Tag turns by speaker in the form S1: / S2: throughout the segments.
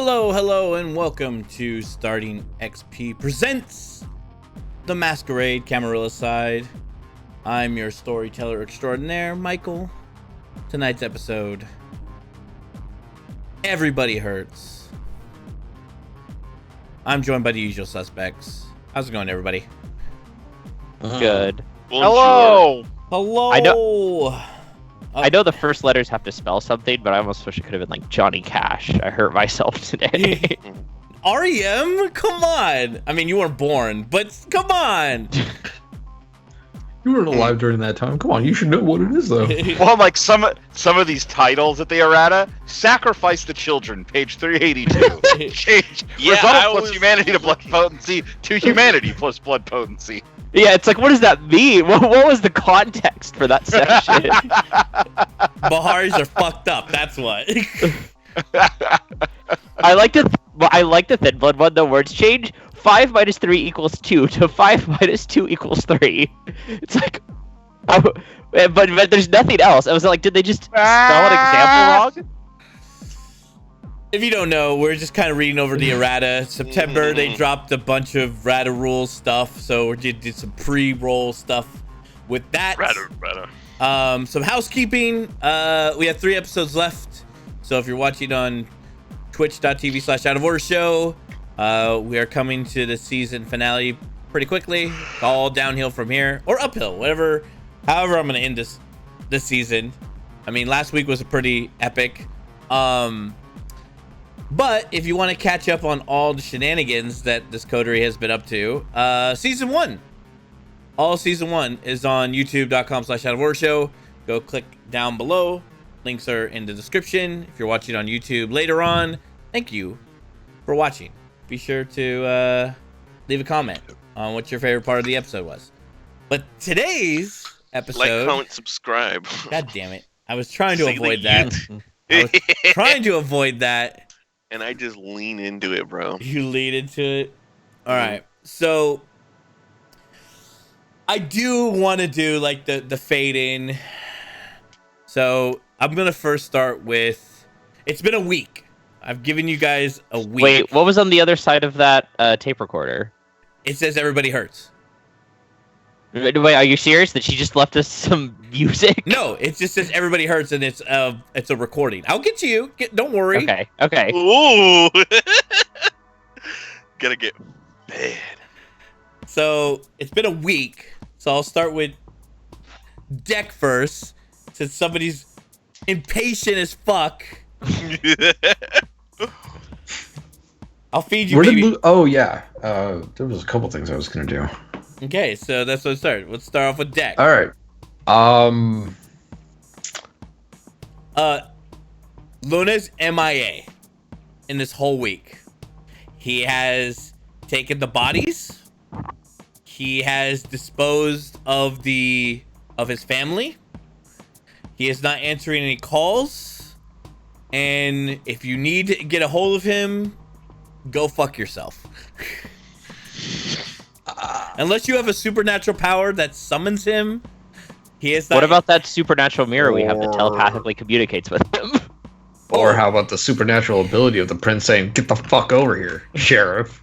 S1: Hello, and welcome to Starting XP Presents the Masquerade Camarilla side. I'm your storyteller extraordinaire, Michael. Tonight's episode, Everybody Hurts. I'm joined by the usual suspects. How's it going, everybody?
S2: Good.
S3: Hello!
S1: Hello!
S2: I know the first letters have to spell something, but I almost wish it could have been like Johnny Cash. I hurt myself today.
S1: REM? Come on! I mean, you weren't born, but come on!
S4: You weren't alive during that time. Come on, you should know what it is, though.
S3: Well, like some of these titles at the errata, sacrifice the children, page 382. Change result plus humanity to blood potency to humanity plus blood potency.
S2: Yeah, it's like, what does that mean? What was the context for that section?
S1: Baharis are fucked up, that's what.
S2: I like the thin blood one, though, where it's change 5 minus 3 equals 2 to 5 minus 2 equals 3. It's like, but there's nothing else. I was like, did they just spell an example wrong?
S1: If you don't know, we're just kind of reading over the errata. September, they dropped a bunch of errata rules stuff, so we did some pre-roll stuff with that.
S3: Errata.
S1: Some housekeeping. We have 3 episodes left, so if you're watching on twitch.tv/outofordershow, we are coming to the season finale pretty quickly. All downhill from here, or uphill, however I'm gonna end this season. I mean, last week was a pretty epic. But if you want to catch up on all the shenanigans that this coterie has been up to, season 1, all season 1 is on youtube.com/outofordershow. Go click down below. Links are in the description. If you're watching on YouTube later on, thank you for watching. Be sure to leave a comment on what your favorite part of the episode was. But today's episode...
S5: Like, comment, subscribe.
S1: God damn it. I was trying to avoid that. I was trying to avoid that.
S5: And I just lean into it, bro.
S1: You lead into it? All right. So I do want to do like the fade in. So I'm going to first start with, it's been a week. I've given you guys a week.
S2: Wait, what was on the other side of that tape recorder?
S1: It says Everybody Hurts.
S2: Wait, are you serious that she just left us some music?
S1: No, it just says Everybody Hurts, and it's a recording. I'll get to you. Don't worry.
S2: Okay.
S5: Ooh. Gotta get bad.
S1: So it's been a week. So I'll start with Deck first, since somebody's impatient as fuck. I'll feed you, baby.
S4: Oh, yeah. There was a couple things I was going to do.
S1: Okay, so that's what I started. Let's start off with Deck.
S4: All right.
S1: Luna's MIA in this whole week. He has taken the bodies. He has disposed of his family. He is not answering any calls. And if you need to get a hold of him, go fuck yourself. Unless you have a supernatural power that summons him, he is not...
S2: What about that supernatural mirror we have that telepathically communicates with him?
S4: Or how about the supernatural ability of the prince saying, "Get the fuck over here, sheriff."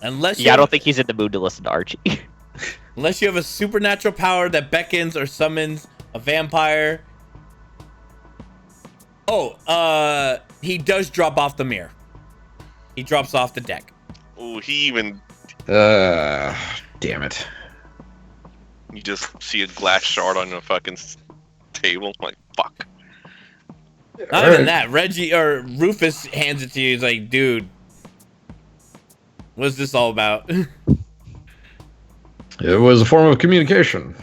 S1: Unless
S2: I don't think he's in the mood to listen to Archie.
S1: Unless you have a supernatural power that beckons or summons a vampire. He does drop off the mirror. He drops off the deck.
S5: Ooh, he even...
S4: Damn it.
S5: You just see a glass shard on a fucking table. Like, fuck.
S1: Not even that. Reggie or Rufus hands it to you. He's like, dude, what's this all about?
S4: It was a form of communication.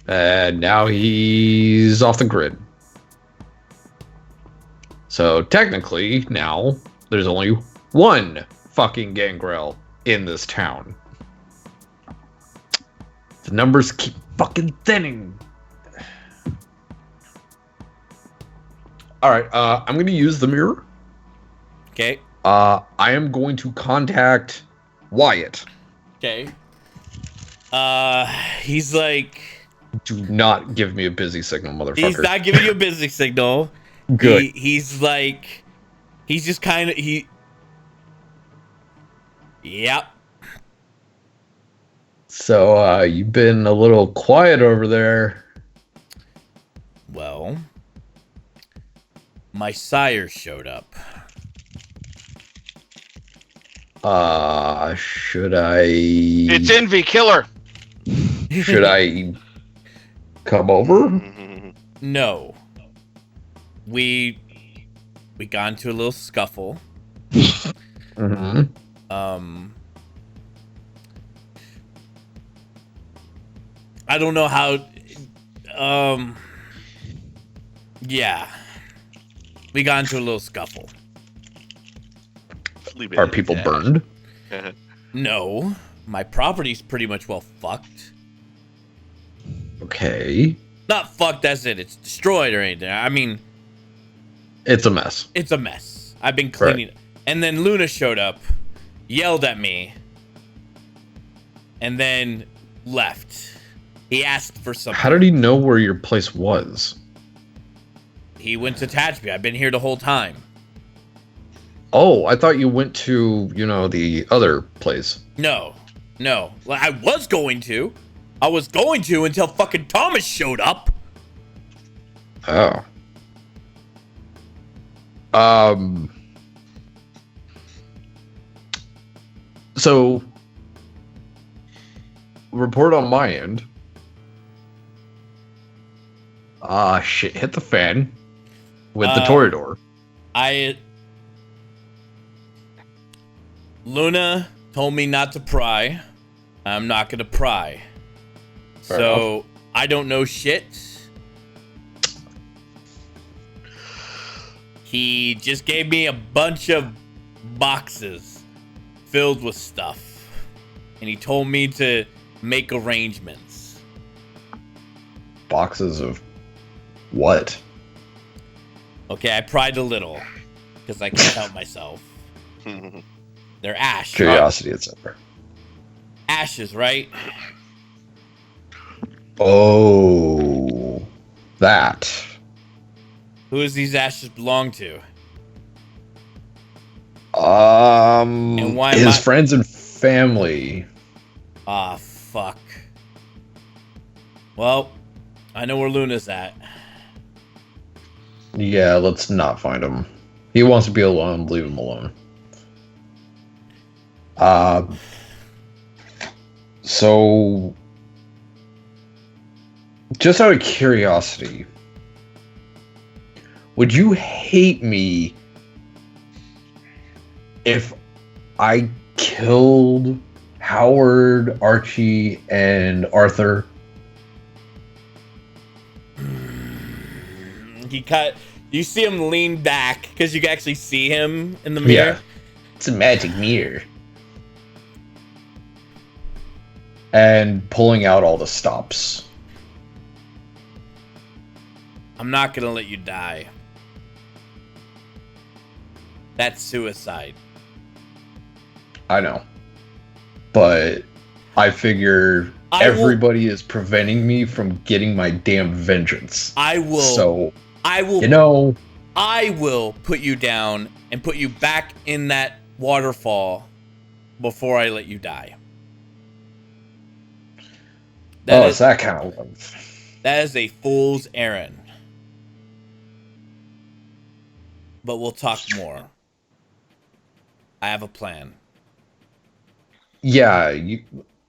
S4: And now he's off the grid. So technically, now, there's only one fucking Gangrel in this town. The numbers keep fucking thinning. Alright, I'm going to use the mirror.
S1: Okay.
S4: I am going to contact Wyatt.
S1: Okay. He's like...
S4: Do not give me a busy signal, motherfucker.
S1: He's not giving you a busy signal.
S4: Good.
S1: He's like... He's just kind of Yep.
S4: So, you've been a little quiet over there.
S1: Well, my sire showed up.
S4: Should I...
S3: It's Envy Killer.
S4: Should I come over?
S1: No. We got into a little scuffle.
S4: Mm-hmm.
S1: I don't know how. Yeah, we got into a little scuffle.
S5: Leave it
S4: Are
S5: in
S4: people
S5: his
S4: burned?
S5: ash.
S1: No, my property's pretty much well fucked.
S4: Okay.
S1: Not fucked as in it's destroyed or anything. I mean,
S4: It's a mess.
S1: it's a mess. I've been cleaning. And then Luna showed up, yelled at me, and then left. He asked for something.
S4: How did he know where your place was?
S1: He went to attach me. I've been here the whole time.
S4: Oh, I thought you went to, the other place.
S1: No. Well, I was going to. Until fucking Thomas showed up.
S4: Oh. So, report on my end. Shit hit the fan with the Toreador.
S1: Luna told me not to pry. I'm not gonna pry.
S4: Fair
S1: So,
S4: enough.
S1: I don't know shit. He just gave me a bunch of boxes filled with stuff. And he told me to make arrangements.
S4: Boxes of what?
S1: Okay, I pried a little. Because I can't help myself. They're ash.
S4: Curiosity, etc.
S1: Ashes, right?
S4: Oh, that.
S1: Who does these ashes belong to?
S4: And
S1: why am
S4: his
S1: I-
S4: friends and family.
S1: Ah, fuck. Well, I know where Luna's at.
S4: Yeah, let's not find him. He wants to be alone. Leave him alone. So, just out of curiosity, would you hate me if I killed Howard, Archie, and Arthur?
S1: You see him lean back because you can actually see him in the mirror.
S4: Yeah. It's a magic mirror. And pulling out all the stops.
S1: I'm not gonna let you die. That's suicide.
S4: I know. But I figure everybody is preventing me from getting my damn vengeance.
S1: I will.
S4: So,
S1: I will. I will put you down and put you back in that waterfall before I let you die.
S4: It's that kind of love.
S1: That is a fool's errand. But we'll talk more. I have a plan.
S4: Yeah,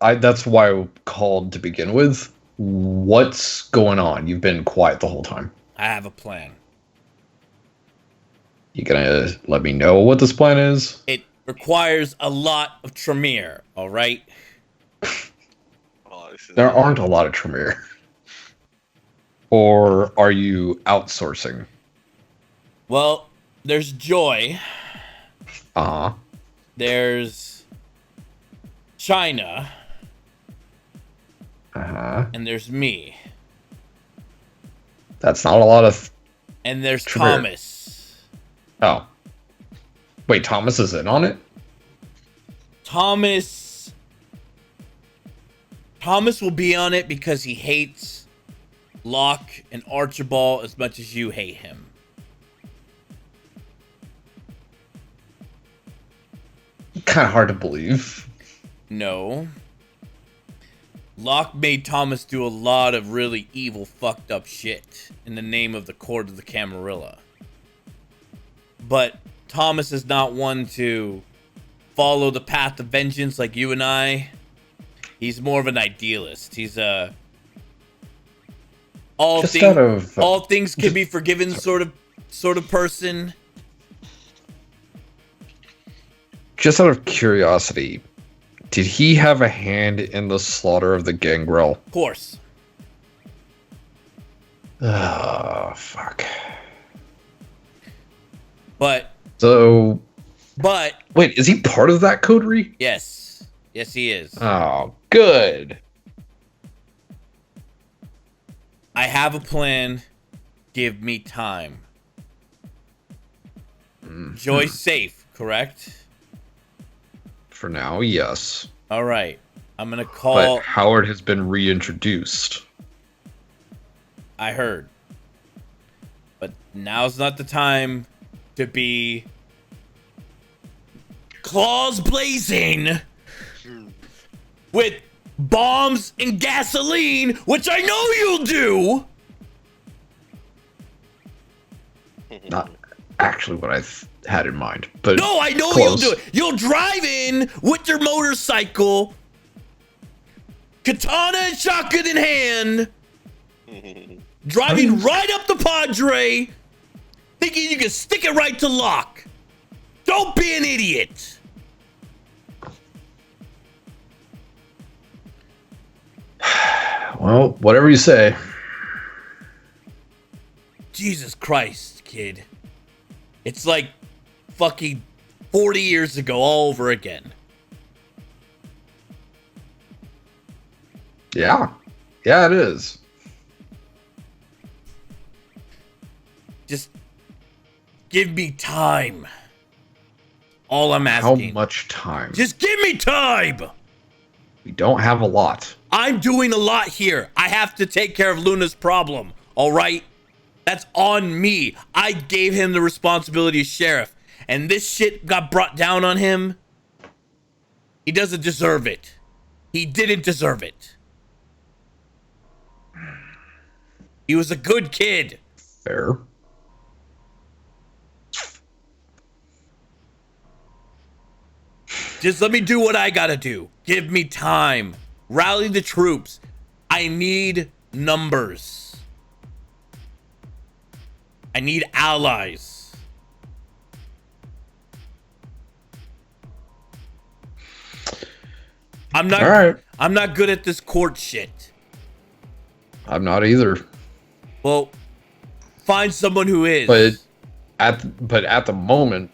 S4: that's why I called to begin with. What's going on? You've been quiet the whole time.
S1: I have a plan.
S4: You gonna let me know what this plan is?
S1: It requires a lot of Tremere, alright?
S4: There aren't a lot of Tremere. Or are you outsourcing?
S1: Well, there's Joy.
S4: Uh-huh.
S1: There's China.
S4: Uh-huh.
S1: And there's me.
S4: That's not a lot of...
S1: And there's
S4: Tremere.
S1: Thomas.
S4: Oh. Wait, Thomas is in on it?
S1: Thomas will be on it because he hates Locke and Archibald as much as you hate him.
S4: kind of hard to believe.
S1: No. Locke made Thomas do a lot of really evil, fucked up shit in the name of the court of the Camarilla. But Thomas is not one to follow the path of vengeance like you and I. He's more of an idealist. He's a all things can be forgiven sort of person.
S4: Just out of curiosity, did he have a hand in the slaughter of the gangrel?
S1: Of course.
S4: Oh, fuck.
S1: But
S4: wait, is he part of that coterie?
S1: Yes, he is.
S4: Oh, good.
S1: I have a plan. Give me time. Joy's safe, correct?
S4: For now, yes.
S1: All right. I'm gonna call.
S4: But Howard has been reintroduced.
S1: I heard. But now's not the time to be claws blazing with bombs and gasoline, which I know you'll do.
S4: Not actually what I had in mind, but
S1: no, I know
S4: close.
S1: You'll do it. You'll drive in with your motorcycle, katana and shotgun in hand, driving right up the Padre, thinking you can stick it right to Locke. Don't be an idiot.
S4: Well, whatever you say.
S1: Jesus Christ, kid. It's like fucking 40 years ago all over again.
S4: Yeah. Yeah, it is.
S1: Just give me time. All I'm asking.
S4: How much time?
S1: Just give me time.
S4: We don't have a lot.
S1: I'm doing a lot here. I have to take care of Luna's problem. All right? That's on me. I gave him the responsibility as sheriff. And this shit got brought down on him. He doesn't deserve it. He didn't deserve it. He was a good kid.
S4: Fair.
S1: Just let me do what I gotta do. Give me time. Rally the troops. I need numbers. I need allies. I'm not.
S4: All right.
S1: I'm not good at this court shit.
S4: I'm not either.
S1: Well, find someone who is.
S4: But at the moment,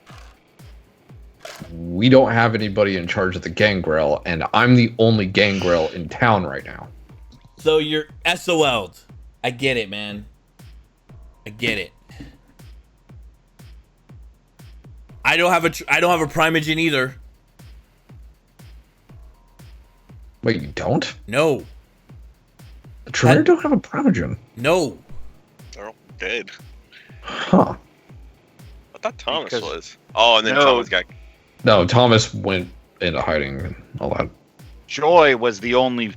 S4: we don't have anybody in charge of the gangrel, and I'm the only gangrel in town right now.
S1: So you're SOL'd. I get it, man. I get it. I don't have a Primogen either.
S4: Wait, you don't?
S1: No.
S4: The Tremere don't have a Primogen.
S1: No.
S5: They're all dead.
S4: Huh.
S5: I thought Thomas was. Oh, and then
S3: No.
S5: Thomas got.
S4: No, Thomas went into hiding and all that.
S3: Joy was the only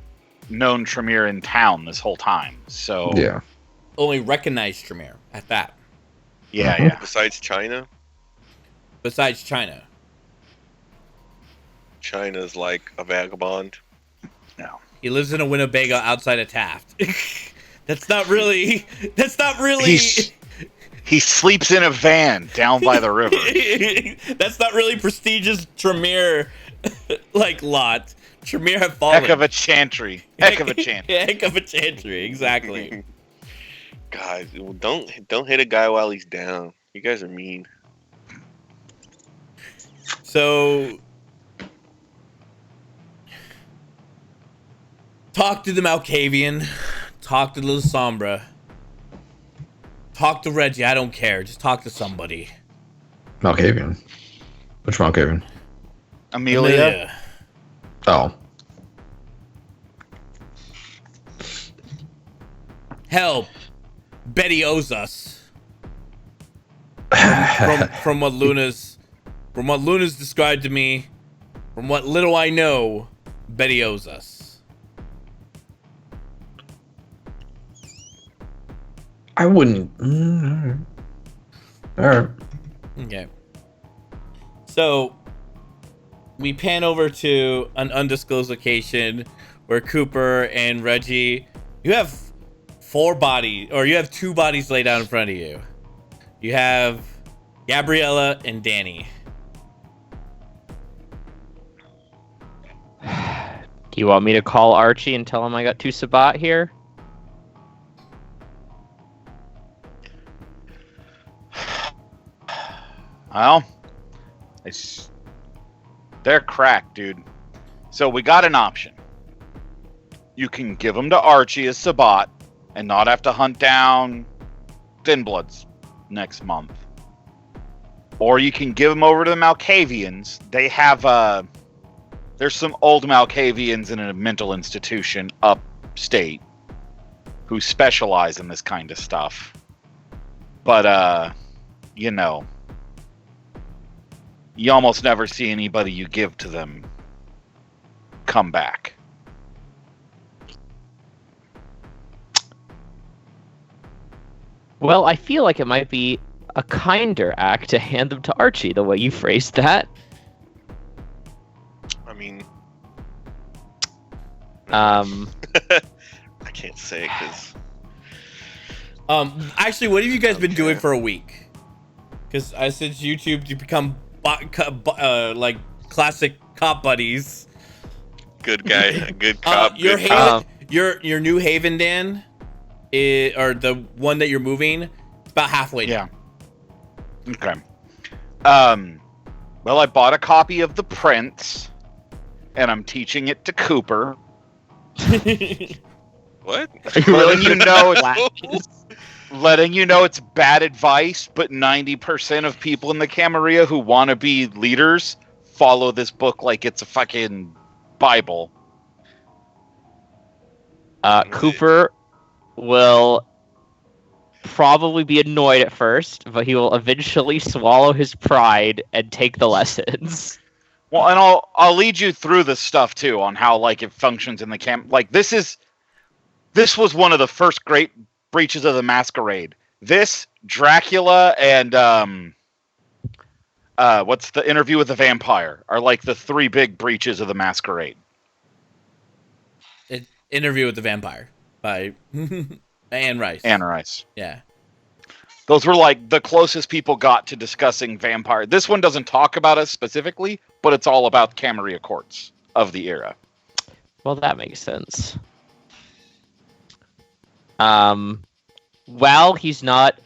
S3: known Tremere in town this whole time. So
S4: Yeah.
S1: Only recognized Tremere at that.
S3: yeah, yeah.
S5: Besides China,
S1: Besides China.
S5: China's like a vagabond.
S3: No.
S1: He lives in a Winnebago outside of Taft. That's not really.
S3: He sleeps in a van down by the river.
S1: That's not really prestigious Tremere like lot. Tremere have fallen.
S3: Heck of a chantry. Heck of a chantry.
S1: Heck of a chantry, exactly.
S5: God, don't hit a guy while he's down. You guys are mean.
S1: So talk to the Malkavian, talk to the Sombra, talk to Reggie. I don't care. Just talk to somebody.
S4: Malkavian. Which Malkavian?
S3: Amelia.
S4: Oh.
S1: Hell, Betty owes us. From what Luna's described to me, From what little I know, Betty owes us.
S4: I wouldn't. All right.
S1: Okay. So we pan over to an undisclosed location where Cooper and Reggie, you have two bodies laid out in front of you. You have Gabriella and Danny.
S2: Do you want me to call Archie and tell him I got 2 Sabat here?
S3: Well, they're cracked, dude. So we got an option. You can give them to Archie as Sabat and not have to hunt down Thin Bloods next month. Or you can give them over to the Malkavians. They have there's some old Malkavians in a mental institution upstate who specialize in this kind of stuff. But you know, you almost never see anybody you give to them come back.
S2: Well, I feel like it might be a kinder act to hand them to Archie, the way you phrased that.
S5: I mean,
S2: I
S5: can't say because.
S1: Actually, what have you guys been doing for a week? Because since YouTube, you become like classic cop buddies.
S5: Good guy, good cop.
S1: Your
S5: good cop.
S1: your new Haven, Dan, or the one that you're moving, it's about halfway down.
S3: Yeah. Okay. Well, I bought a copy of The Prince, and I'm teaching it to Cooper.
S5: What?
S3: Letting you know it's bad advice, but 90% of people in the Camarilla who want to be leaders follow this book like it's a fucking Bible.
S2: Cooper will probably be annoyed at first, but he will eventually swallow his pride and take the lessons.
S3: Well, and I'll lead you through this stuff too on how like it functions in the camp. Like this was one of the first great breaches of the Masquerade. This, Dracula, and what's the Interview with the Vampire are like the 3 big breaches of the Masquerade.
S1: Interview with the Vampire by Anne Rice.
S3: Anne Rice.
S1: Yeah.
S3: Those were like the closest people got to discussing vampire. This one doesn't talk about it specifically, but it's all about Camarilla courts of the era.
S2: Well, that makes sense. While he's not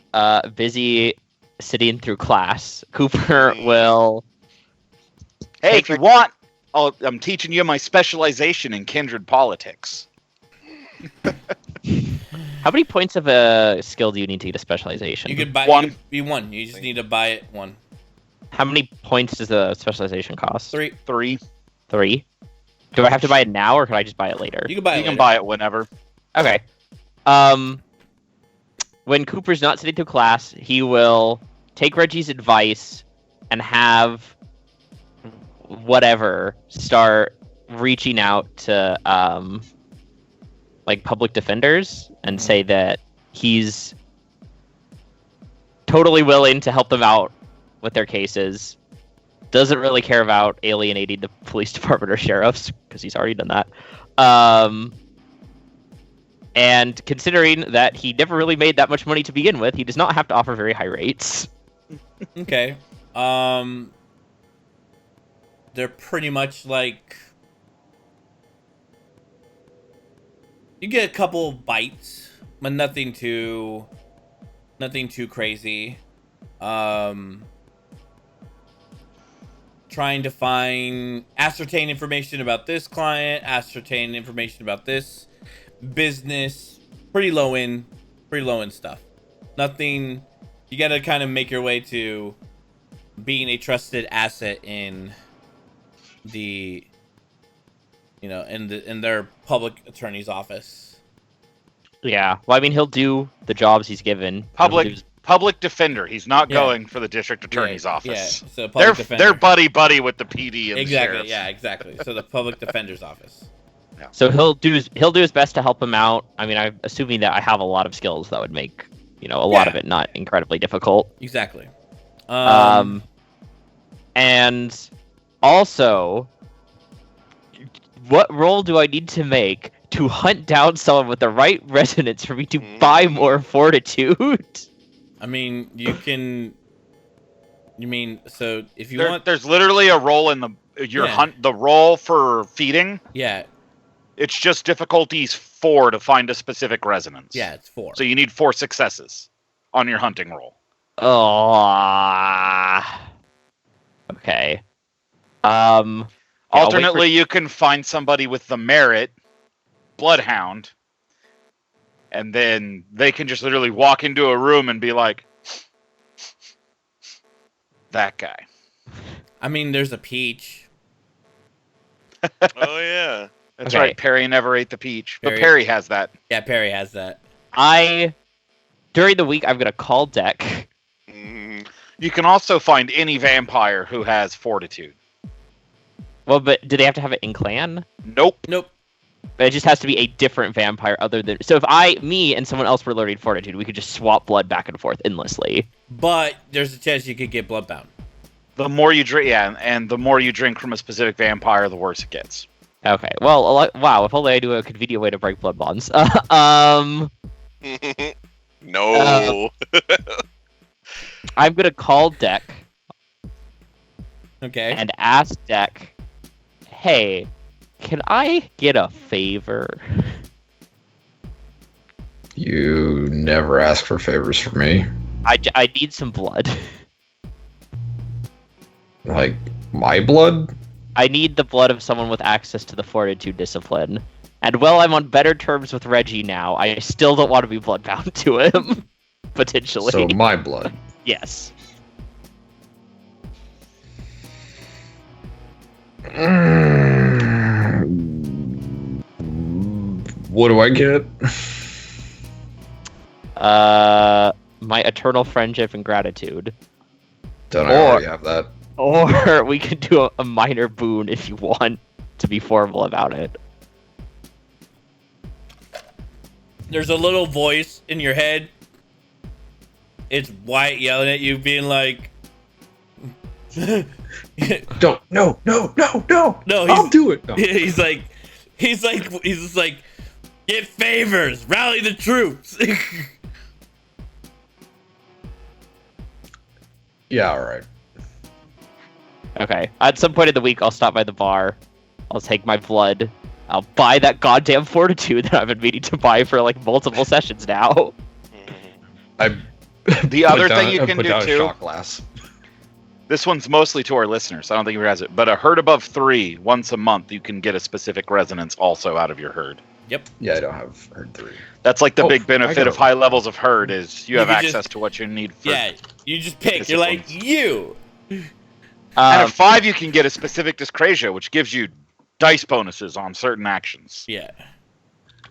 S2: busy sitting through class, Cooper will...
S3: Hey, if you want, I'm teaching you my specialization in kindred politics.
S2: How many points of a skill do you need to get a specialization?
S1: You could buy
S3: one.
S1: You just need to buy it one.
S2: How many points does the specialization cost?
S1: 3.
S3: 3.
S2: 3? Do I have to buy it now, or can I just buy it later?
S1: You can buy it.
S3: You can buy it whenever.
S2: Okay. When Cooper's not sitting through class, he will take Reggie's advice and have whatever start reaching out to like public defenders and say that he's totally willing to help them out with their cases. Doesn't really care about alienating the police department or sheriffs because he's already done that. And considering that he never really made that much money to begin with, he does not have to offer very high rates.
S1: Okay. They're pretty much like... You get a couple bites, but nothing too crazy. Trying to ascertain information about this client, ascertain information about this business. Pretty low end stuff. Nothing. You gotta kind of make your way to being a trusted asset in the, in their public attorney's office.
S2: Yeah. Well, I mean, he'll do the jobs he's given.
S3: Public public defender. He's not
S1: Yeah.
S3: going for the district attorney's office.
S1: Yeah, so public defender.
S3: They're buddy with the PD and
S1: Exactly.
S3: sheriffs.
S1: Yeah, exactly. So the public defender's office.
S2: So he'll do his best to help him out. I mean, I'm assuming that I have a lot of skills that would make a lot of it not incredibly difficult.
S1: Exactly.
S2: And also, what role do I need to make to hunt down someone with the right resonance for me to buy more fortitude?
S1: I mean, you can. You mean so if you want?
S3: There's literally a role in the role for feeding.
S1: Yeah.
S3: It's just difficulties 4 to find a specific resonance.
S1: Yeah, it's 4.
S3: So you need 4 successes on your hunting roll.
S2: Okay.
S3: Alternately, you can find somebody with the merit, Bloodhound, and then they can just literally walk into a room and be like, that guy.
S1: I mean, there's a peach.
S5: Oh yeah.
S3: That's
S2: Okay.
S3: right. Perry never ate the peach, but
S1: Perry-
S3: Perry has that.
S1: Yeah, Perry has that.
S2: During the week, I'm gonna call deck.
S5: Mm,
S3: You can also find any vampire who has fortitude.
S2: Well, but do they have to have it in clan?
S3: Nope.
S1: Nope.
S2: But it just has to be a different vampire other than. So if me and someone else were learning fortitude, we could just swap blood back and forth endlessly.
S1: But there's a chance you could get bloodbound.
S3: The more you drink, and the more you drink from a specific vampire, the worse it gets.
S2: Okay. Well, wow. If only I knew a convenient way to break blood bonds.
S5: no.
S2: I'm gonna call deck
S1: Okay.
S2: and ask deck, "Hey, can I get a favor?"
S4: You never ask for favors from me.
S2: I need some blood.
S4: Like, my blood?
S2: I need the blood of someone with access to the fortitude discipline. And while I'm on better terms with Reggie now, I still don't want to be bloodbound to him. Potentially.
S4: So my blood.
S2: Yes.
S4: What do I get?
S2: My eternal friendship and gratitude.
S4: Don't I already have that?
S2: Or we could do a minor boon if you want to be formal about it.
S1: There's a little voice in your head. It's Wyatt yelling at you, being like,
S4: Don't. No.
S1: No,
S4: I'll do it. No.
S1: he's just like, get favors, rally the troops.
S4: Yeah, alright.
S2: Okay. At some point in the week, I'll stop by the bar. I'll take my blood. I'll buy that goddamn fortitude that I've been meaning to buy for like multiple sessions now.
S3: The other thing you can
S4: put
S3: do
S4: down a
S3: too.
S4: shot glass.
S3: This one's mostly to our listeners. I don't think he has it. But a herd above 3, once a month, you can get a specific resonance also out of your herd.
S1: Yep.
S4: Yeah, I don't have herd 3.
S3: That's like the
S4: Oh,
S3: big
S4: I
S3: benefit
S4: got
S3: of
S4: it.
S3: high levels of herd is you have
S1: can
S3: access
S1: just-
S3: to what you need for.
S1: Yeah, you just pick. You're like, you.
S3: And at 5, you can get a specific Discrasia, which gives you dice bonuses on certain actions.
S1: Yeah.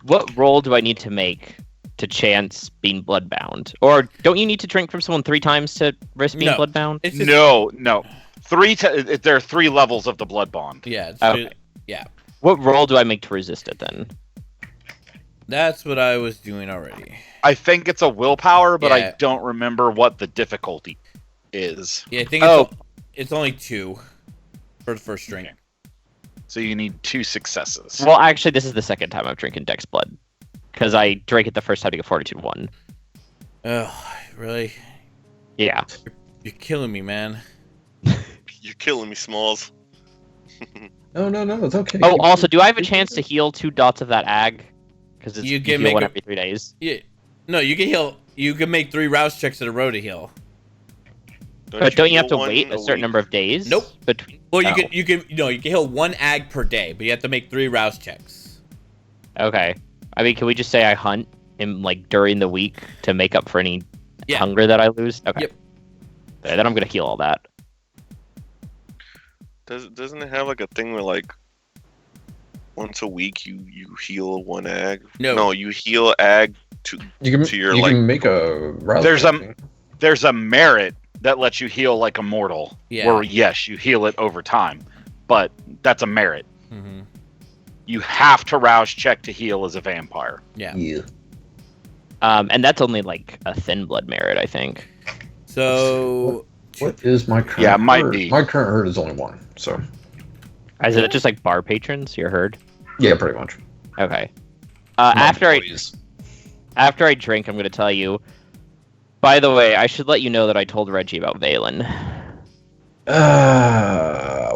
S2: What roll do I need to make to chance being bloodbound? Or don't you need to drink from someone 3 times to risk being
S1: No.
S2: bloodbound?
S1: It's just,
S3: No. There are 3 levels of the blood bond.
S1: Yeah. It's
S2: Okay.
S1: yeah.
S2: What roll do I make to resist it then?
S1: That's what I was doing already.
S3: I think it's a willpower, but
S1: Yeah.
S3: I don't remember what the difficulty is.
S1: Yeah, I think it's only 2 for the first drink.
S3: Okay. So you need 2 successes.
S2: Well, actually, this is the second time I'm drinking Dex blood. Because I drank it the first time to get Fortitude 1.
S1: Oh, really?
S2: Yeah.
S1: You're killing me, man.
S5: You're killing me, Smalls.
S4: No, it's okay.
S2: Oh, also, do I have a chance to heal 2 dots of that ag? Because
S1: You
S2: you
S1: can
S2: heal
S1: make
S2: one
S1: a-
S2: every 3 days.
S1: Yeah. No, you can heal. You can make 3 rouse checks in a row to heal.
S2: But don't you have to
S5: heal one
S2: wait a certain
S5: week?
S2: number of days?
S1: Nope.
S2: Between...
S1: Well, you
S2: Oh.
S1: can heal 1 ag per day, but you have to make 3 rouse checks.
S2: Okay. I mean, can we just say I hunt in like during the week to make up for any
S1: Yeah.
S2: hunger that I lose? Okay.
S1: Yep.
S2: Okay, then I'm gonna heal all that.
S5: Doesn't it have like a thing where like once a week you heal 1 ag?
S1: No.
S5: No, you heal ag to
S4: You can,
S5: to your,
S4: you
S5: like-
S4: can make a rouse.
S3: There's
S4: check.
S3: there's a merit that lets you heal like a mortal.
S1: Yeah.
S3: Where yes, you heal it over time, but that's a merit.
S1: Mm-hmm.
S3: You have to rouse check to heal as a vampire.
S1: Yeah.
S4: Yeah.
S2: And that's only like a thin blood merit, I think.
S1: So
S4: What is my current?
S3: Yeah, it might
S4: herd?
S3: be.
S4: My current herd is only one. So
S2: Is it just like bar patrons? Your herd?
S4: yeah, pretty much.
S2: Okay.
S4: My
S2: After
S4: employees.
S2: I drink, I'm gonna tell you. By the way, I should let you know that I told Reggie about Valen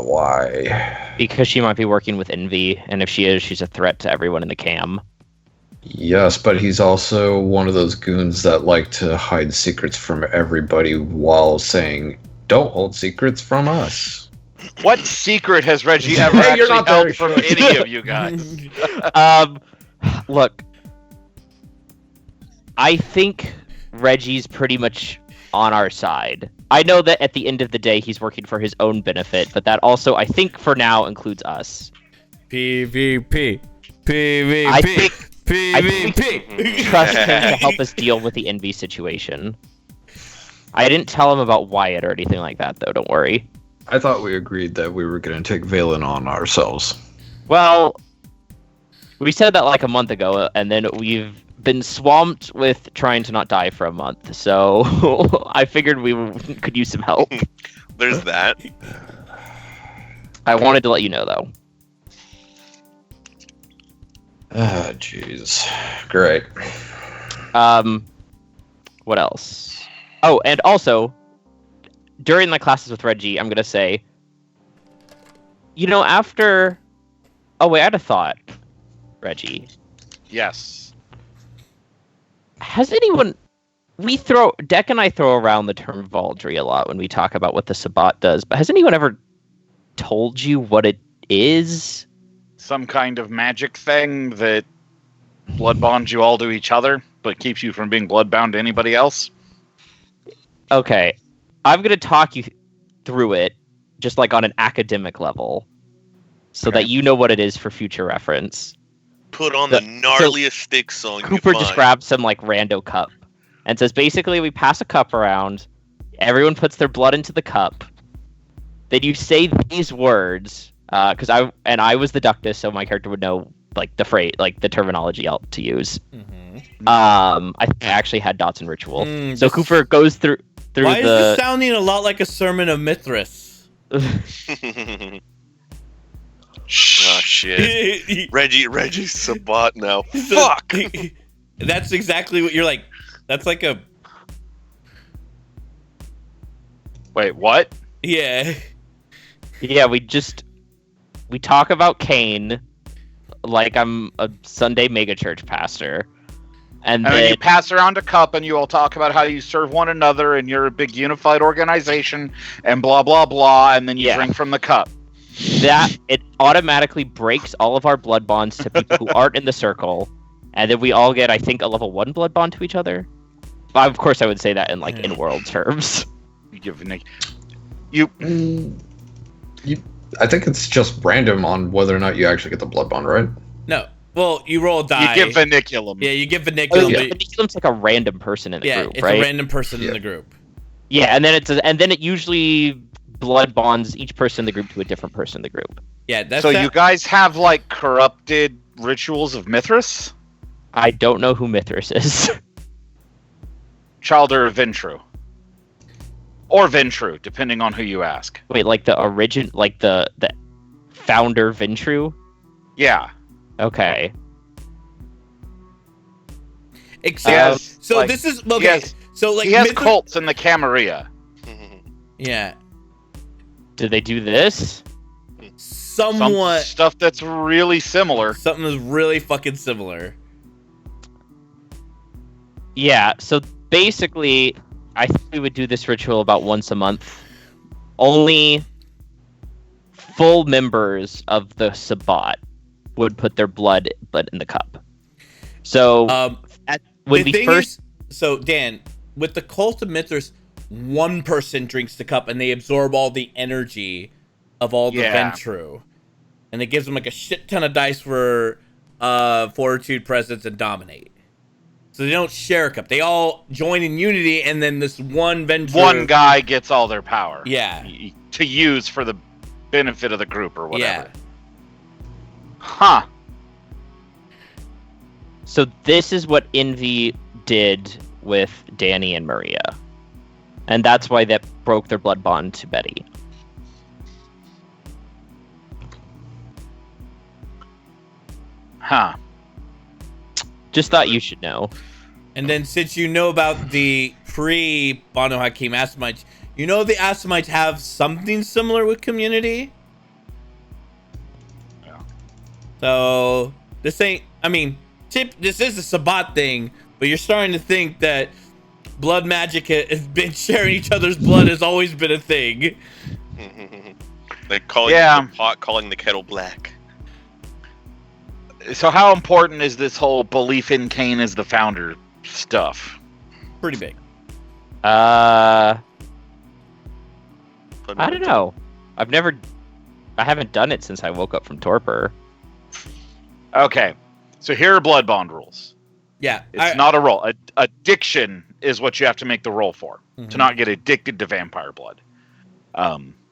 S4: Why?
S2: because she might be working with Envy, and if she is, she's a threat to everyone in the cam.
S4: Yes, but he's also one of those goons that like to hide secrets from everybody while saying, "Don't hold secrets from us."
S3: What secret has Reggie ever
S4: Hey, you're
S3: actually
S4: not there.
S3: held from any of you guys?
S2: Look, I think Reggie's pretty much on our side. I know that at the end of the day, he's working for his own benefit, but that also, I think, for now, includes us.
S1: PvP. PvP.
S2: I think
S1: PvP.
S2: trust him to help us deal with the Envy situation. I didn't tell him about Wyatt or anything like that, though. Don't worry.
S4: I thought we agreed that we were going to take Valen on ourselves.
S2: Well, we said that like a month ago, and then we've been swamped with trying to not die for a month. So I figured we could use some help.
S5: There's that.
S2: I wanted to let you know, though.
S4: Ah, jeez. Great.
S2: What else? Oh, and also, during my classes with Reggie, I'm gonna say, after. Oh wait, I had a thought, Reggie.
S3: Yes.
S2: Has anyone? Deck and I throw around the term Vaultry a lot when we talk about what the Sabbat does, but has anyone ever told you what it is?
S3: Some kind of magic thing that blood bonds you all to each other, but keeps you from being bloodbound to anybody else?
S2: Okay, I'm gonna talk you through it, just like on an academic level, so
S3: Okay.
S2: that you know what it is for future reference.
S5: Put on the gnarliest stick song
S2: Cooper
S5: you
S2: just
S5: find.
S2: grabs some like rando cup and says basically we pass a cup around, everyone puts their blood into the cup, then you say these words, because I was the ductus, so my character would know like the phrase, like the terminology to use. I think I actually had dots in ritual. So
S1: this-
S2: Cooper goes through
S1: Why is
S2: the
S1: this sounding a lot like a sermon of Mithras?
S5: Oh shit. Reggie's Sabbat now. Fuck.
S1: That's exactly what you're like. That's like a
S3: Wait, what?
S1: yeah.
S2: Yeah, we talk about Cain like I'm a Sunday megachurch pastor. And
S3: And then
S2: then
S3: you pass around a cup and you all talk about how you serve one another and you're a big unified organization and blah, blah, blah. And then you
S2: Yeah.
S3: drink from the cup.
S2: that it automatically breaks all of our blood bonds to people who aren't in the circle. And then we all get, I think, a level 1 blood bond to each other. Of course, I would say that in like in-world terms.
S3: You give Nick.
S4: I think it's just random on whether or not you actually get the blood bond, right?
S1: No. Well, you roll a die.
S3: You give Viniculum.
S1: Yeah, you give
S2: Oh,
S1: Viniculum.
S2: yeah,
S1: but-
S2: Viniculum's like a random person in the
S1: yeah,
S2: group,
S1: it's
S2: right?
S1: a random person in
S4: Yeah.
S1: the group.
S2: Yeah, and then it usually blood bonds each person in the group to a different person in the group.
S1: Yeah, that's
S3: So
S1: that.
S3: you guys have like corrupted rituals of Mithras?
S2: I don't know who Mithras is.
S3: Childer of Ventru. Or Ventru, depending on who you ask.
S2: Wait, like the founder Ventru?
S3: Yeah.
S2: Okay.
S1: Except,
S3: Yes,
S1: so
S3: like,
S1: this is okay.
S3: has-
S1: So like
S3: he has
S1: Mithras-
S3: cults in the Camarilla.
S1: Yeah,
S2: Did they do this?
S3: Some
S1: somewhat.
S3: stuff that's really similar.
S1: Something is really fucking similar.
S2: Yeah, so basically, I think we would do this ritual about once a month. Only full members of the Sabbat would put their blood in the cup. So when
S1: the
S2: we
S1: thing
S2: first,
S1: is, so Dan, with the cult of Mithras, one person drinks the cup and they absorb all the energy of all the
S3: Yeah.
S1: Ventru, and it gives them like a shit ton of dice for fortitude, presence, and dominate. So they don't share a cup. They all join in unity, and then this one Ventrue...
S3: One guy gets all their power.
S1: Yeah.
S3: To use for the benefit of the group or whatever.
S1: Yeah.
S3: Huh.
S2: So this is what Envy did with Danny and Maria. And that's why that broke their blood bond to Betty.
S3: Huh.
S2: Just thought you should know.
S1: And then since you know about the pre-Banu Hakim Assamites, you know the Assamites have something similar with community?
S3: Yeah.
S1: So this ain't, I mean, this is a Sabbat thing, but you're starting to think that blood magic has been sharing each other's blood has always been a thing.
S5: Like calling the pot, calling the kettle black.
S3: So how important is this whole belief in Cain as the founder stuff?
S1: Pretty big.
S2: I don't know. I haven't done it since I woke up from torpor.
S3: Okay. So here are blood bond rules.
S1: Yeah.
S3: It's not a roll. Addiction is what you have to make the roll for. To not get addicted to vampire blood.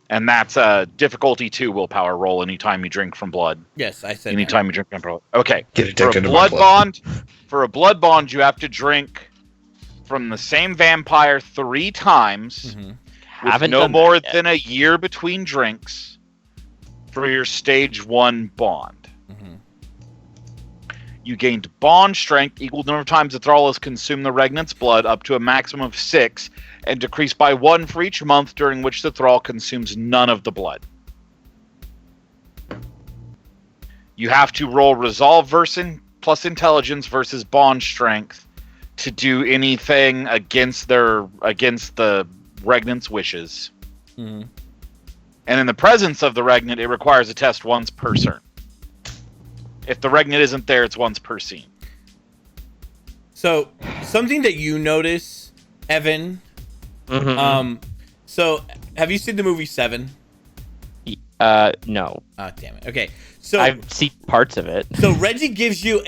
S3: And that's a difficulty 2 willpower roll anytime you drink from blood.
S1: Yes, I said
S3: Anytime you drink from blood. Okay.
S4: Get addicted to
S3: blood
S4: my
S3: bond. For a blood bond, you have to drink from the same vampire 3 times. With
S2: Haven't
S3: no
S2: done
S3: more
S2: that yet.
S3: than a year between drinks for your stage 1 bond. You gained bond strength equal to the number of times the thrall has consumed the regnant's blood up to a maximum of 6 and decreased by 1 for each month during which the thrall consumes none of the blood. You have to roll resolve plus intelligence versus bond strength to do anything against the regnant's wishes. And in the presence of the regnant, it requires a test once per turn. If the regnant isn't there, it's once per scene.
S1: So something that you notice, Evan. So have you seen the movie Seven?
S2: No.
S1: Oh, damn it. Okay. So
S2: I've seen parts of it.
S1: So Reggie gives you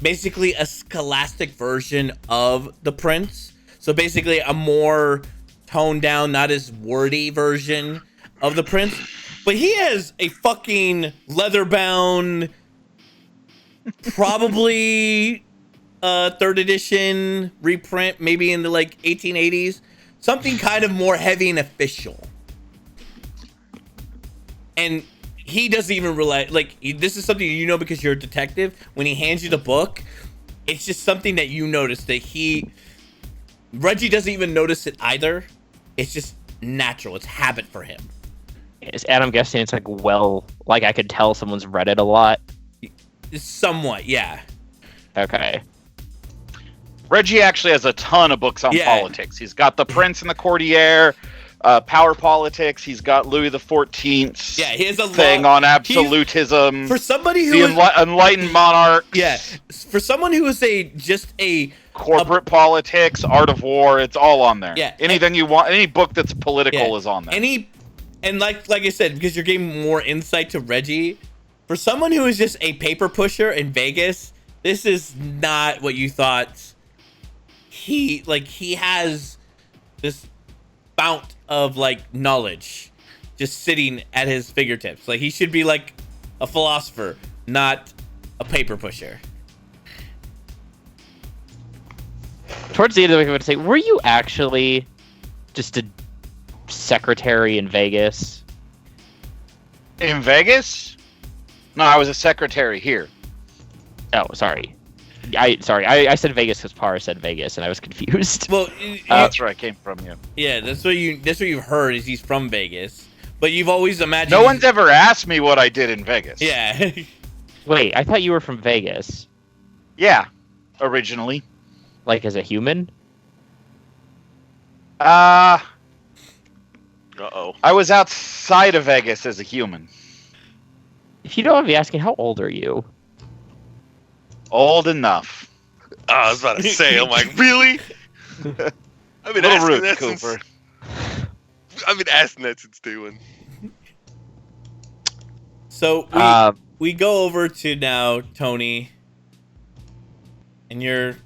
S1: basically a scholastic version of the prince. So basically a more toned down, not as wordy version of the prince. But he has a fucking leather bound, probably 3rd edition reprint, maybe in the like 1880s. Something kind of more heavy and official. And he doesn't even realize, this is something you know because you're a detective. When he hands you the book, it's just something that you notice that Reggie doesn't even notice it either. It's just natural. It's habit for him.
S2: And I'm guessing it's like I could tell someone's read it a lot.
S1: Somewhat, yeah.
S2: Okay.
S3: Reggie actually has a ton of books on politics. He's got The Prince and the Courtier, Power Politics. He's got Louis XIV.
S1: Yeah, he has a
S3: thing on absolutism.
S1: For somebody who
S3: Enlightened Monarch.
S1: Yeah, for someone who is
S3: corporate politics, art of war, it's all on there.
S1: Yeah,
S3: anything you want, any book that's political is on there.
S1: And like I said, because you're getting more insight to Reggie, for someone who is just a paper pusher in Vegas, this is not what you thought. He has this fount of knowledge just sitting at his fingertips. Like he should be like a philosopher, not a paper pusher.
S2: Towards the end of the week, I would say, were you actually just a secretary in Vegas?
S3: In Vegas? No, I was a secretary here.
S2: Oh, sorry. I said Vegas because Parra said Vegas, and I was confused.
S1: Well,
S3: that's where I came from.
S1: Yeah, that's what you've heard is he's from Vegas, but you've always imagined.
S3: No one's ever asked me what I did in Vegas.
S1: Yeah.
S2: Wait, I thought you were from Vegas.
S3: Yeah, originally.
S2: Like as a human?
S3: I was outside of Vegas as a human.
S2: If you don't want to be asking, how old are you?
S3: Old enough.
S5: I was about to say, I'm like, really? I've been asking that Cooper. I've been asking that since day one.
S1: So we go over to now Tony, and you're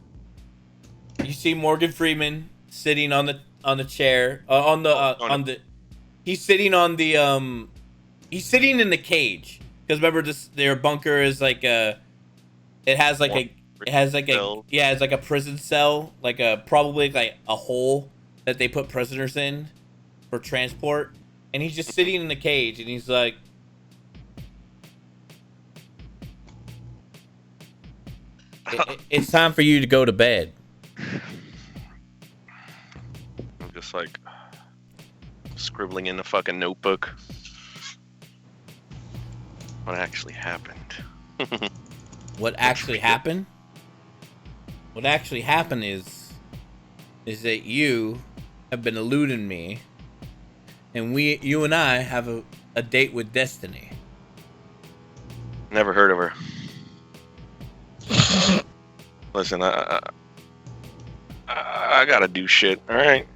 S1: you see Morgan Freeman sitting on the chair he's sitting on the he's sitting in the cage because remember their bunker is like it has like it's like a prison cell, like probably like a hole that they put prisoners in for transport, and he's just sitting in the cage and he's like, it's time for you to go to bed.
S5: I'm just like scribbling in a fucking notebook. What actually happened?
S1: What actually happened? What actually happened is that you have been eluding me, and you and I have a date with destiny.
S5: Never heard of her. Listen, I gotta do shit, alright?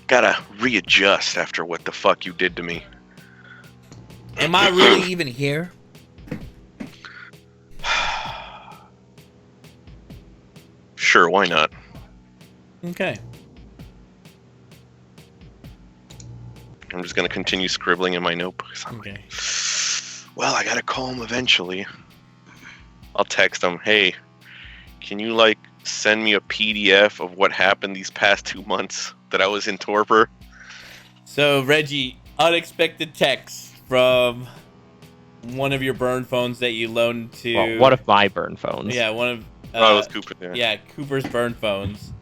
S5: Gotta readjust after what the fuck you did to me.
S1: Am I really even here?
S5: Sure, why not?
S1: Okay.
S5: I'm just gonna continue scribbling in my notebook.
S1: Okay.
S5: Well, I gotta call him eventually. I'll text him, hey, can you like send me a PDF of what happened these past 2 months that I was in torpor?
S1: So, Reggie, unexpected text from one of your burn phones that you loaned to...
S2: Well, one of my burn phones.
S1: Yeah, one of...
S5: it was Cooper there.
S1: Yeah, Cooper's burn phones.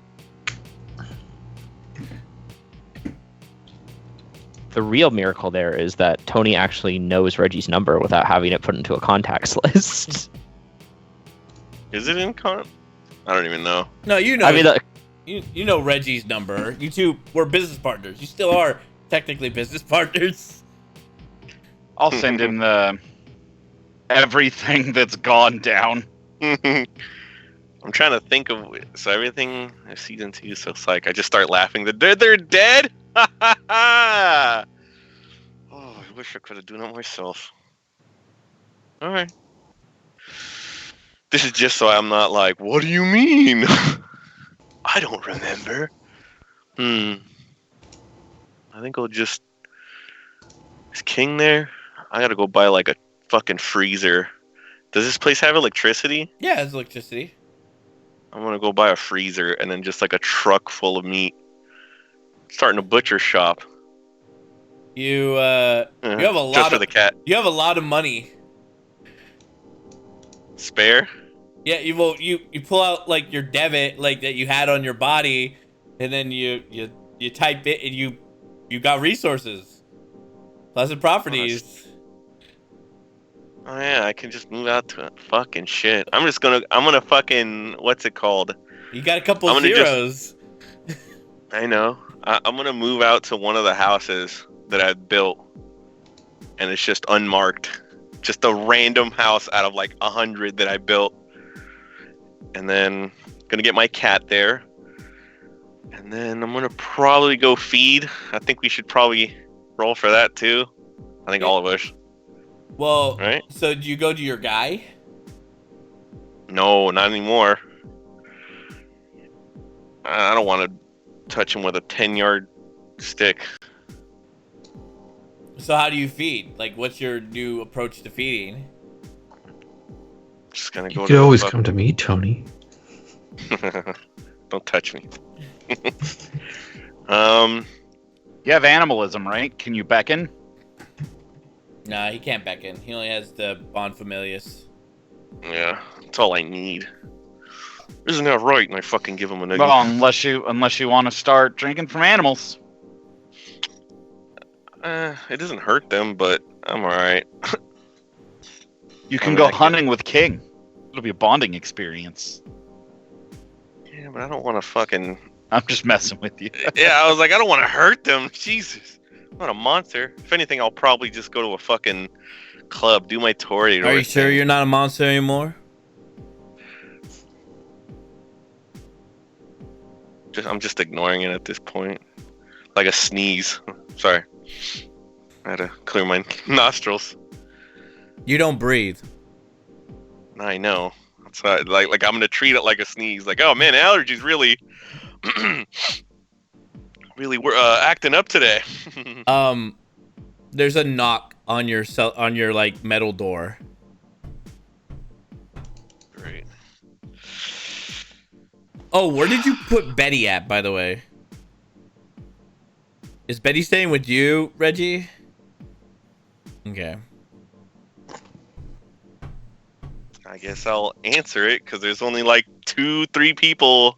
S2: The real miracle there is that Tony actually knows Reggie's number without having it put into a contacts list.
S5: Is it in con? I don't even know.
S1: No, you know.
S2: I mean,
S1: you know Reggie's number. You two were business partners. You still are technically business partners.
S3: I'll send him the everything that's gone down.
S5: I'm trying to think of so everything season 2 is so psych. I just start laughing. They're dead. Oh, I wish I could have done it myself. All right. This is just so I'm not like, what do you mean? I don't remember. I think I'll just... Is King there? I gotta go buy like a fucking freezer. Does this place have electricity?
S1: Yeah, it's electricity.
S5: I'm gonna go buy a freezer and then just like a truck full of meat. Starting a butcher shop.
S1: You have a lot
S5: just for the cat.
S1: You have a lot of money.
S5: Spare?
S1: Yeah, you pull out like your debit like that you had on your body, and then you type it and you got resources. Pleasant Properties.
S5: Oh yeah, I can just move out to fucking shit. I'm gonna fucking what's it called?
S1: You got a couple zeros.
S5: I know. I'm gonna move out to one of the houses that I built, and it's just unmarked. Just a random house out of like 100 that I built. And then gonna get my cat there. And then I'm gonna probably go feed. I think we should probably roll for that too. I think all of us.
S1: Well,
S5: right?
S1: So do you go to your guy?
S5: No, not anymore. I don't want to touch him with a 10-yard stick.
S1: So how do you feed? Like, what's your new approach to feeding?
S5: Just gonna go.
S4: You could always come to me, Tony.
S5: Don't touch me.
S3: You have animalism, right? Can you beckon?
S1: Nah, he can't beckon. He only has the Bon Familius.
S5: Yeah, that's all I need. Isn't that right? And I fucking give him a nugget.
S3: Well, unless you want to start drinking from animals.
S5: It doesn't hurt them, but I'm alright.
S3: You can go hunting with King. It'll be a bonding experience.
S5: Yeah, but I don't want to fucking...
S3: I'm just messing with you.
S5: Yeah, I was like, I don't want to hurt them. Jesus. I'm not a monster. If anything, I'll probably just go to a fucking club, do my Tory.
S1: Are you sure you're not a monster anymore?
S5: I'm just ignoring it at this point. Like a sneeze. Sorry. I had to clear my nostrils.
S1: You don't breathe.
S5: I know. So like I'm gonna treat it like a sneeze. Like, oh man, allergies really, really we're acting up today.
S1: There's a knock on your like metal door.
S5: Great.
S1: Oh, where did you put Betty at, by the way? Is Betty staying with you, Reggie? Okay.
S5: I guess I'll answer it because there's only like 2-3 people,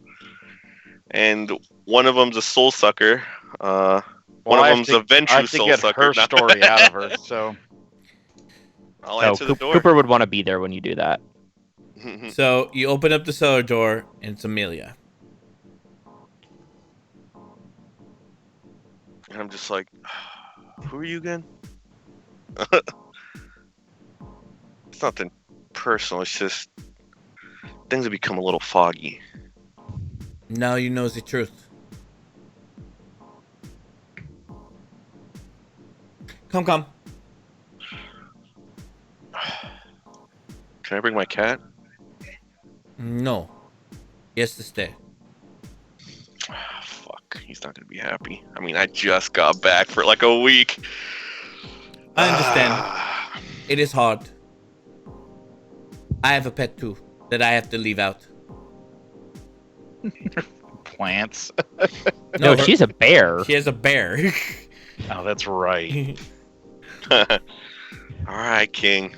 S5: and one of them's a soul sucker. One of them's a Ventrue soul
S3: get
S5: sucker.
S3: her story out of her. So
S5: I'll
S2: So
S5: answer the door.
S2: Cooper would want to be there when you do that.
S1: So you open up the cellar door, and it's Amelia.
S5: And I'm just like, who are you again? It's nothing personal. It's just things have become a little foggy.
S1: Now you know the truth. Come.
S5: Can I bring my cat?
S1: No. Yes, to stay.
S5: Fuck, he's not gonna be happy. I mean, I just got back for like a week.
S1: I understand. It is hard. I have a pet too that I have to leave out.
S3: plants.
S2: No,
S1: her-
S2: she's a bear.
S1: She has a bear.
S3: Oh, that's right.
S5: All right, King.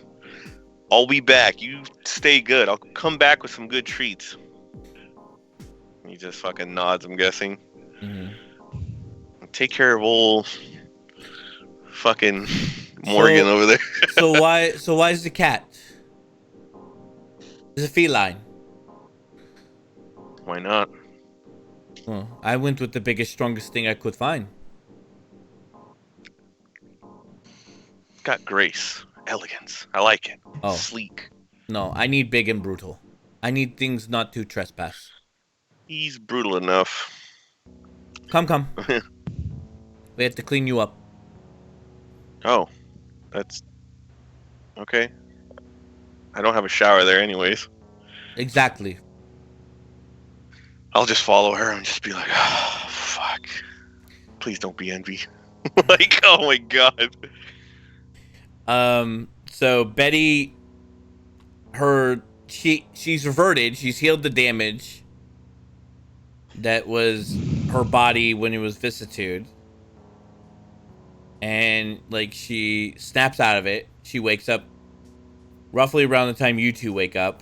S5: I'll be back. You stay good. I'll come back with some good treats. He just fucking nods, I'm guessing.
S1: Mhm.
S5: Take care of old fucking Morgan over there.
S1: So why is the cat? It's a feline.
S5: Why not?
S1: Well, I went with the biggest, strongest thing I could find.
S5: Got grace, elegance. I like it.
S1: Oh.
S5: Sleek.
S1: No, I need big and brutal. I need things not to trespass.
S5: He's brutal enough.
S1: Come. We have to clean you up.
S5: Oh, that's okay. I don't have a shower there anyways.
S1: Exactly.
S5: I'll just follow her and just be like, oh, fuck. Please don't be envy. Like, oh my god.
S1: So Betty, she's reverted. She's healed the damage that was her body when it was vicissitude. And, like, she snaps out of it. She wakes up roughly around the time you two wake up.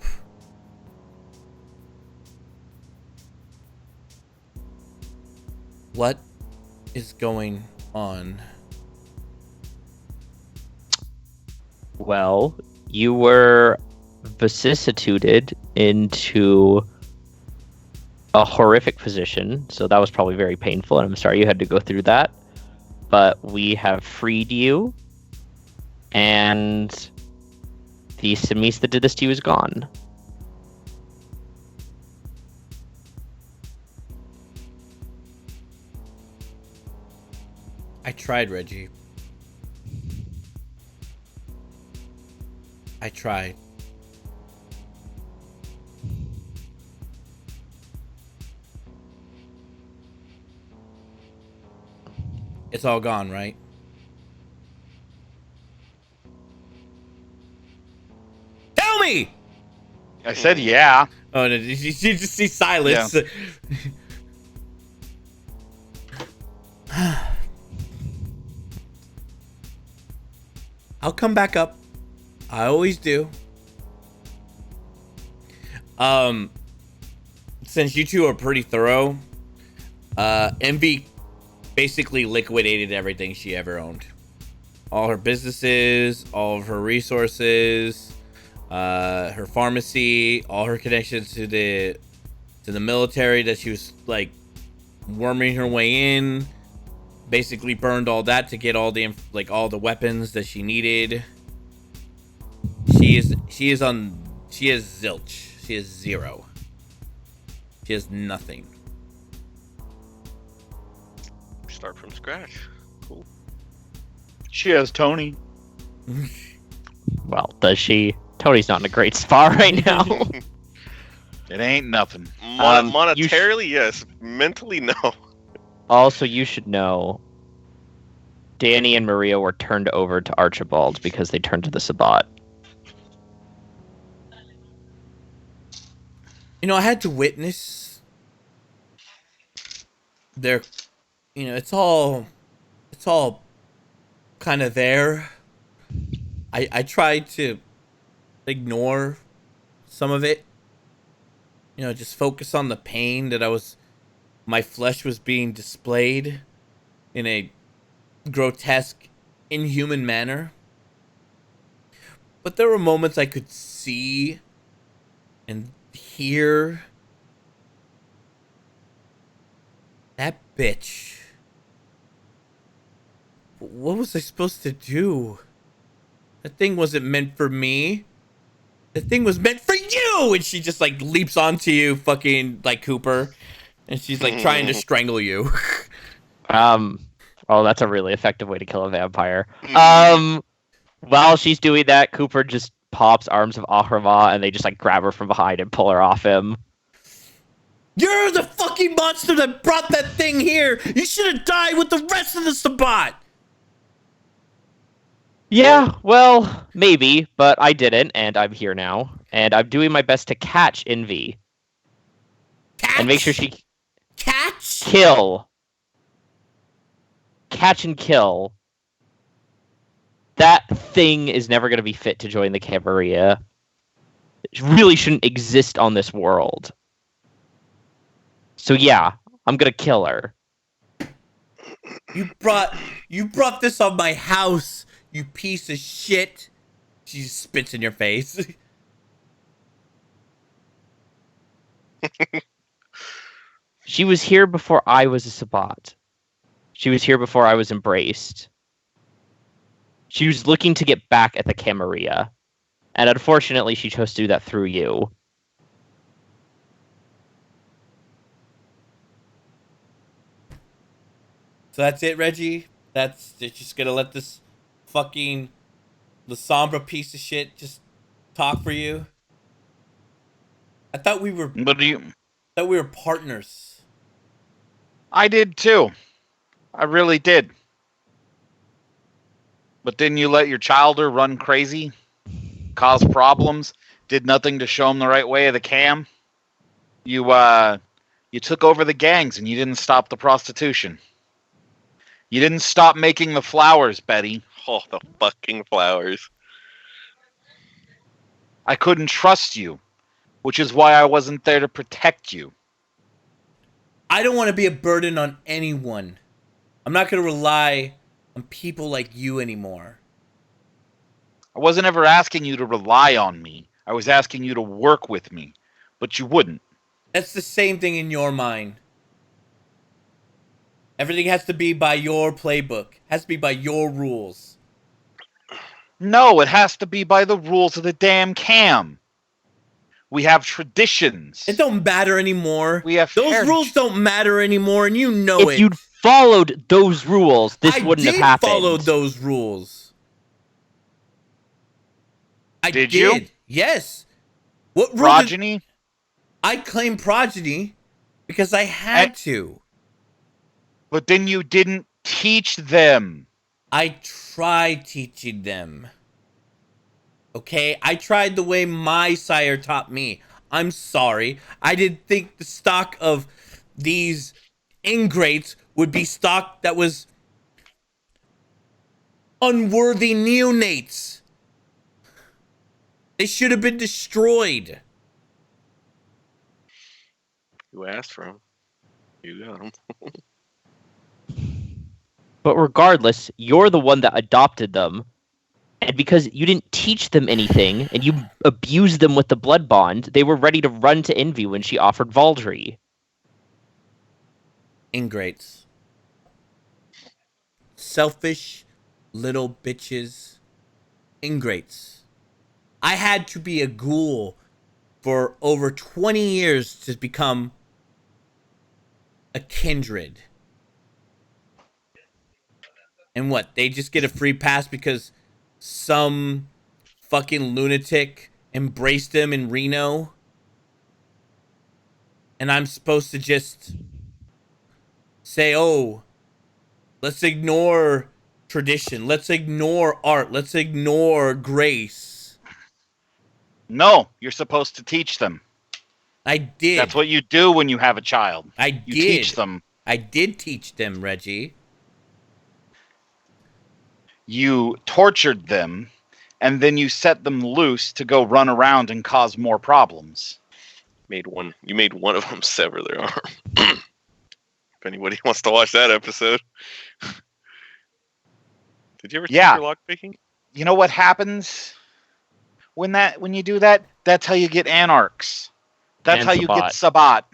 S1: What is going on?
S2: Well, you were vicissituted into a horrific position, so that was probably very painful, and I'm sorry you had to go through that. But we have freed you, and the Simis that did this to you is gone.
S1: I tried, Reggie. I tried. It's all gone, right? Tell me!
S3: I said yeah.
S1: Oh, no, you just see silence. I'll come back up. I always do. Since you two are pretty thorough, Envy basically liquidated everything she ever owned. All her businesses, all of her resources, her pharmacy, all her connections to the military that she was like worming her way in. Basically burned all that to get all the weapons that she needed. She is zilch. She is zero. She has nothing.
S5: Start from scratch. Cool.
S3: She has Tony.
S2: Well, does she? Tony's not in a great spot right now.
S3: It ain't nothing.
S5: Monetarily, yes. Mentally, no.
S2: Also, you should know, Danny and Maria were turned over to Archibald because they turned to the Sabbat.
S1: You know, I had to witness their, you know, it's all kind of there. I tried to ignore some of it. You know, just focus on the pain that my flesh was being displayed in a grotesque, inhuman manner. But there were moments I could see and hear that bitch. What was I supposed to do? That thing wasn't meant for me. The thing was meant for you! And she just like leaps onto you, fucking like Cooper. And she's like trying to strangle you.
S2: Oh, that's a really effective way to kill a vampire. While she's doing that, Cooper just pops arms of Ahrama and they just like grab her from behind and pull her off him.
S1: You're the fucking monster that brought that thing here! You should have died with the rest of the Sabbat!
S2: Yeah, well, maybe, but I didn't, and I'm here now, and I'm doing my best to catch Envy.
S1: Catch?
S2: And make sure she...
S1: Catch?
S2: Kill. Catch and kill. That thing is never going to be fit to join the Camarilla. It really shouldn't exist on this world. So yeah, I'm going to kill her.
S1: You brought this on my house, you piece of shit. She spits in your face.
S2: She was here before I was a Sabbat. She was here before I was embraced. She was looking to get back at the Camarilla. And unfortunately, she chose to do that through you.
S1: So that's it, Reggie? That's just gonna let this fucking the Sombra piece of shit just talk for you? I thought we were partners.
S3: I did too. I really did. But didn't you let your childer run crazy? Cause problems? Did nothing to show him the right way of the cam? You took over the gangs and you didn't stop the prostitution. You didn't stop making the flowers, Betty.
S5: Oh, the fucking flowers.
S3: I couldn't trust you, which is why I wasn't there to protect you.
S1: I don't want to be a burden on anyone. I'm not going to rely on people like you anymore.
S3: I wasn't ever asking you to rely on me. I was asking you to work with me, but you wouldn't.
S1: That's the same thing in your mind. Everything has to be by your playbook. Has to be by your rules.
S3: No, it has to be by the rules of the damn cam. We have traditions.
S1: It don't matter anymore.
S3: We have
S1: Those
S3: heritage.
S1: rules don't matter anymore, and you know it.
S2: If you'd followed those rules, this wouldn't have happened.
S1: I did follow those rules. I did.
S3: You?
S1: Yes. What rules?
S3: Progeny?
S1: I claim progeny because I had to.
S3: But then you didn't teach them.
S1: I tried teaching them. Okay? I tried the way my sire taught me. I'm sorry. I didn't think the stock of these ingrates would be stock that was unworthy neonates. They should have been destroyed.
S5: You asked for them. You got them.
S2: But regardless, you're the one that adopted them. And because you didn't teach them anything, and you abused them with the blood bond, they were ready to run to Envy when she offered Valdry.
S1: Ingrates. Selfish little bitches. Ingrates. I had to be a ghoul for over 20 years to become a kindred. And what? They just get a free pass because some fucking lunatic embraced them in Reno? and I'm supposed to just say, oh, let's ignore tradition. Let's ignore art. Let's ignore grace.
S3: No, you're supposed to teach them.
S1: I did.
S3: That's what you do when you have a child.
S1: I
S3: You
S1: did.
S3: teach them.
S1: I did teach them, Reggie.
S3: You tortured them, and then you set them loose to go run around and cause more problems.
S5: You made one of them sever their arm. If anybody wants to watch that episode. Did you ever teach your lockpicking?
S3: You know what happens when you do that? That's how you get anarchs. That's
S2: And
S3: how you get
S2: Sabbat.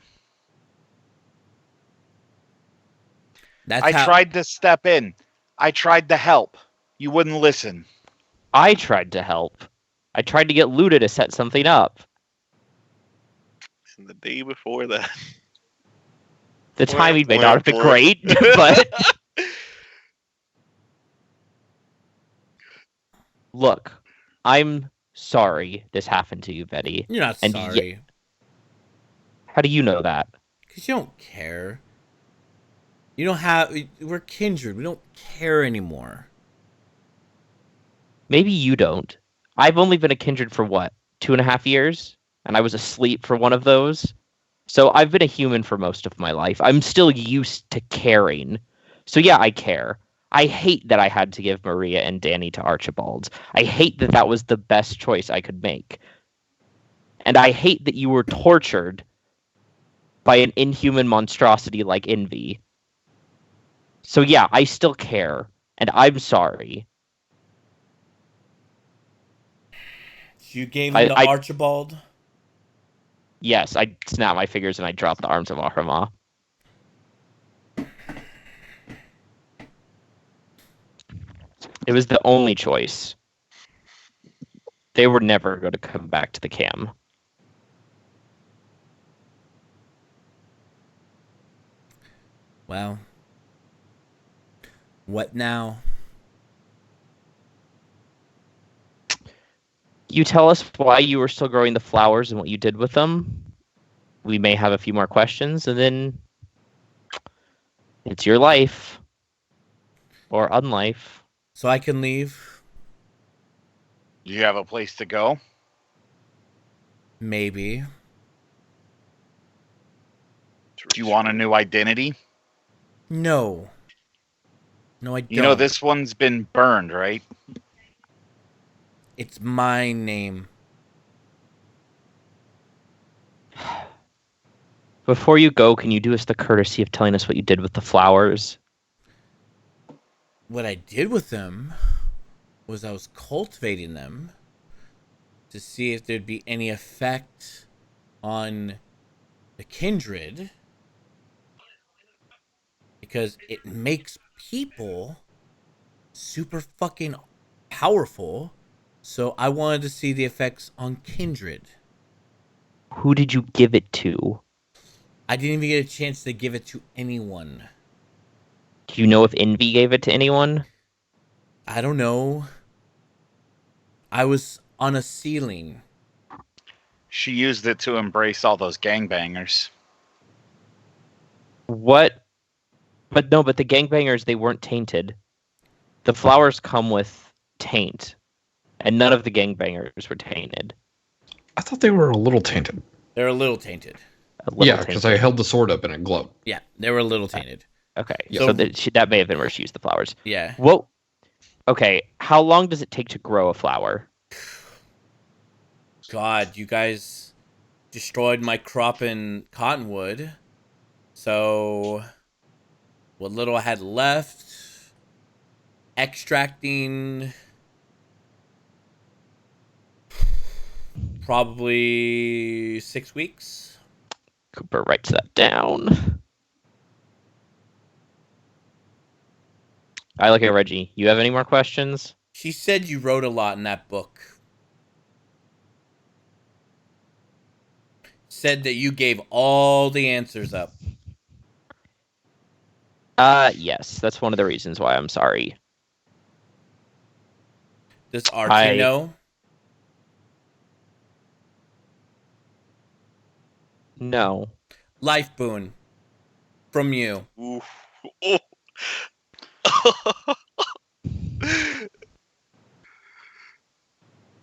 S3: Sabbat. I tried to step in. I tried to help. You wouldn't listen.
S2: I tried to help. I tried to get Luda to set something up.
S5: And the day before that.
S2: The timing may not have been great, but... Look, I'm sorry this happened to you, Betty.
S1: You're not sorry.
S2: How do you know that?
S1: Because you don't care. You don't have... We're kindred. We don't care anymore.
S2: Maybe you don't. I've only been a kindred for what? 2.5 years? And I was asleep for one of those. So I've been a human for most of my life. I'm still used to caring. So yeah, I care. I hate that I had to give Maria and Danny to Archibald. I hate that that was the best choice I could make. And I hate that you were tortured by an inhuman monstrosity like Envy. So yeah, I still care. And I'm sorry.
S1: You gave him to Archibald?
S2: Yes, I snapped my fingers and I dropped the arms of Ahrama. It was the only choice. They were never going to come back to the cam.
S1: Well, what now?
S2: You tell us why you were still growing the flowers and what you did with them. We may have a few more questions, and then it's your life. Or unlife.
S1: So I can leave?
S3: Do you have a place to go?
S1: Maybe.
S3: Do you want a new identity?
S1: No. No, I don't.
S3: You know, this one's been burned, right?
S1: It's my name.
S2: Before you go, can you do us the courtesy of telling us what you did with the flowers?
S1: What I did with them was I was cultivating them to see if there'd be any effect on the kindred, because it makes people super fucking powerful. So I wanted to see the effects on kindred.
S2: Who did you give it to?
S1: I didn't even get a chance to give it to anyone.
S2: Do you know if Envy gave it to anyone?
S1: I don't know. I was on a ceiling.
S3: She used it to embrace all those gangbangers.
S2: What? But no, but the gangbangers, they weren't tainted. The flowers come with taint. And none of the gangbangers were tainted.
S4: I thought they were a little tainted.
S1: They're a little tainted.
S4: Yeah, because I held the sword up and it glowed.
S1: Yeah, they were a little tainted.
S2: Okay,
S1: Yeah.
S2: so that may have been where she used the flowers.
S1: Yeah.
S2: Whoa. Okay, how long does it take to grow a flower?
S1: God, you guys destroyed my crop in cottonwood. So, what little I had left, extracting probably 6 weeks.
S2: Cooper writes that down. I look at Reggie. You have any more questions?
S1: She said you wrote a lot in that book. Said that you gave all the answers up.
S2: Yes. That's one of the reasons why I'm sorry.
S1: Does Archie know?
S2: No.
S1: life boon from you.
S5: Ooh.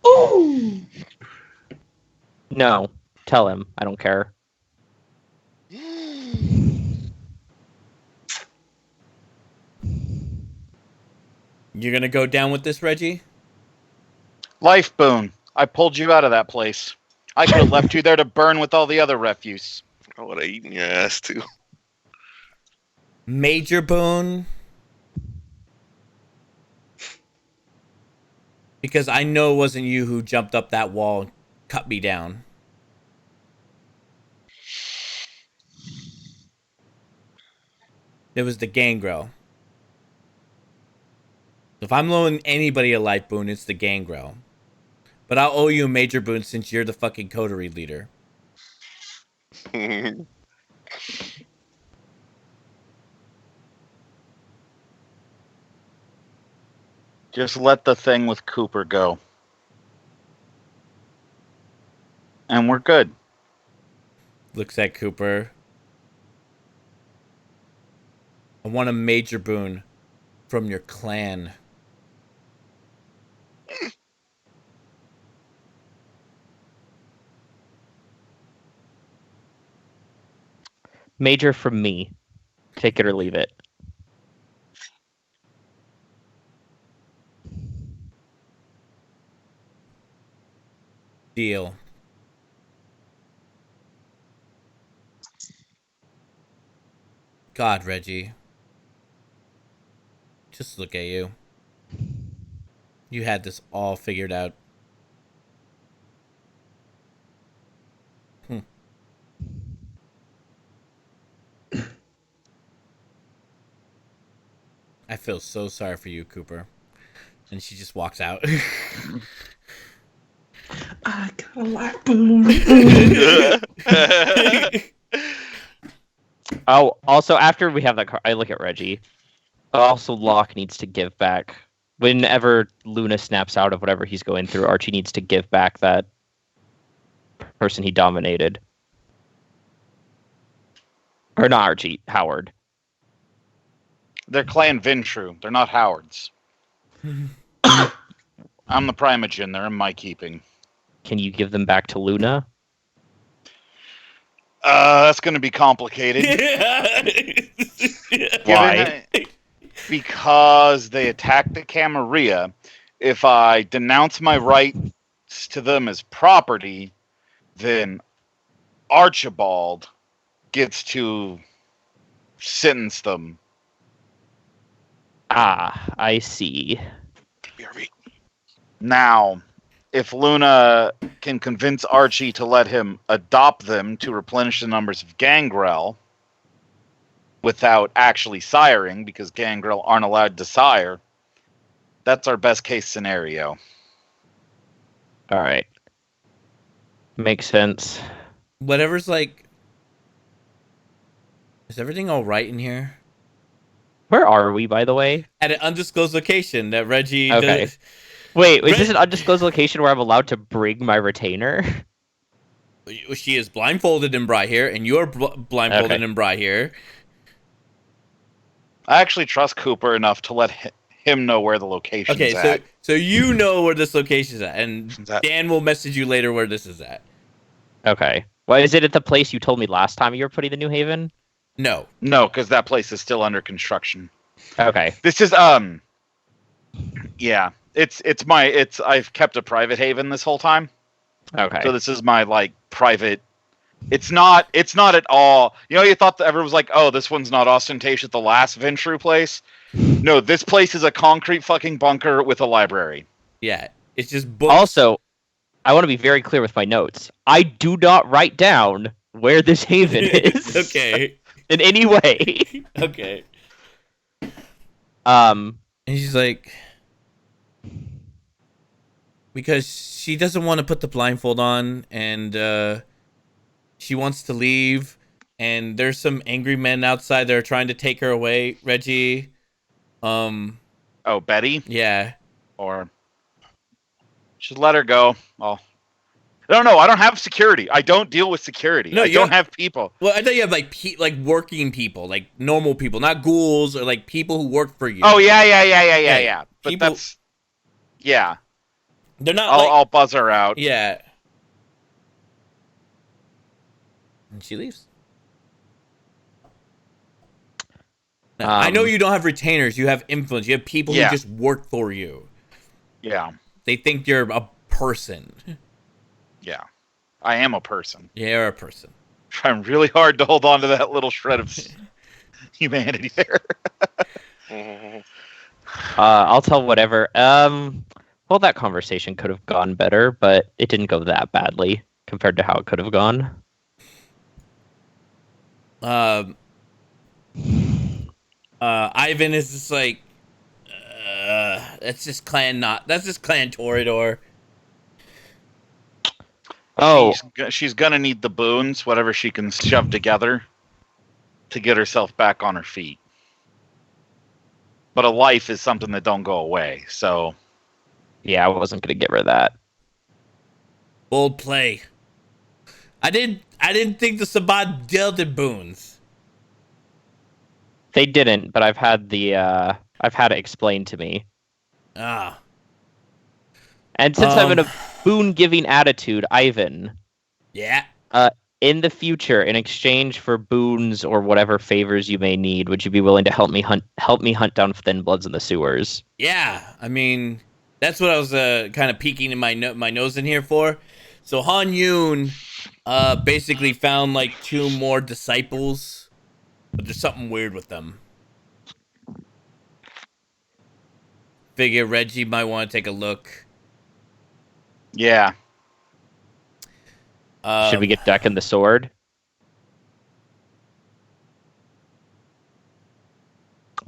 S2: Ooh. No, tell him. I don't care.
S1: You're gonna go down with this, Reggie?
S3: Life boon. I pulled you out of that place. I could have left you there to burn with all the other refuse.
S5: I would have eaten your ass too.
S1: Major boon. Because I know it wasn't you who jumped up that wall and cut me down. It was the gangrel. If I'm loaning anybody a life boon, it's the gangrel. But I'll owe you a major boon since you're the fucking coterie leader.
S3: Just let the thing with Cooper go. And we're good.
S1: Looks at Cooper. I want a major boon from your clan.
S2: Major from me. Take it or leave it.
S1: Deal. God, Reggie. Just look at you. You had this all figured out. I feel so sorry for you, Cooper. And she just walks out.
S4: I got a life boon.
S2: Oh, also after we have that car, I look at Reggie. Also, Locke needs to give back. Whenever Luna snaps out of whatever he's going through, Archie needs to give back that person he dominated. Or not Archie, Howard.
S3: They're Clan Vintru. They're not Howard's. I'm the Primogen. They're in my keeping.
S2: Can you give them back to Luna?
S3: That's going to be complicated.
S2: Why?
S3: Because they attacked the Camarilla. If I denounce my rights to them as property, then Archibald gets to sentence them.
S2: Ah, I see.
S3: Now, if Luna can convince Archie to let him adopt them to replenish the numbers of Gangrel without actually siring, because Gangrel aren't allowed to sire, that's our best case scenario.
S2: All right. Makes sense.
S1: Whatever's like... Is everything all right in here?
S2: Where are we, by the way?
S1: At an undisclosed location that Reggie
S2: Okay.
S1: does...
S2: Wait, is this an undisclosed location where I'm allowed to bring my retainer?
S1: She is blindfolded in Bry here, and you're blindfolded in Bry here.
S3: I actually trust Cooper enough to let him know where the location's
S1: Okay,
S3: at.
S1: so you know where this location's at, and
S3: That-
S1: Dan will message you later where this is at.
S2: Okay. Well, is it at the place you told me last time you were putting the New Haven?
S1: No.
S3: No, because that place is still under construction.
S2: Okay.
S3: This is yeah. I've kept a private haven this whole time.
S2: Okay.
S3: So this is my like private. It's not at all. You know, you thought that everyone was like, "Oh, this one's not ostentatious." The last Ventru place. No, this place is a concrete fucking bunker with a library.
S1: Yeah, it's just books.
S2: Also, I want to be very clear with my notes. I do not write down where this haven is.
S1: Okay.
S2: In any way.
S1: Okay.
S2: Um.
S1: And she's like, because she doesn't want to put the blindfold on, and she wants to leave, and there's some angry men outside that are trying to take her away, Reggie.
S3: Oh, Betty?
S1: Yeah.
S3: Or should let her go. No, I don't have security. I don't deal with security.
S1: No,
S3: I
S1: you
S3: don't
S1: don't-
S3: have people.
S1: Well, I thought you have like working people, like normal people, not ghouls or like people who work for you.
S3: Oh yeah. But
S1: people-
S3: that's yeah.
S1: They're not
S3: I'll buzz her out.
S1: Yeah. And she leaves. No, I know you don't have retainers. You have influence. You have people who just work for you.
S3: Yeah.
S1: They think you're a person.
S3: Yeah. I am a person.
S1: You're a person.
S3: Trying really hard to hold on to that little shred of humanity there.
S2: I'll tell whatever. Well, that conversation could have gone better, but it didn't go that badly compared to how it could have gone.
S1: Ivan is just like, that's just clan Toreador.
S2: Oh,
S3: She's gonna need the boons, whatever she can shove together, to get herself back on her feet. But a life is something that don't go away. So
S2: yeah, I wasn't gonna give her that.
S1: Bold play. I didn't think the Sabbat dealt in boons.
S2: They didn't, but I've had it explained to me.
S1: Ah.
S2: And since I'm in a boon-giving attitude, Ivan,
S1: Yeah.
S2: in the future, in exchange for boons or whatever favors you may need, would you be willing to help me hunt down thin bloods in the sewers?
S1: Yeah. I mean, that's what I was kind of peeking in my nose in here for. So Han Yun basically found like 2 more disciples, but there's something weird with them. Figure Reggie might want to take a look.
S3: yeah.
S2: Should we get Deck and the sword?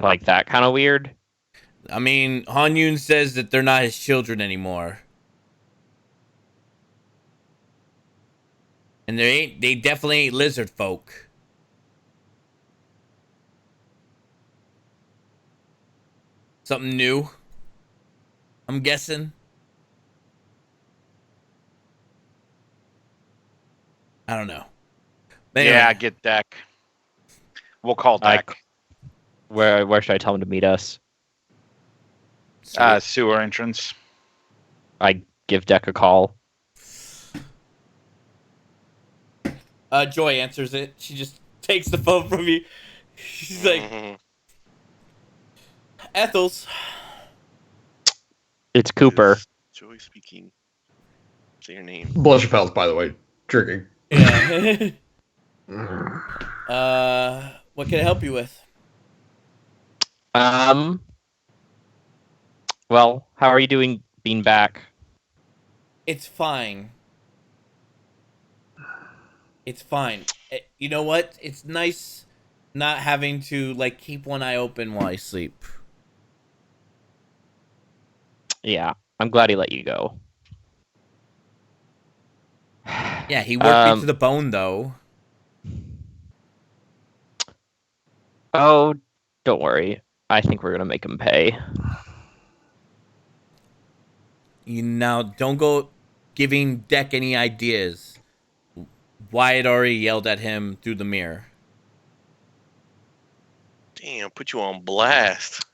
S2: Like that kind of weird?
S1: I mean, Han Yun says that they're not his children anymore. And they definitely ain't lizard folk. Something new, I'm guessing. I don't know. But anyway,
S3: Yeah, get Deck. We'll call Deck.
S2: Where should I tell him to meet us?
S3: Sewer entrance.
S2: I give Deck a call.
S1: Joy answers it. She just takes the phone from you. She's like, Ethels.
S2: It's Cooper.
S5: Joey speaking. Say your name.
S4: Bless your pals, by the way. Drinking.
S1: Yeah. What can I help you with?
S2: Well, how are you doing being back?
S1: It's fine. It's fine. You know what? It's nice not having to like keep one eye open while I sleep.
S2: Yeah, I'm glad he let you go.
S1: Yeah, he worked me to the bone though.
S2: Oh, don't worry. I think we're gonna make him pay.
S1: You now don't go giving Deck any ideas. Wyatt already yelled at him through the mirror.
S5: Damn, put you on blast.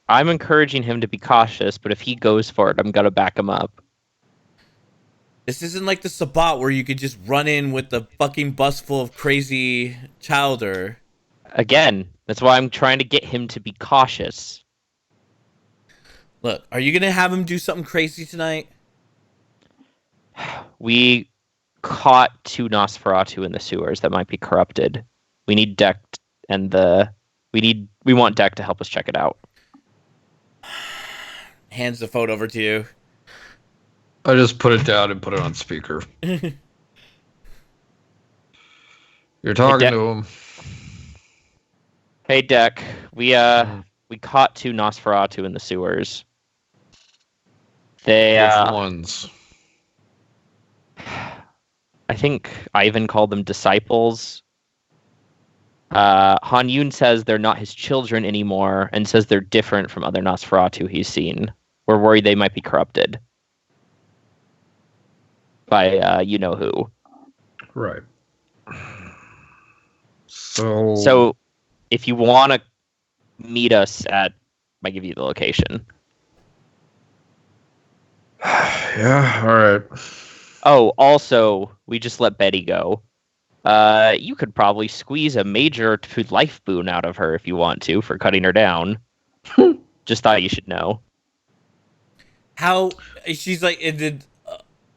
S2: I'm encouraging him to be cautious, but if he goes for it, I'm gonna back him up.
S1: This isn't like the Sabbat where you could just run in with the fucking bus full of crazy childer.
S2: Again, that's why I'm trying to get him to be cautious.
S1: Look, are you gonna have him do something crazy tonight?
S2: We caught 2 Nosferatu in the sewers that might be corrupted. We need Deck we want Deck to help us check it out.
S1: Hands the phone over to you.
S4: I just put it down and put it on speaker. You're talking to him.
S2: Hey Deck, we caught 2 Nosferatu in the sewers. They
S4: Which ones?
S2: I think Ivan called them disciples. Han Yun says they're not his children anymore and says they're different from other Nosferatu he's seen. We're worried they might be corrupted. by you know who.
S4: Right. So.
S2: So if you want to meet us at, I give you the location.
S4: Yeah. All right.
S2: Oh, also, we just let Betty go. You could probably squeeze a major life boon out of her if you want to for cutting her down. Just thought you should know.
S1: How she's like, it did.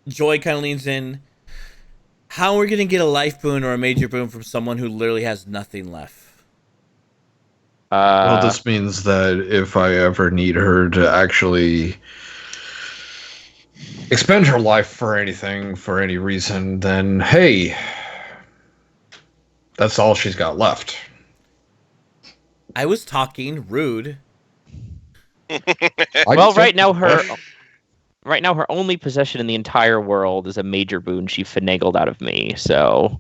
S1: Joy kind of leans in. How are we gonna get a life boon or a major boon from someone who literally has nothing left?
S4: Well, this means that if I ever need her to actually expend her life for anything, for any reason, then hey, that's all she's got left.
S1: I was talking rude.
S2: Well, right now her only possession in the entire world is a major boon she finagled out of me. So,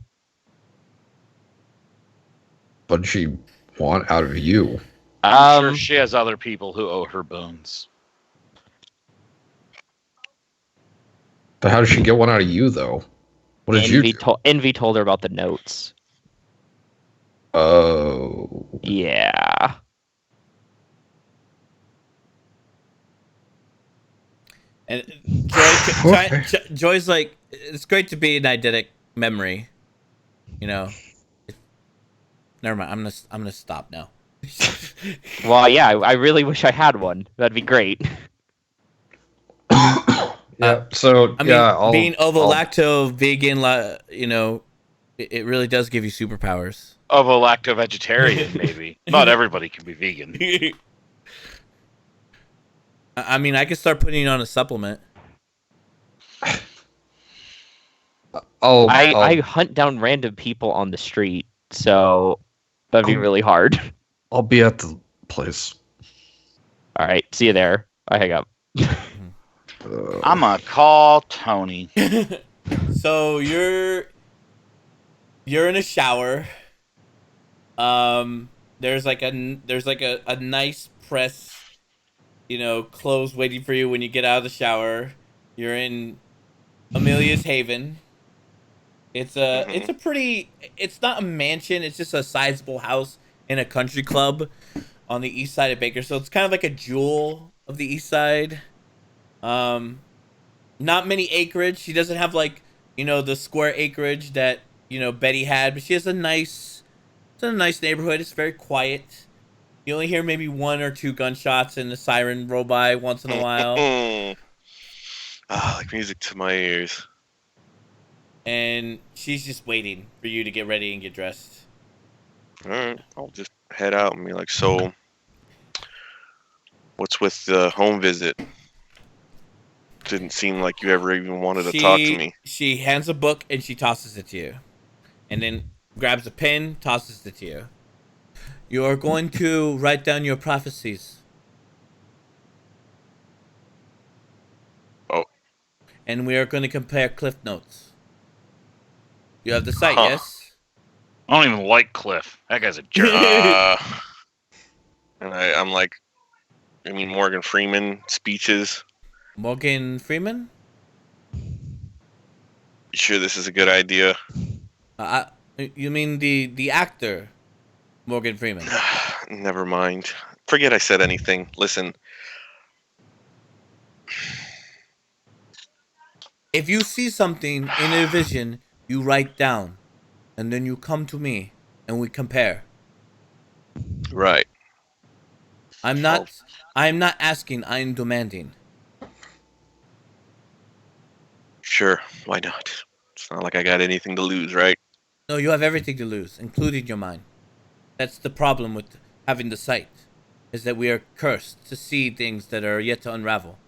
S4: But she want out of you.
S3: I'm sure she has other people who owe her boons.
S4: But how did she get one out of you, though? What did you do?
S2: Envy told her about the notes.
S4: Oh.
S2: Yeah.
S1: And Joy's like, it's great to be an eidetic memory, you know. Never mind. I'm gonna stop now.
S2: Well, yeah, I really wish I had one. That'd be great.
S4: Yeah. So
S1: I mean, being ovo-lacto vegan, you know, it really does give you superpowers.
S3: Ovo-lacto vegetarian, maybe. Not everybody can be vegan.
S1: I mean, I could start putting on a supplement.
S2: I hunt down random people on the street, so that'd be really hard.
S4: I'll be at the place.
S2: All right, see you there. I hang up.
S3: I'm gonna call Tony.
S1: So you're in a shower. There's like a nice press, you know, clothes waiting for you when you get out of the shower. You're in Amelia's Haven. It's not a mansion, it's just a sizable house in a country club on the east side of Baker. So it's kind of like a jewel of the east side. Not many acreage. She doesn't have like, you know, the square acreage that, you know, Betty had, but she has it's a nice neighborhood. It's very quiet. You only hear maybe 1 or 2 gunshots and the siren roll by once in a while.
S5: Like music to my ears.
S1: And she's just waiting for you to get ready and get dressed.
S5: All right, I'll just head out and be like, so, what's with the home visit? Didn't seem like you ever even wanted to talk to me.
S1: She hands a book and she tosses it to you. And then grabs a pen, tosses it to you. You are going to write down your prophecies.
S5: Oh.
S1: And we are going to compare Cliff Notes. You have the site, yes?
S3: I don't even like Cliff. That guy's a jerk.
S5: And I'm like, I mean, Morgan Freeman speeches.
S1: Morgan Freeman?
S5: You sure this is a good idea?
S1: You mean the actor, Morgan Freeman?
S5: Never mind. Forget I said anything. Listen.
S1: If you see something in a vision, you write down, and then you come to me, and we compare.
S5: Right.
S1: I'm not asking, I'm demanding.
S5: Sure, why not? It's not like I got anything to lose, right?
S1: No, you have everything to lose, including your mind. That's the problem with having the sight, is that we are cursed to see things that are yet to unravel.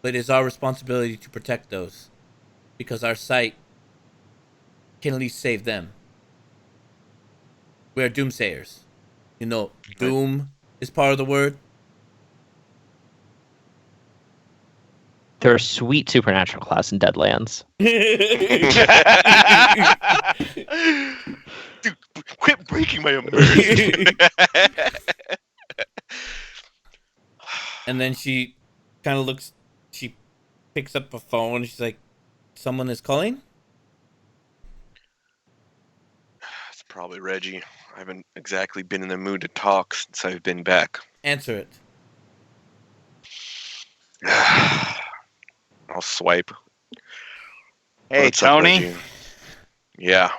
S1: But it is our responsibility to protect those, because our sight can at least save them. We are doomsayers. You know, doom is part of the word.
S2: They're a sweet supernatural class in Deadlands.
S5: Dude, quit breaking my immersion.
S1: And then she kind of looks, she picks up a phone. She's like, someone is calling.
S5: It's probably Reggie. I haven't exactly been in the mood to talk since I've been back.
S1: Answer it.
S5: I'll swipe.
S3: Hey,
S5: What's up,
S3: Tony.
S5: Reggie? Yeah.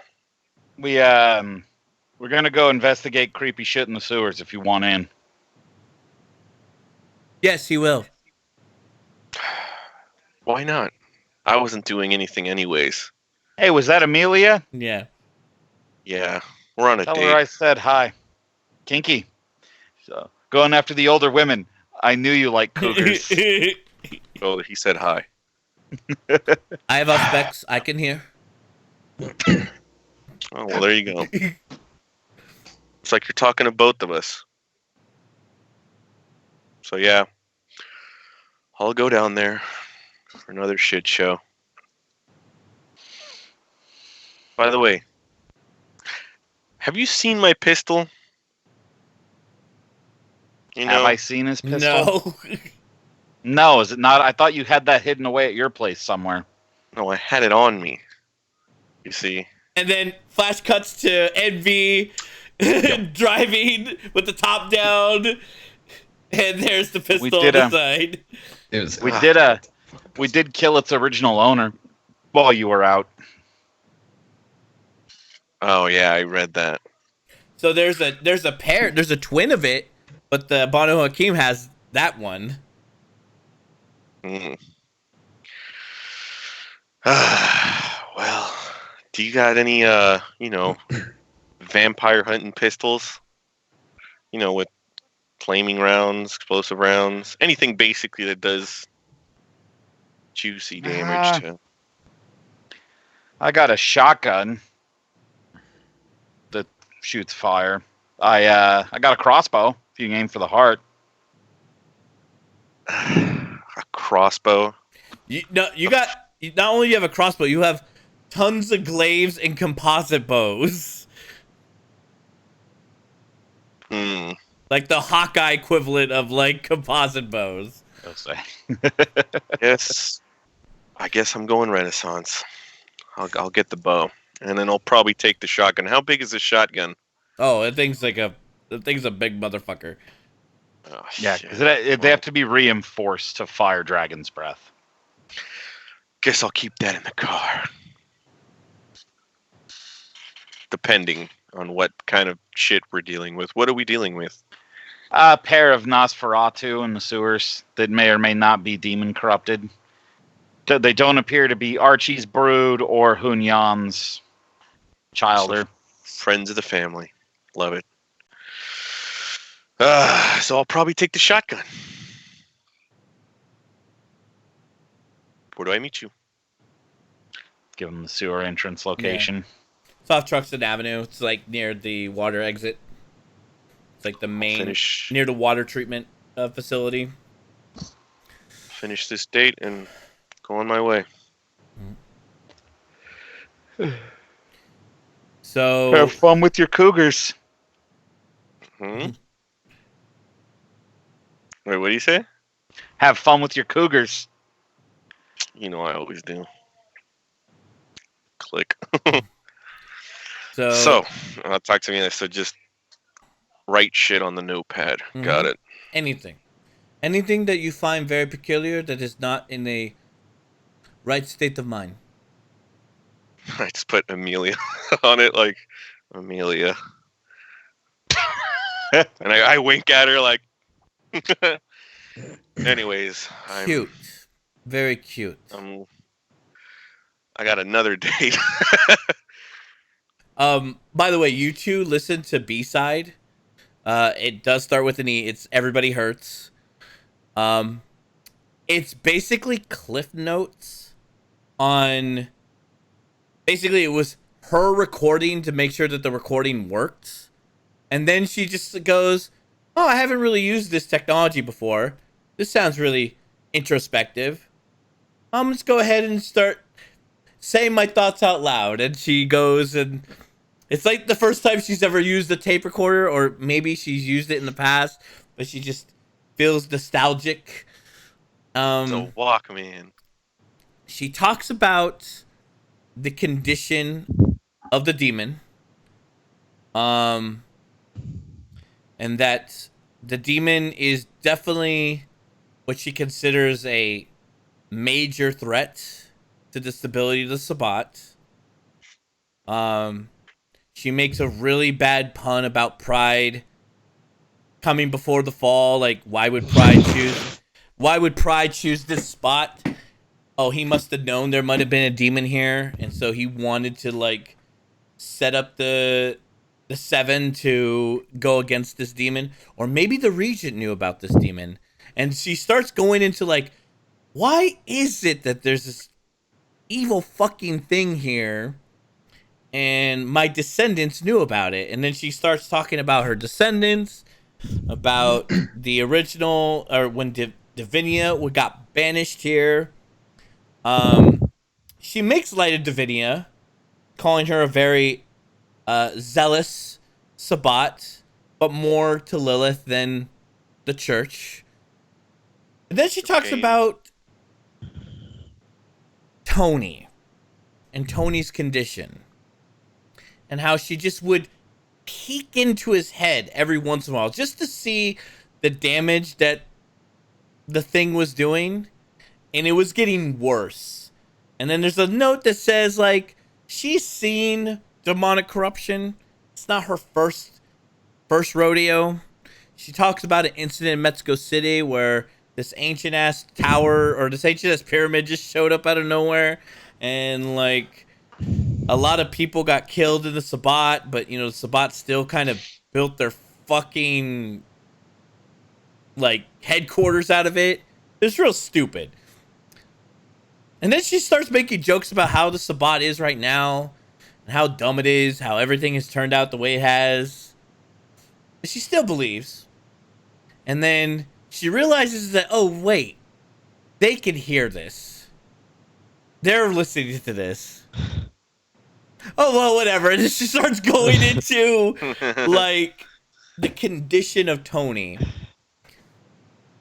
S3: We're gonna go investigate creepy shit in the sewers if you want in.
S1: Yes, he will.
S5: Why not? I wasn't doing anything anyways.
S3: Hey, was that Amelia?
S1: Yeah.
S5: Yeah. We're on a
S3: Tell
S5: date.
S3: her I said hi. Kinky. So going after the older women. I knew you like cougars.
S5: Oh, he said hi.
S1: I have up specs. I can hear.
S5: Oh, well, there you go. It's like you're talking to both of us. So, yeah. I'll go down there for another shit show. By the way, have you seen my pistol? You know,
S3: Have I seen his pistol?
S1: No.
S3: No, is it not? I thought you had that hidden away at your place somewhere.
S5: no, I had it on me. You see?
S1: And then flash cuts to Envy driving with the top down, and there's the pistol on
S3: did,
S1: the side.
S4: It was
S3: We did kill its original owner while you were out.
S5: Oh, yeah, I read that.
S1: So there's a twin of it, but the Banu Hakim has that one.
S5: Mm. Well, do you got any, vampire hunting pistols? You know, with flaming rounds, explosive rounds, anything basically that does juicy damage to.
S3: I got a shotgun that shoots fire. I got a crossbow if you can aim for the heart.
S5: A crossbow.
S1: You got not only you have a crossbow, you have tons of glaives and composite bows,
S5: Hmm.
S1: like the Hawkeye equivalent of like composite bows.
S3: I'll say.
S5: Yes. I guess I'm going Renaissance. I'll get the bow, and then I'll probably take the shotgun. How big is the shotgun?
S1: Oh, that thing's a big motherfucker.
S5: Oh,
S3: Yeah,
S5: shit.
S3: because they have to be reinforced to fire Dragon's Breath.
S5: Guess I'll keep that in the car. Depending on what kind of shit we're dealing with. What are we dealing with?
S3: A pair of Nosferatu in the sewers that may or may not be demon corrupted. They don't appear to be Archie's brood or Hunyan's childer.
S5: Friends of the family. Love it. So I'll probably take the shotgun. Where do I meet you?
S3: Give them the sewer entrance location.
S1: It's off Truxton Avenue. It's like near the water exit. It's like the main near the water treatment facility.
S5: Finish this date and go on my way.
S1: So
S3: Have fun with your cougars.
S5: Hmm? Wait, what do you say?
S3: Have fun with your cougars.
S5: You know I always do. Click. So, talk to me. So just write shit on the notepad.
S1: Mm-hmm.
S5: Got it.
S1: Anything that you find very peculiar that is not in a right state of mind.
S5: I just put Amelia on it, like, Amelia. And I wink at her, like... Anyways,
S1: Cute. Very cute.
S5: I got another date.
S1: By the way, you two listen to B-side. It does start with an E. It's Everybody Hurts. It's basically Cliff Notes on... Basically, it was her recording to make sure that the recording worked. And then she just goes, oh, I haven't really used this technology before. This sounds really introspective. Let's go ahead and start saying my thoughts out loud. And she goes, and it's like the first time she's ever used a tape recorder, or maybe she's used it in the past, but she just feels nostalgic.
S5: So Walkman.
S1: she talks about the condition of the demon, and that the demon is definitely what she considers a major threat to the stability of the Sabbat. She makes a really bad pun about pride coming before the fall. Like, why would pride choose this spot? Oh, he must have known there might have been a demon here, and so he wanted to like set up the seven to go against this demon. Or maybe the regent knew about this demon. And she starts going into like, why is it that there's this evil fucking thing here and my descendants knew about it? And then she starts talking about her descendants, about the original, or when Divinia got banished here. She makes light of Divinia, calling her a very zealous Sabbat, but more to Lilith than the church. And then she talks about Tony and Tony's condition and how she just would peek into his head every once in a while just to see the damage that the thing was doing, and it was getting worse. And then there's a note that says like she's seen demonic corruption. It's not her first rodeo. She talks about an incident in Mexico City where this ancient ass tower or this ancient ass pyramid just showed up out of nowhere, and like a lot of people got killed in the Sabbat, but you know the Sabbat still kind of built their fucking like headquarters out of it. It's real stupid. And then she starts making jokes about how the Sabbat is right now, and how dumb it is, how everything has turned out the way it has. But she still believes. And then she realizes that, oh, wait, they can hear this. They're listening to this. Oh, well, whatever. And then she starts going into, like, the condition of Tony.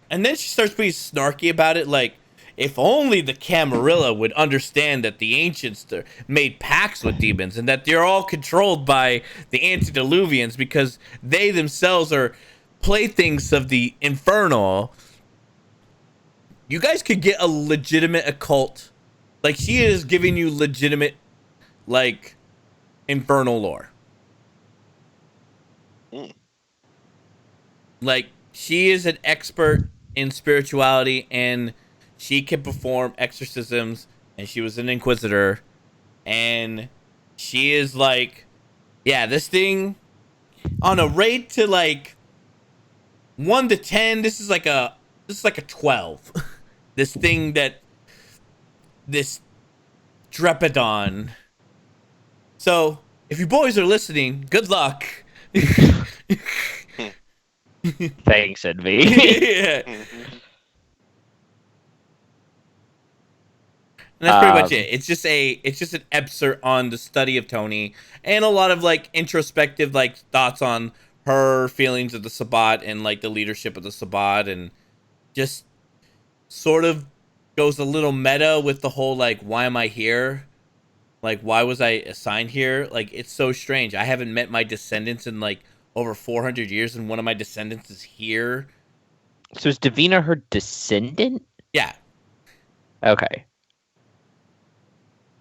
S1: And then she starts being snarky about it, like, if only the Camarilla would understand that the ancients made pacts with demons and that they're all controlled by the antediluvians because they themselves are playthings of the infernal. You guys could get a legitimate occult. Like, she is giving you legitimate, like, infernal lore. Like, she is an expert in spirituality, and she can perform exorcisms, and she was an inquisitor, and she is like, yeah, this thing on a rate to like 1 to 10, this is like a 12. This thing this Drepidon. So if you boys are listening, good luck.
S2: Thanks, Envy.
S1: Yeah. And that's pretty much it. It's just an excerpt on the study of Tony and a lot of like introspective like thoughts on her feelings of the Sabbat and like the leadership of the Sabbat, and just sort of goes a little meta with the whole like, why am I here? Like, why was I assigned here? Like, it's so strange. I haven't met my descendants in like over 400 years, and one of my descendants is here.
S2: So is Davina her descendant?
S1: Yeah.
S2: Okay.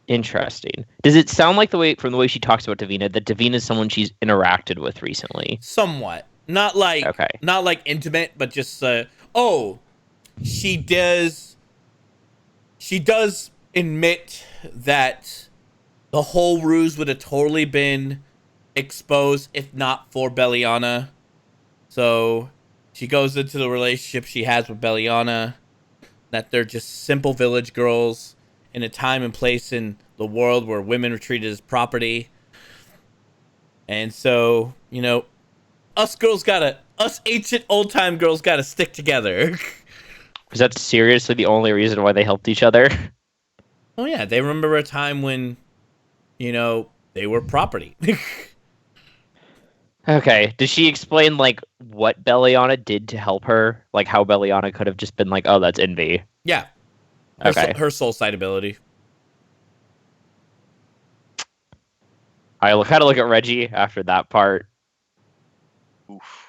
S2: Interesting. Does it sound like from the way she talks about Davina, that Davina is someone she's interacted with recently?
S1: Somewhat. Not like intimate, but just she does admit that the whole ruse would have totally been exposed if not for Belliana. So she goes into the relationship she has with Belliana, that they're just simple village girls in a time and place in the world where women are treated as property. And so, you know, us ancient old time girls gotta stick together.
S2: Is that seriously the only reason why they helped each other?
S1: Oh yeah, they remember a time when, you know, they were property.
S2: Okay. Does she explain like what Belliana did to help her? Like how Belliana could have just been like, oh, that's envy.
S1: Yeah.
S2: Okay.
S1: Her soul sight ability.
S2: I kind of look at Reggie after that part,
S5: Oof.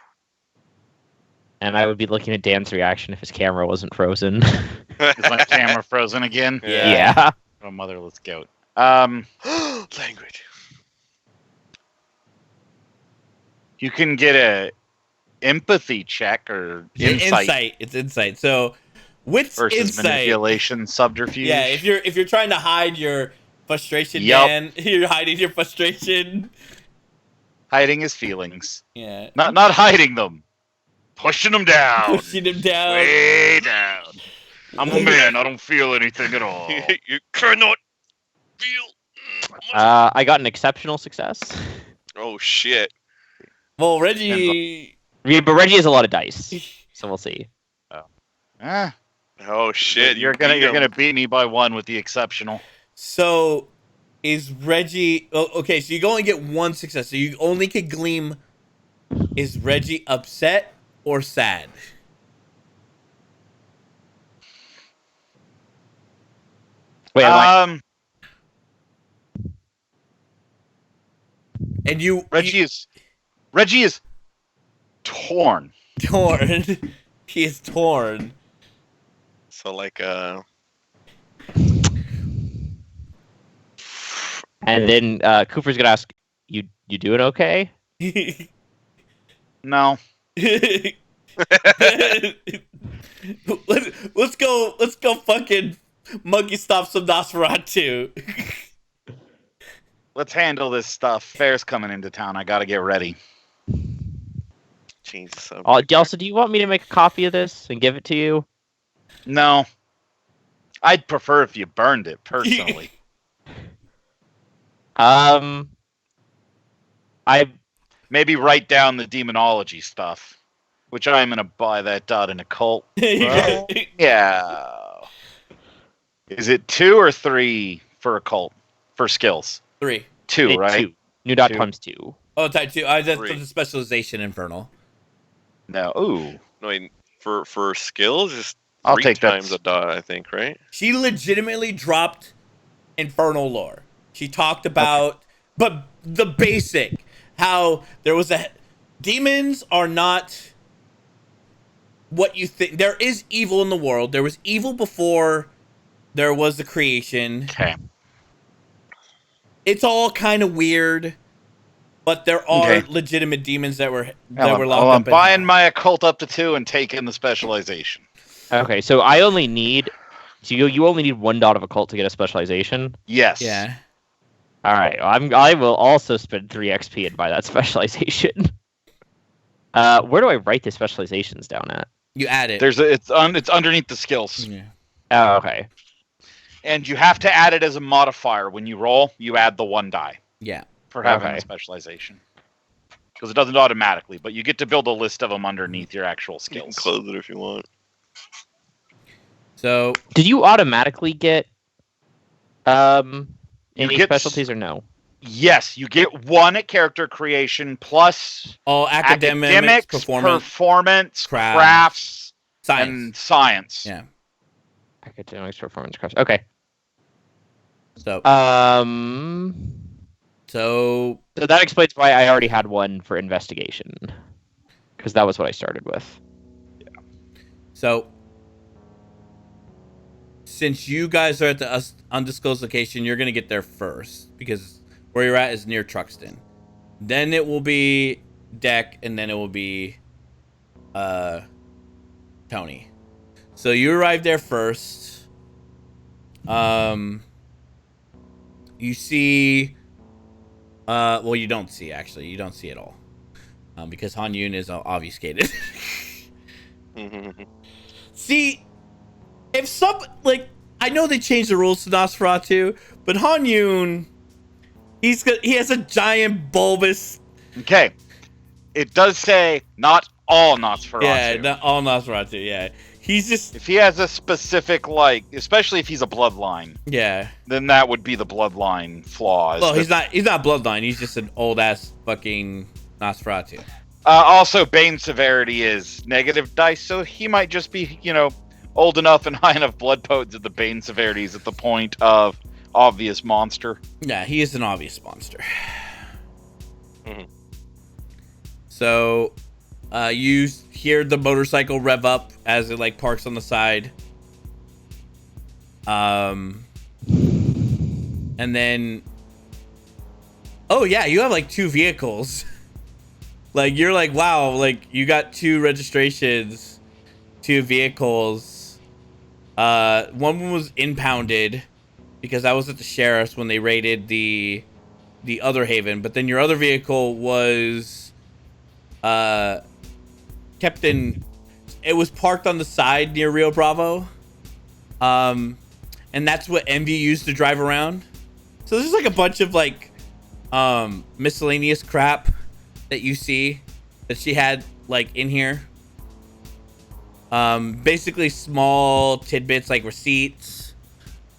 S2: and I would be looking at Dan's reaction if his camera wasn't frozen.
S3: Is my camera frozen again?
S2: Yeah.
S3: Oh, motherless goat.
S5: Language.
S3: You can get a empathy check or insight
S1: It's insight. So, what's
S3: versus
S1: insight?
S3: manipulation subterfuge.
S1: Yeah, if you're trying to hide your frustration,
S3: Yup.
S1: Dan, you're hiding your frustration.
S3: Hiding his feelings,
S1: Yeah.
S3: not hiding them, pushing them down,
S1: Pushing him down.
S3: way down. I'm a man. I don't feel anything at all.
S5: You cannot feel.
S2: I got an exceptional success.
S5: Oh shit.
S1: Well, Reggie.
S2: Yeah, but Reggie has a lot of dice, so we'll see.
S3: Ah,
S5: Oh shit.
S3: you're
S5: beat him.
S3: gonna beat me by one with the exceptional.
S1: So, is Reggie? Oh, okay, so you only get one success. So you only can gleam. Is Reggie upset or sad?
S2: Wait,
S1: And you
S3: Reggie is torn.
S1: torn. He is torn.
S5: So like
S2: and then Cooper's gonna ask, "You doing okay?"
S3: No.
S1: let's go fucking monkey stop some Nosferatu.
S3: Let's handle this stuff. Fair's coming into town. I gotta get ready.
S5: change the subject.
S2: Also, do you want me to make a copy of this and give it to you?
S3: No. I'd prefer if you burned it, personally.
S2: I
S3: Maybe write down the demonology stuff, which I'm gonna buy that out in a cult. Well, yeah. Is it 2 or 3 for a cult for skills?
S1: 3.
S3: 2, right?
S2: 2. New dot
S3: 2.
S2: times 2.
S1: Oh, type 2. That's
S5: 3.
S1: the specialization infernal.
S3: No. Ooh.
S5: No, wait, for skills, it's
S3: I'll
S5: 3
S3: take that.
S5: times a dot, I think, right?
S1: She legitimately dropped infernal lore. She talked about, but the basic, how there was demons are not what you think. There is evil in the world. There was evil before there was the creation.
S3: Okay.
S1: It's all kind of weird, but there are
S3: Okay.
S1: legitimate demons that were
S3: Well,
S1: locked
S3: I'm
S1: up. in
S3: buying
S1: hell.
S3: my occult up to 2 and taking the specialization.
S2: Okay, so I only need... So you only need 1 dot of occult to get a specialization?
S3: Yes.
S1: Yeah.
S2: Alright, I will also spend 3 XP and buy that specialization. Where do I write the specializations down at?
S1: You add it.
S3: It's underneath the skills.
S1: Yeah.
S2: Oh, okay.
S3: And you have to add it as a modifier. When you roll, you add the 1 die
S1: Yeah.
S3: for having
S2: Okay.
S3: the specialization. Because it doesn't automatically, but you get to build a list of them underneath your actual
S5: You can
S3: skills.
S5: close it if you want.
S1: So
S2: Did you automatically get any
S3: get
S2: specialties or no?
S3: Yes, you get 1 at character creation plus
S1: all academics, performance,
S3: performance,
S1: crafts,
S3: crafts,
S1: science.
S3: and science.
S1: Yeah.
S2: Academics, performance, crafts. Okay.
S1: So
S2: So that explains why I already had 1 for investigation. Because that was what I started with.
S1: So, since you guys are at the undisclosed location, you're gonna get there first because where you're at is near Truxton. Then it will be Deck, and then it will be Tony. So you arrive there first. You see. Well, you don't see actually. You don't see it all, because Han Yun is obfuscated. See, if I know they changed the rules to Nosferatu, but Han Yun, he has a giant bulbous.
S3: Okay. It does say not all Nosferatu.
S1: Yeah, not all Nosferatu. Yeah, he's just.
S3: If he has a specific, especially if he's a bloodline,
S1: Yeah.
S3: then that would be the bloodline flaw.
S1: Well, he's not bloodline. He's just an old ass fucking Nosferatu.
S3: Also, Bane severity is negative dice, so he might just be, old enough and high enough blood potents at the bane severities at the point of obvious monster.
S1: Yeah, he is an obvious monster.
S5: Mhm.
S1: So, you hear the motorcycle rev up as it like parks on the side. And then, oh yeah, you have like 2 vehicles. Like you're like, wow, like you got 2 registrations, 2 vehicles. One was impounded because I was at the sheriff's when they raided the other haven, but then your other vehicle was kept in. It was parked on the side near Rio Bravo, and that's what Envy used to drive around. So there's like a bunch of like miscellaneous crap that you see that she had like in here. Basically small tidbits like receipts.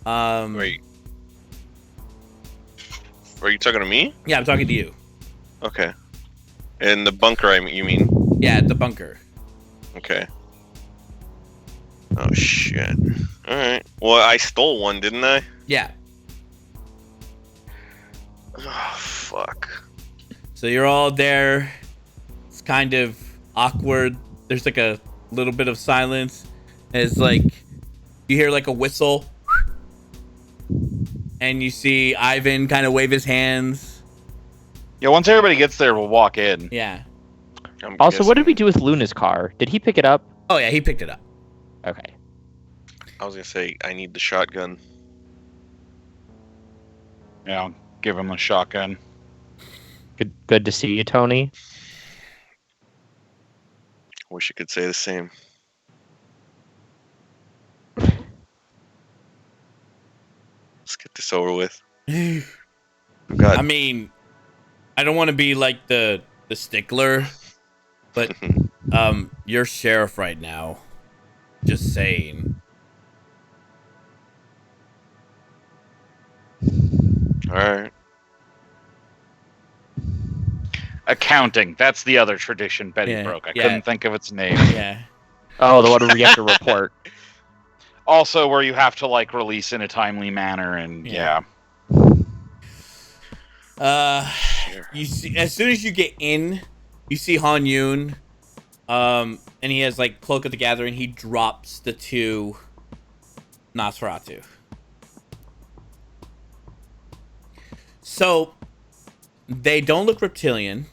S5: Wait. Are you talking to me?
S1: Yeah, I'm talking to you.
S5: Okay. In the bunker, you mean?
S1: Yeah, at the bunker.
S5: Okay. Oh shit. All right. Well, I stole one, didn't I?
S1: Yeah.
S5: Oh fuck.
S1: So you're all there. It's kind of awkward. There's like a little bit of silence. It's like you hear like a whistle, and you see Ivan kind of wave his hands.
S3: Yeah, once everybody gets there, we'll walk in.
S1: Yeah.
S5: I'm
S2: Also, what did we
S5: guessing-
S2: do with Luna's car? Did he pick it up?
S1: Oh yeah, he picked it up.
S2: Okay.
S5: I was gonna say I need the shotgun.
S3: Yeah, I'll give him a shotgun.
S2: Good to see you, Tony.
S5: Wish I could say the same. Let's get this over with. I've got
S1: I mean, I don't want to be like the stickler, but you're sheriff right now. Just saying.
S5: all right.
S3: Accounting. That's the other tradition Betty
S1: Yeah,
S3: broke. I
S1: yeah.
S3: couldn't think of its name.
S1: Yeah.
S2: Oh, the one where you have to report.
S3: Also, where you have to like release in a timely manner, and
S1: Yeah. You see, as soon as you get in, you see Han Yun, and he has like Cloak of the Gathering. He drops the 2 Nosferatu. So they don't look reptilian,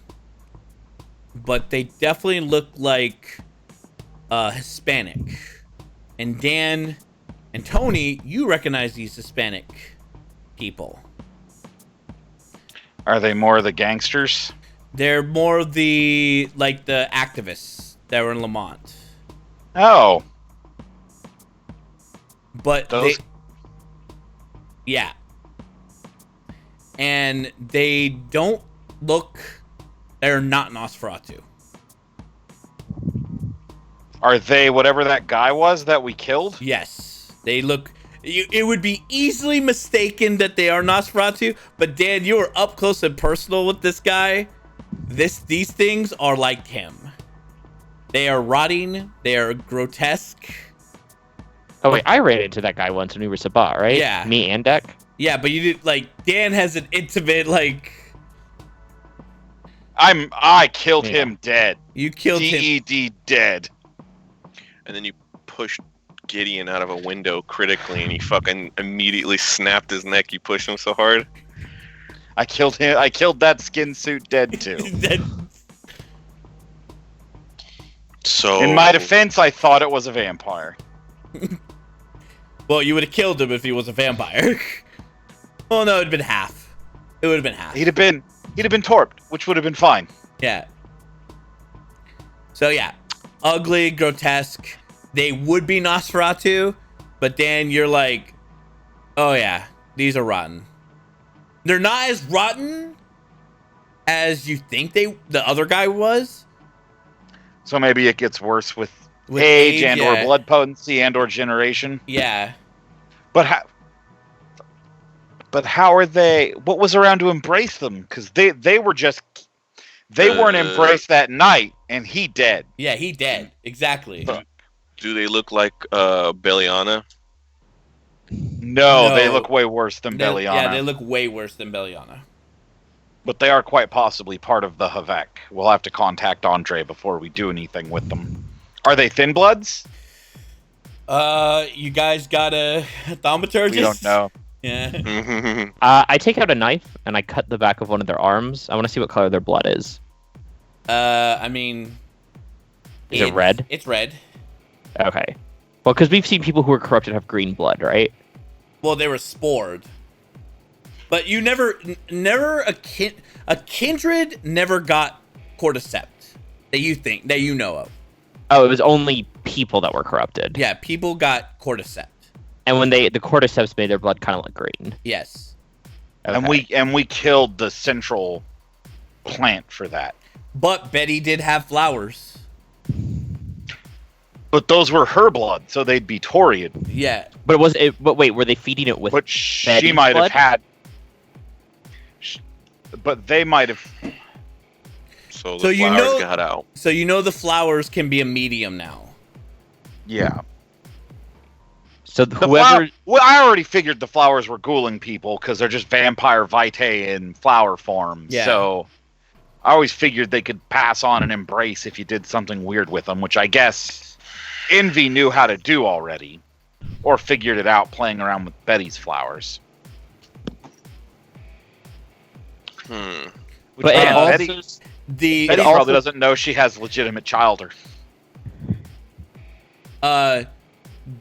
S1: but they definitely look like Hispanic. And Dan and Tony, you recognize these Hispanic people.
S3: Are they more of the gangsters?
S1: They're more the like the activists that were in Lamont.
S3: Oh,
S1: But
S3: Those-
S1: they, yeah. And they don't look, they're not Nosferatu.
S3: are they whatever that guy was that we killed?
S1: Yes. They look, it would be easily mistaken that they are Nosferatu, but Dan, you were up close and personal with this guy. These things are like him. They are rotting, they are grotesque.
S2: Oh wait, I ran into that guy once when we were Sabat, right?
S1: Yeah.
S2: Me and Deck.
S1: Yeah, but you did, like, Dan has an intimate, like,
S3: I killed
S2: Yeah.
S3: him dead.
S1: you killed him.
S3: DED dead.
S5: And then you pushed Gideon out of a window critically, and he fucking immediately snapped his neck. You pushed him so hard.
S3: I killed him. I killed that skin suit dead too.
S5: So
S3: In my defense, I thought it was a vampire.
S1: Well, you would have killed him if he was a vampire. Well, no, it'd been half. It would have been half.
S3: He'd have been torped, which would have been fine.
S1: Yeah. So yeah, ugly, grotesque. They would be Nosferatu, but Dan, you're like, oh yeah, these are rotten. They're not as rotten as you think the other guy was.
S3: So maybe it gets worse with
S1: With
S3: age and
S1: yeah.
S3: or blood potency and or generation.
S1: Yeah.
S3: But how are they? What was around to embrace them? Because they weren't embraced that night, and he dead.
S1: Yeah, he dead. Exactly.
S3: Huh.
S5: Do they look like Beliana?
S3: No, they
S1: No.
S3: look way worse than Beliana.
S1: Yeah, they look way worse than Beliana.
S3: But they are quite possibly part of the Havek. We'll have to contact Andre before we do anything with them. Are they Thin Bloods?
S1: You guys got a thaumaturgist?
S3: We don't know.
S1: Yeah.
S2: I take out a knife and I cut the back of one of their arms. I want to see what color their blood is.
S1: I mean,
S2: Is it red?
S1: It's red.
S2: Okay. Well, because we've seen people who are corrupted have green blood, right?
S1: Well, they were spored. But you never a kindred never got cordyceps that you know of.
S2: Oh, it was only people that were corrupted.
S1: Yeah, people got cordyceps.
S2: And when the cordyceps made their blood kind of look green.
S1: Yes.
S2: Okay.
S3: And we killed the central plant for that.
S1: But Betty did have flowers.
S3: But those were her blood, so they'd be Torian.
S1: Yeah.
S2: But But wait, were they feeding it with?
S3: But she
S2: Betty's
S3: might
S2: blood?
S3: have had. But they might have.
S5: So the
S1: So you
S5: flowers
S1: know-
S5: got out.
S1: So you know the flowers can be a medium now.
S3: Yeah.
S2: So whoever.
S3: Well, I already figured the flowers were ghouling people because they're just vampire vitae in flower form.
S1: Yeah.
S3: So I always figured they could pass on and embrace if you did something weird with them, which I guess Envy knew how to do already, or figured it out playing around with Betty's flowers.
S5: Hmm.
S2: But it also.
S3: Betty
S1: The
S2: It
S3: probably
S2: also-
S3: doesn't know she has legitimate childer.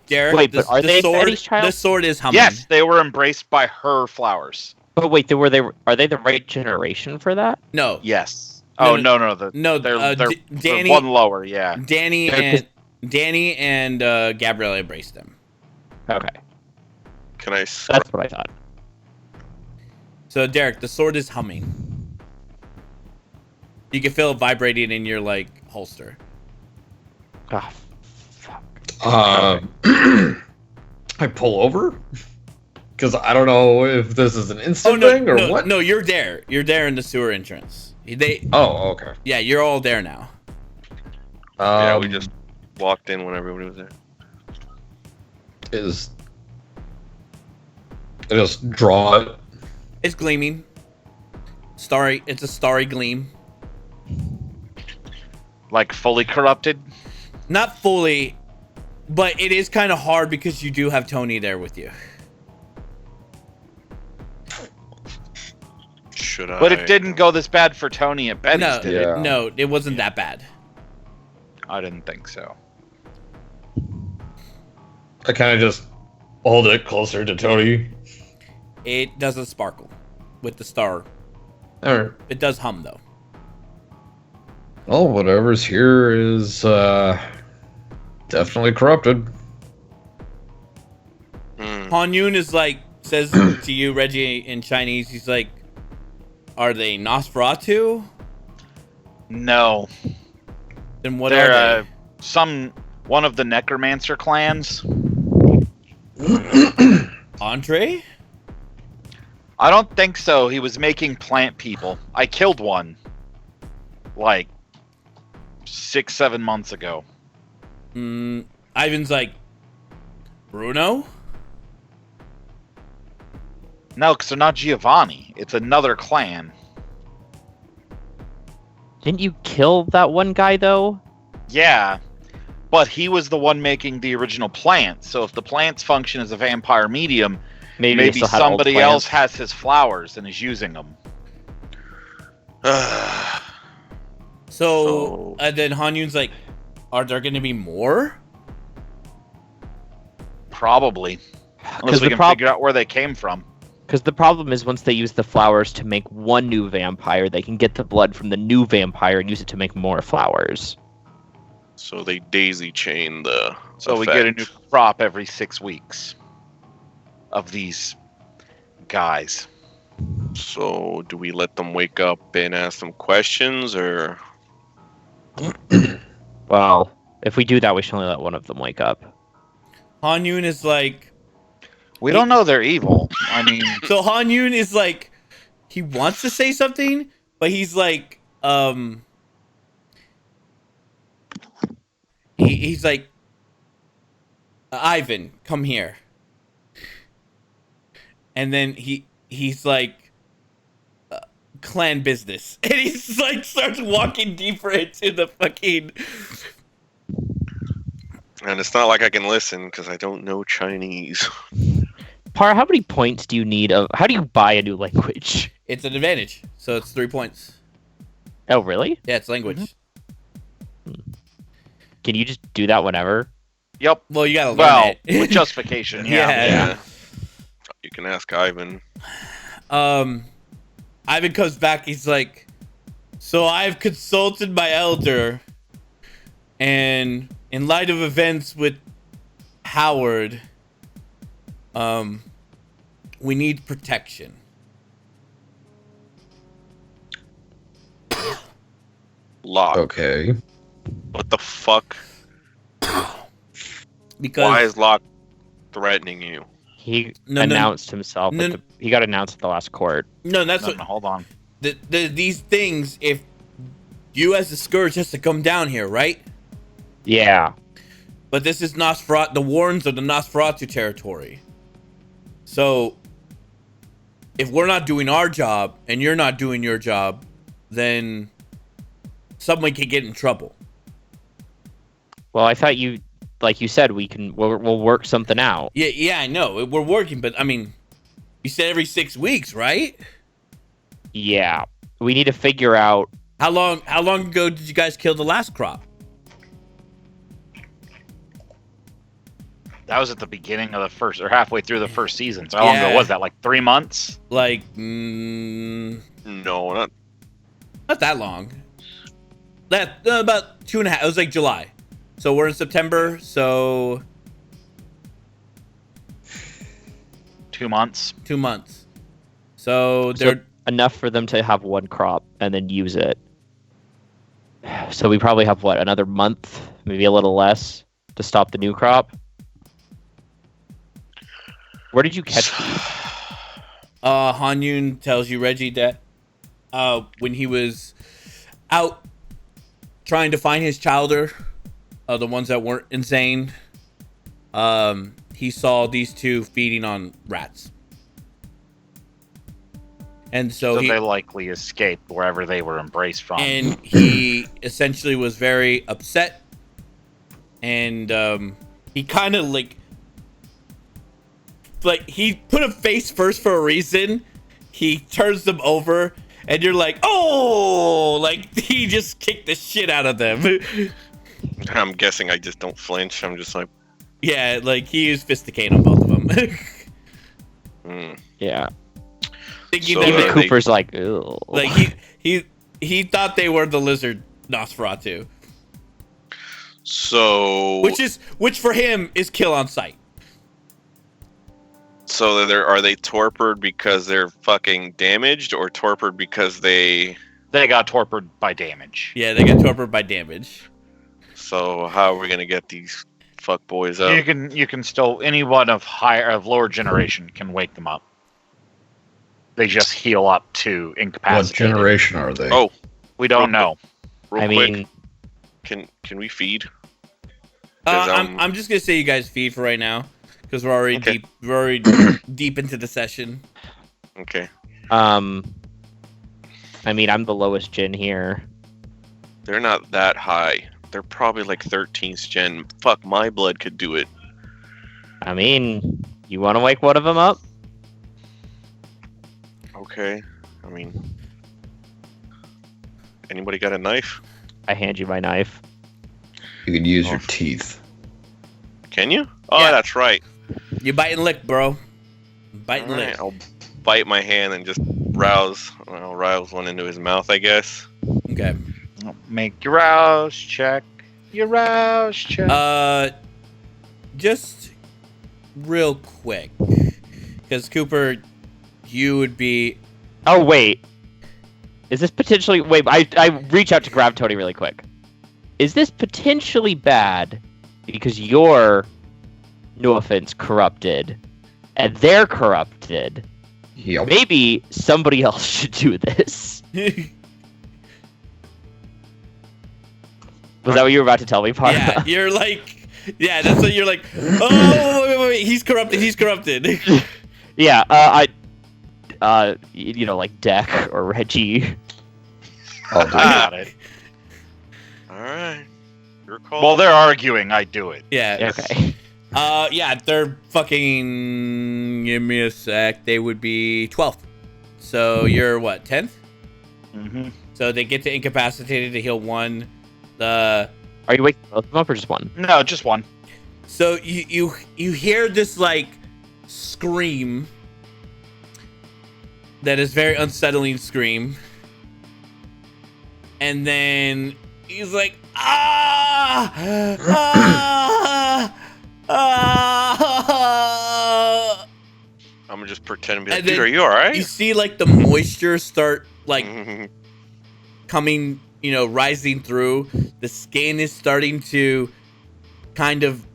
S1: Derek,
S2: Wait,
S1: the,
S2: but are
S1: the
S2: they
S1: sword,
S2: Betty's child?
S1: the sword is humming.
S3: Yes, they were embraced by her flowers.
S2: But wait, are they the right generation for that?
S1: No.
S3: Yes.
S1: No,
S3: Oh
S1: no,
S3: no.
S1: No,
S3: They're
S1: Danny,
S3: one lower. Yeah.
S1: Danny and Gabriella embraced them.
S2: Okay,
S5: Can I?
S2: that's what I thought.
S1: So Derek, the sword is humming. You can feel it vibrating in your holster.
S2: Ah, fuck.
S4: I pull over because I don't know if this is an instant thing or
S1: no,
S4: what.
S1: No, you're there. You're there in the sewer entrance.
S4: Oh, okay.
S1: Yeah, you're all there now.
S5: Yeah, we just walked in when everybody was there.
S4: I just draw it.
S1: It's gleaming. Starry. It's a starry gleam.
S3: Like fully corrupted.
S1: Not fully, but it is kind of hard because you do have Tony there with you.
S5: Should I?
S3: But it didn't go this bad for Tony at Betty's,
S1: No,
S3: did it?
S4: Yeah.
S1: no, it wasn't that bad.
S3: I didn't think so.
S4: I kind of just hold it closer to Tony.
S1: It doesn't sparkle with the star.
S4: All right.
S1: It does hum though.
S4: Well, whatever's here is definitely corrupted.
S5: Hmm.
S1: Han Yun says to you, Reggie, in Chinese, he's like, "Are they Nosferatu?
S3: No.
S1: Then what
S3: They're
S1: are
S3: one of the Necromancer clans.
S1: they? Andre?
S3: I don't think so. He was making plant people. I killed one. 6-7 months ago.
S1: Ivan's like, Bruno?
S3: No, because they're not Giovanni. It's another clan.
S2: Didn't you kill that one guy though?
S3: Yeah. But he was the one making the original plant. So if the plants function as a vampire medium,
S2: they
S3: maybe
S2: still had old
S3: somebody
S2: plants.
S3: else has his flowers and is using them.
S1: So, and then Han Yun's like, are there going to be more?
S3: Probably. Unless we can figure out where they came from.
S2: Because the problem is once they use the flowers to make one new vampire, they can get the blood from the new vampire and use it to make more flowers.
S5: So they daisy chain the.
S3: So we get a new crop every 6 weeks of these guys.
S5: So do we let them wake up and ask them questions, or?
S2: Well, if we do that, we should only let one of them wake up.
S1: Han Yun is like,
S3: We don't know they're evil. I mean,
S1: so Han Yun is like, he wants to say something, but he's like, he's like, Ivan, come here. And then he's like, clan business. And he's like, starts walking deeper into the fucking...
S5: And it's not like I can listen because I don't know Chinese.
S2: Par, how many points do you need? How do you buy a new language?
S1: It's an advantage, so it's 3 points.
S2: Oh, really?
S1: Yeah, it's language.
S2: Can you just do that whenever?
S3: Yep.
S1: Well, you gotta learn
S3: Well,
S1: it.
S3: with justification. Yeah.
S1: Yeah.
S5: You can ask Ivan.
S1: Ivan comes back, he's like, so I've consulted my elder, and in light of events with Howard, we need protection.
S5: Locke.
S4: Okay.
S5: What the fuck?
S1: Because
S5: Why is Locke threatening you?
S2: He
S1: No,
S2: announced himself.
S1: no.
S2: He got announced at the last court.
S1: no, that's
S3: No,
S1: what
S3: no, hold on.
S1: these things. If you as the Scourge has to come down here, right?
S2: Yeah.
S1: But this is Nosferatu. The Warrens are the Nosferatu territory. So if we're not doing our job and you're not doing your job, then someone can get in trouble.
S2: Well, I thought you, like you said, we'll work something out.
S1: Yeah, I know we're working, but I mean, you said every 6 weeks, right?
S2: Yeah. We need to figure out.
S1: How long ago did you guys kill the last crop?
S3: That was at the beginning of the first, or halfway through the first season. So how long
S1: Yeah.
S3: ago was that? Like 3 months?
S1: Like,
S5: No, not.
S1: not that long. That about 2.5. It was like July, so we're in September. So
S3: 2 months.
S1: 2 months. So they're
S2: Enough for them to have one crop and then use it. So we probably have another month, maybe a little less, to stop the new crop. Where did you catch these?
S1: Han Yun tells you, Reggie, that when he was out trying to find his childer, the ones that weren't insane, he saw these two feeding on rats. And so
S3: they likely escaped wherever they were embraced from.
S1: and he essentially was very upset, and he kind of like he put a face first for a reason. He turns them over, and you're like, oh, like he just kicked the shit out of them.
S5: I'm guessing I just don't flinch. I'm just like,
S1: Yeah, like he used Fisticane on both of them.
S2: Yeah.
S1: Thinking
S5: So,
S1: that
S2: Even
S5: they-
S2: Cooper's like, ew.
S1: like he thought they were the lizard Nosferatu,
S5: so.
S1: which for him is kill on sight.
S5: So are they torpid because they're fucking damaged, or torpid because they?
S3: They got torpid by damage.
S1: Yeah, they get torpid by damage.
S5: So how are we gonna get these fuck boys up?
S3: You can still, anyone of lower generation can wake them up. They just heal up to
S4: What
S3: incapacitated.
S4: generation are they?
S5: Oh,
S3: We don't know.
S5: real
S2: I
S5: quick,
S2: mean,
S5: can we feed? 'Cause,
S1: I'm just gonna say you guys feed for right now because we're already
S5: Okay.
S1: deep. We're already deep into the session.
S5: Okay,
S2: I mean, I'm the lowest gen here.
S5: they're not that high. They're probably like 13th gen. Fuck, my blood could do it.
S2: I mean, you want to wake one of them up?
S5: Okay, I mean, anybody got a knife?
S2: I hand you my knife.
S4: You could use your teeth.
S5: Can you? Oh,
S1: Yeah.
S5: that's right.
S1: You bite and lick, bro. Bite and
S5: Alright,
S1: lick.
S5: I'll bite my hand and just rouse one into his mouth, I guess.
S1: Okay.
S3: Make your rouse check. Your rouse check.
S1: Just real quick, because Cooper, you would be.
S2: Oh wait, is this potentially? Wait, I reach out to grab Tony really quick. Is this potentially bad because you're, no offense, corrupted, and they're corrupted?
S4: Yep.
S2: Maybe somebody else should do this. Was that what you were about to tell me, Parma?
S1: Yeah, you're like, Yeah, that's what you're like. Oh, wait. He's corrupted.
S2: Yeah, like Deck or Reggie.
S4: I'll do it.
S3: Got it.
S5: All right. Your call.
S3: While they're arguing, I do it.
S1: Yeah.
S2: Okay.
S1: Yeah, they're fucking. Give me a sec. They would be 12th. So you're what, 10th?
S3: Mm-hmm.
S1: So they get to incapacitated to heal 1. The
S2: Are you waking both of them up or just one?
S3: No, just one.
S1: So you hear this like scream that is very unsettling scream, and then he's like ah
S5: I'm gonna just pretend to be like,
S1: And
S5: dude,
S1: then
S5: are you alright?
S1: You see like the moisture start like coming, rising through. The skin is starting to kind of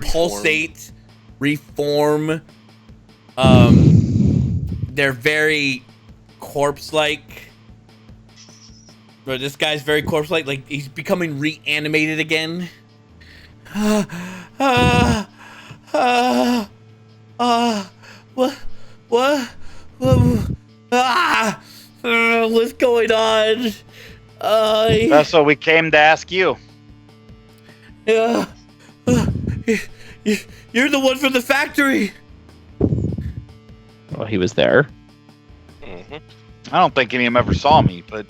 S1: pulsate, reform. They're very corpse-like. But this guy's very corpse-like. Like he's becoming reanimated again. What? What's going on?
S3: That's what we came to ask you.
S1: You're the one from the factory.
S2: Well, he was there.
S5: Mm-hmm.
S3: I don't think any of them ever saw me, but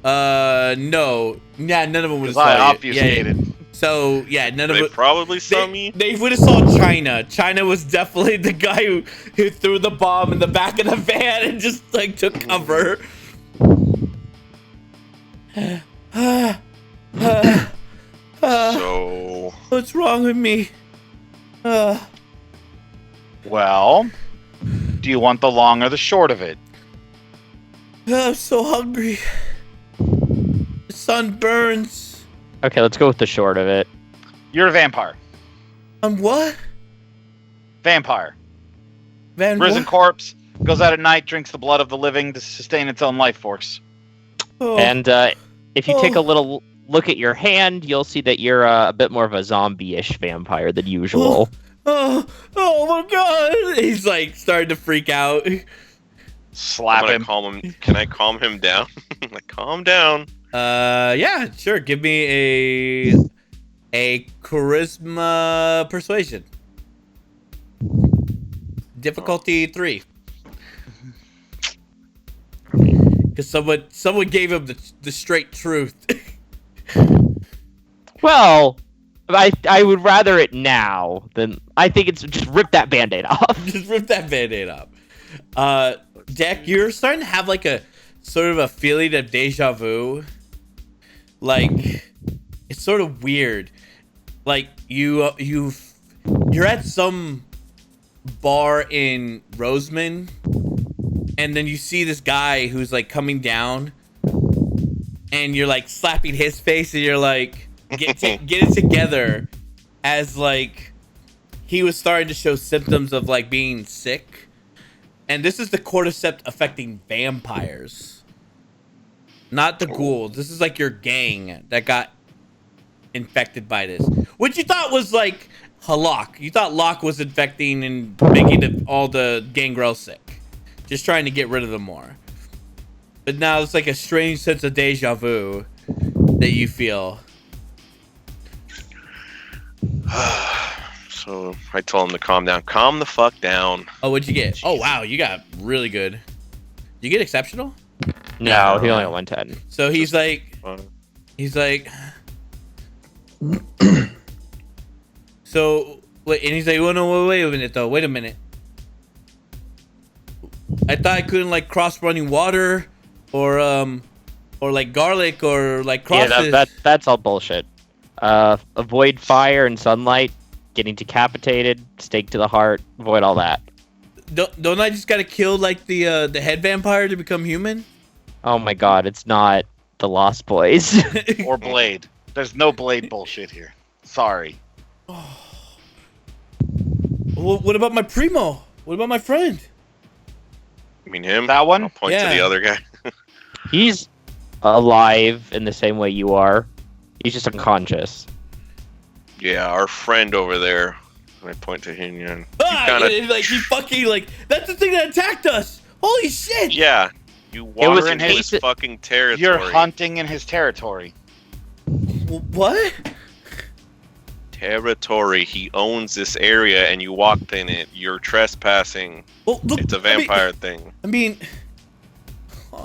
S1: No. Yeah, none of them would have
S3: because I
S1: saw you.
S3: obfuscated.
S1: Yeah. So, yeah, none of
S5: They
S1: it.
S5: probably saw me.
S1: They would have saw China. China was definitely the guy who threw the bomb in the back of the van and just like took cover.
S5: So
S1: What's wrong with me?
S3: Well, do you want the long or the short of it?
S1: I'm so hungry. The sun burns.
S2: Okay, let's go with the short of it.
S3: You're a vampire.
S1: I'm what?
S3: Vampire.
S1: Van
S3: Risen
S1: what?
S3: corpse. Goes out at night, drinks the blood of the living to sustain its own life force.
S1: Oh.
S2: And if you take a little look at your hand, you'll see that you're a bit more of a zombie-ish vampire than usual.
S1: Oh my god! He's like starting to freak out.
S3: Slap
S5: I'm gonna
S3: him.
S5: calm him. Can I calm him down? Like, calm down.
S1: Yeah, sure. Give me a charisma persuasion. Difficulty 3. Because someone gave him the straight truth.
S2: Well, I would rather it now than I think it's just rip that band-aid off.
S1: Just rip that band-aid off. Deck, you're starting to have like a sort of a feeling of deja vu. Like, it's sort of weird. Like you're at some bar in Roseman, and then you see this guy who's like coming down, and you're like slapping his face, and you're like, get it together, as like he was starting to show symptoms of like being sick, and this is the cordyceps affecting vampires, not the ghouls. This is like your gang that got infected by this, which you thought was like Halak. You thought Locke was infecting and making all the gangrel sick, just trying to get rid of them more. But now it's like a strange sense of deja vu that you feel.
S5: So I told him to calm down. Calm the fuck down.
S1: Oh, what'd you get? Oh, wow, you got really good. You get exceptional?
S2: No, he only got 110.
S1: So he's like, so wait, and he's like, oh no, wait a minute though, wait a minute. I thought I couldn't like cross running water, or like garlic, or like crosses.
S2: Yeah, that's all bullshit. Avoid fire and sunlight, getting decapitated, stake to the heart, avoid all that.
S1: Don't I just gotta kill like the head vampire to become human?
S2: Oh my god, it's not the Lost Boys.
S3: Or Blade. There's no Blade bullshit here. Sorry.
S1: Well, what about my primo? What about my friend?
S5: You mean him?
S3: That one?
S5: I'll point to the
S1: Yeah.
S5: other guy.
S2: He's alive in the same way you are. He's just unconscious.
S5: Yeah, our friend over there. I point to Hinyan.
S1: Like he fucking like that's the thing that attacked us. Holy shit!
S5: Yeah, you
S2: It was
S5: walked into his
S2: basic-
S5: fucking territory.
S3: You're hunting in his territory.
S1: What?
S5: Territory. He owns this area, and you walked in it. You're trespassing.
S1: Well, look,
S5: It's a vampire thing.
S1: I mean,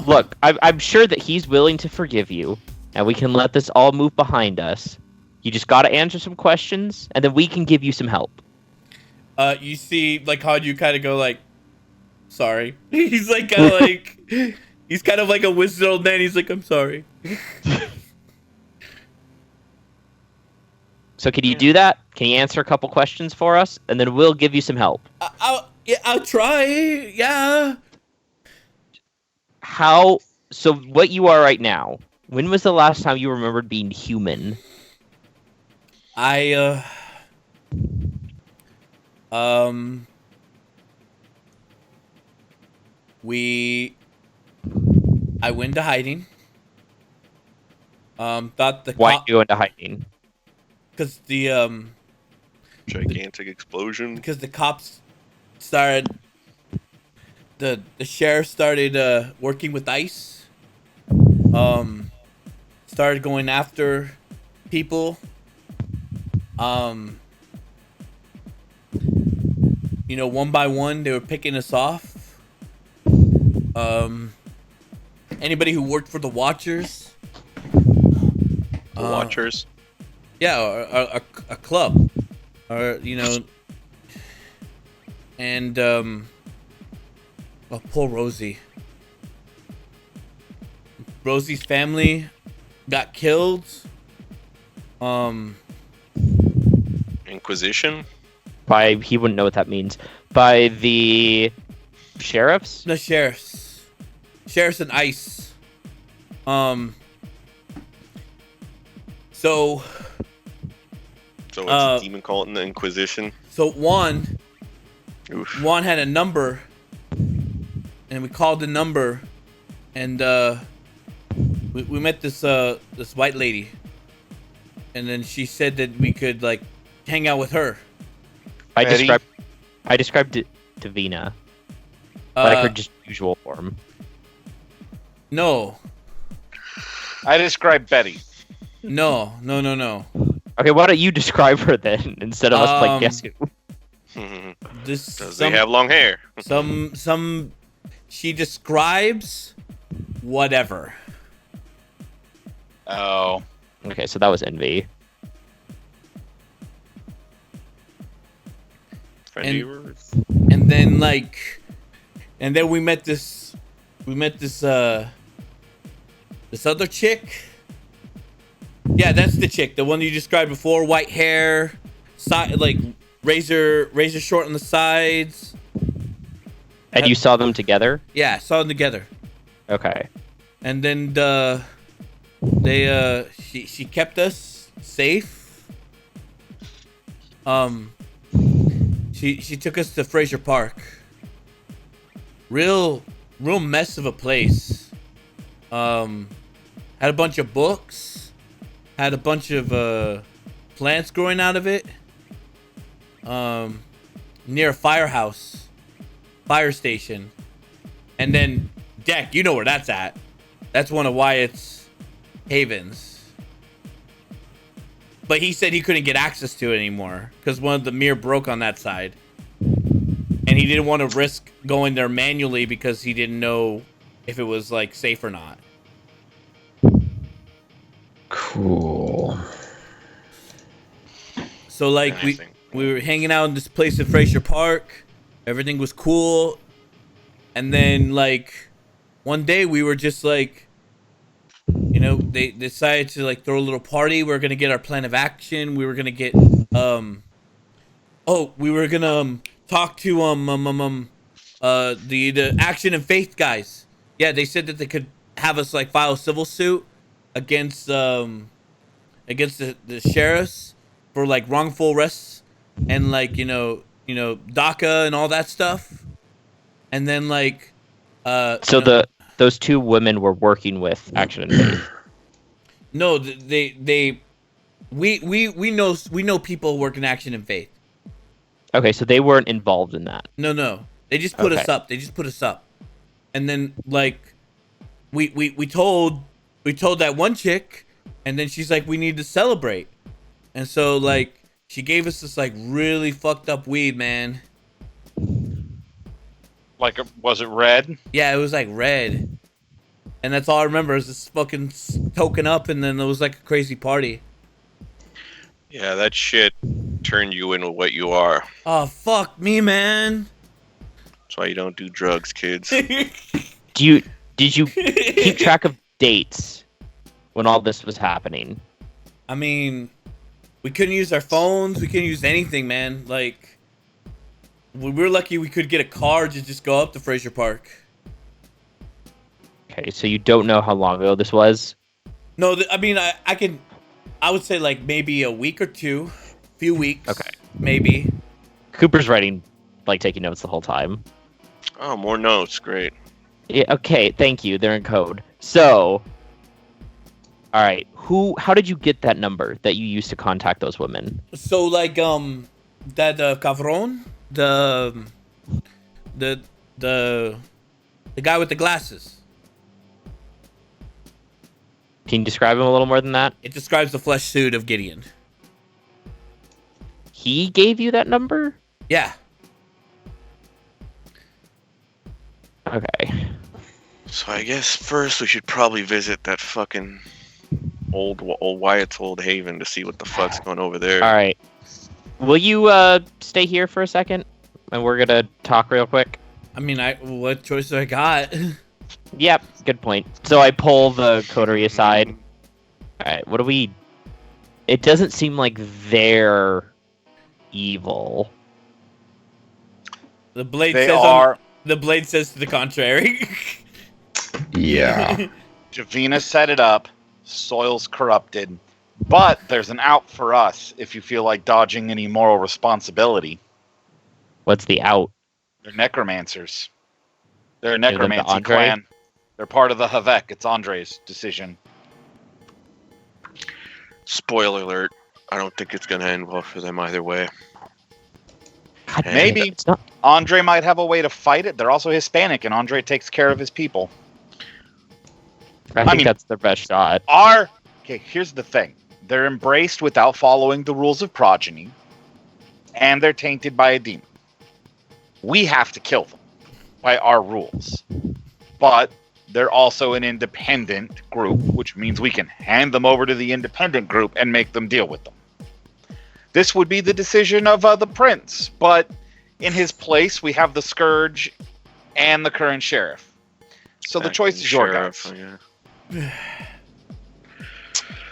S2: Look, I'm sure that he's willing to forgive you, and we can let this all move behind us. You just gotta answer some questions, and then we can give you some help.
S1: you see, like how you kind of go like, sorry. He's like kind of like, he's kind of like a wizard old man. He's like, I'm sorry.
S2: So can you do that? Can you answer a couple questions for us, and then we'll give you some help?
S1: I'll try. Yeah.
S2: How? So what you are right now? When was the last time you remembered being human?
S1: I went into hiding. Thought the
S2: Why you go into hiding?
S1: because the
S5: Gigantic explosion.
S1: because the cops started the sheriff started working with ICE. Started going after people. You know, one by one they were picking us off. Anybody who worked for the Watchers.
S5: The Watchers.
S1: Yeah, or a club, or you know, and oh, poor Rosie. Rosie's family got killed.
S5: Inquisition.
S2: By he wouldn't know what that means. By the sheriffs?
S1: The sheriffs and ICE. So
S5: So it's a demon cult in the Inquisition.
S1: So Juan
S5: Oof.
S1: had a number, and we called the number, and we met this white lady, and then she said that we could like hang out with her.
S2: I
S3: Betty?
S2: described it to Vina, like her just usual form.
S1: No,
S3: I described Betty.
S1: no.
S2: Okay, why don't you describe her then instead of us playing guess who?
S1: This
S5: Does they have long hair?
S1: some she describes whatever.
S3: Oh.
S2: Okay, so that was Envy.
S5: Friendly yours?
S1: And then we met this this other chick. Yeah, that's the chick, the one you described before, white hair, side like razor short on the sides.
S2: And you saw them together?
S1: Yeah, saw them together.
S2: Okay.
S1: And then she kept us safe. She took us to Fraser Park. Real mess of a place. Had a bunch of books. Had a bunch of plants growing out of it. Near a fire station. And then Deck, you know where that's at. That's one of Wyatt's havens. But he said he couldn't get access to it anymore because one of the mirror broke on that side. And he didn't want to risk going there manually because he didn't know if it was like safe or not.
S4: Cool.
S1: So like we were hanging out in this place in Fraser Park. Everything was cool. And then like one day we were just like, you know, they decided to like throw a little party. We were gonna get our plan of action. We were gonna get we were gonna talk to the Action and Faith guys. Yeah, they said that they could have us like file a civil suit against the sheriffs for like wrongful arrests and like you know DACA and all that stuff. And then like
S2: those two women were working with Action and Faith.
S1: No, they We know people work in Action and Faith.
S2: Okay, so they weren't involved in that.
S1: No. They just put us up. And then like we told that one chick, and then she's like, we need to celebrate. And so like she gave us this like really fucked up weed, man.
S3: Like, was it red?
S1: Yeah, it was like red. And that's all I remember is this fucking token up, and then it was like a crazy party.
S5: Yeah, that shit turned you into what you are.
S1: Oh, fuck me, man.
S5: That's why you don't do drugs, kids.
S2: Did you keep track of dates when all this was happening?
S1: I mean, we couldn't use our phones. We couldn't use anything, man. Like, we were lucky we could get a car to just go up to Fraser Park.
S2: Okay, so you don't know how long ago this was?
S1: No, I mean, I would say like maybe a week or two, few weeks.
S2: Okay.
S1: Maybe.
S2: Cooper's writing, like taking notes the whole time.
S5: Oh, more notes. Great.
S2: Yeah, okay, thank you. They're in code. So, all right, how did you get that number that you used to contact those women?
S1: So like that Cavron, the guy with the glasses.
S2: Can you describe him a little more than that?
S1: It describes the flesh suit of Gideon.
S2: He gave you that number?
S1: Yeah.
S2: Okay.
S5: So I guess first we should probably visit that fucking old Wyatt's old haven to see what the fuck's going over there.
S2: All right. Will you stay here for a second, and we're gonna talk real quick?
S1: I mean, what choice do I got?
S2: Yep, good point. So I pull the coterie aside. All right, what do we? It doesn't seem like they're evil.
S1: The blade
S3: They
S1: says
S3: are.
S1: the blade says to the contrary.
S4: Yeah.
S3: Javina set it up. Soil's corrupted. But there's an out for us if you feel like dodging any moral responsibility.
S2: What's the out?
S3: They're necromancers. They're a
S2: Give them to
S3: necromancy
S2: Andre?
S3: clan. They're part of the Havek. It's Andre's decision.
S5: Spoiler alert. I don't think it's gonna end well for them either way.
S2: God,
S3: Maybe.
S2: it's not.
S3: Andre might have a way to fight it. They're also Hispanic, and Andre takes care of his people.
S2: I think
S3: mean-
S2: that's their best shot.
S3: Okay, here's the thing. They're embraced without following the rules of progeny, and they're tainted by a demon. We have to kill them by our rules. But they're also an independent group, which means we can hand them over to the independent group and make them deal with them. This would be the decision of the prince, but in his place, we have the Scourge and the current sheriff. So the choice is your guys.
S5: Yeah.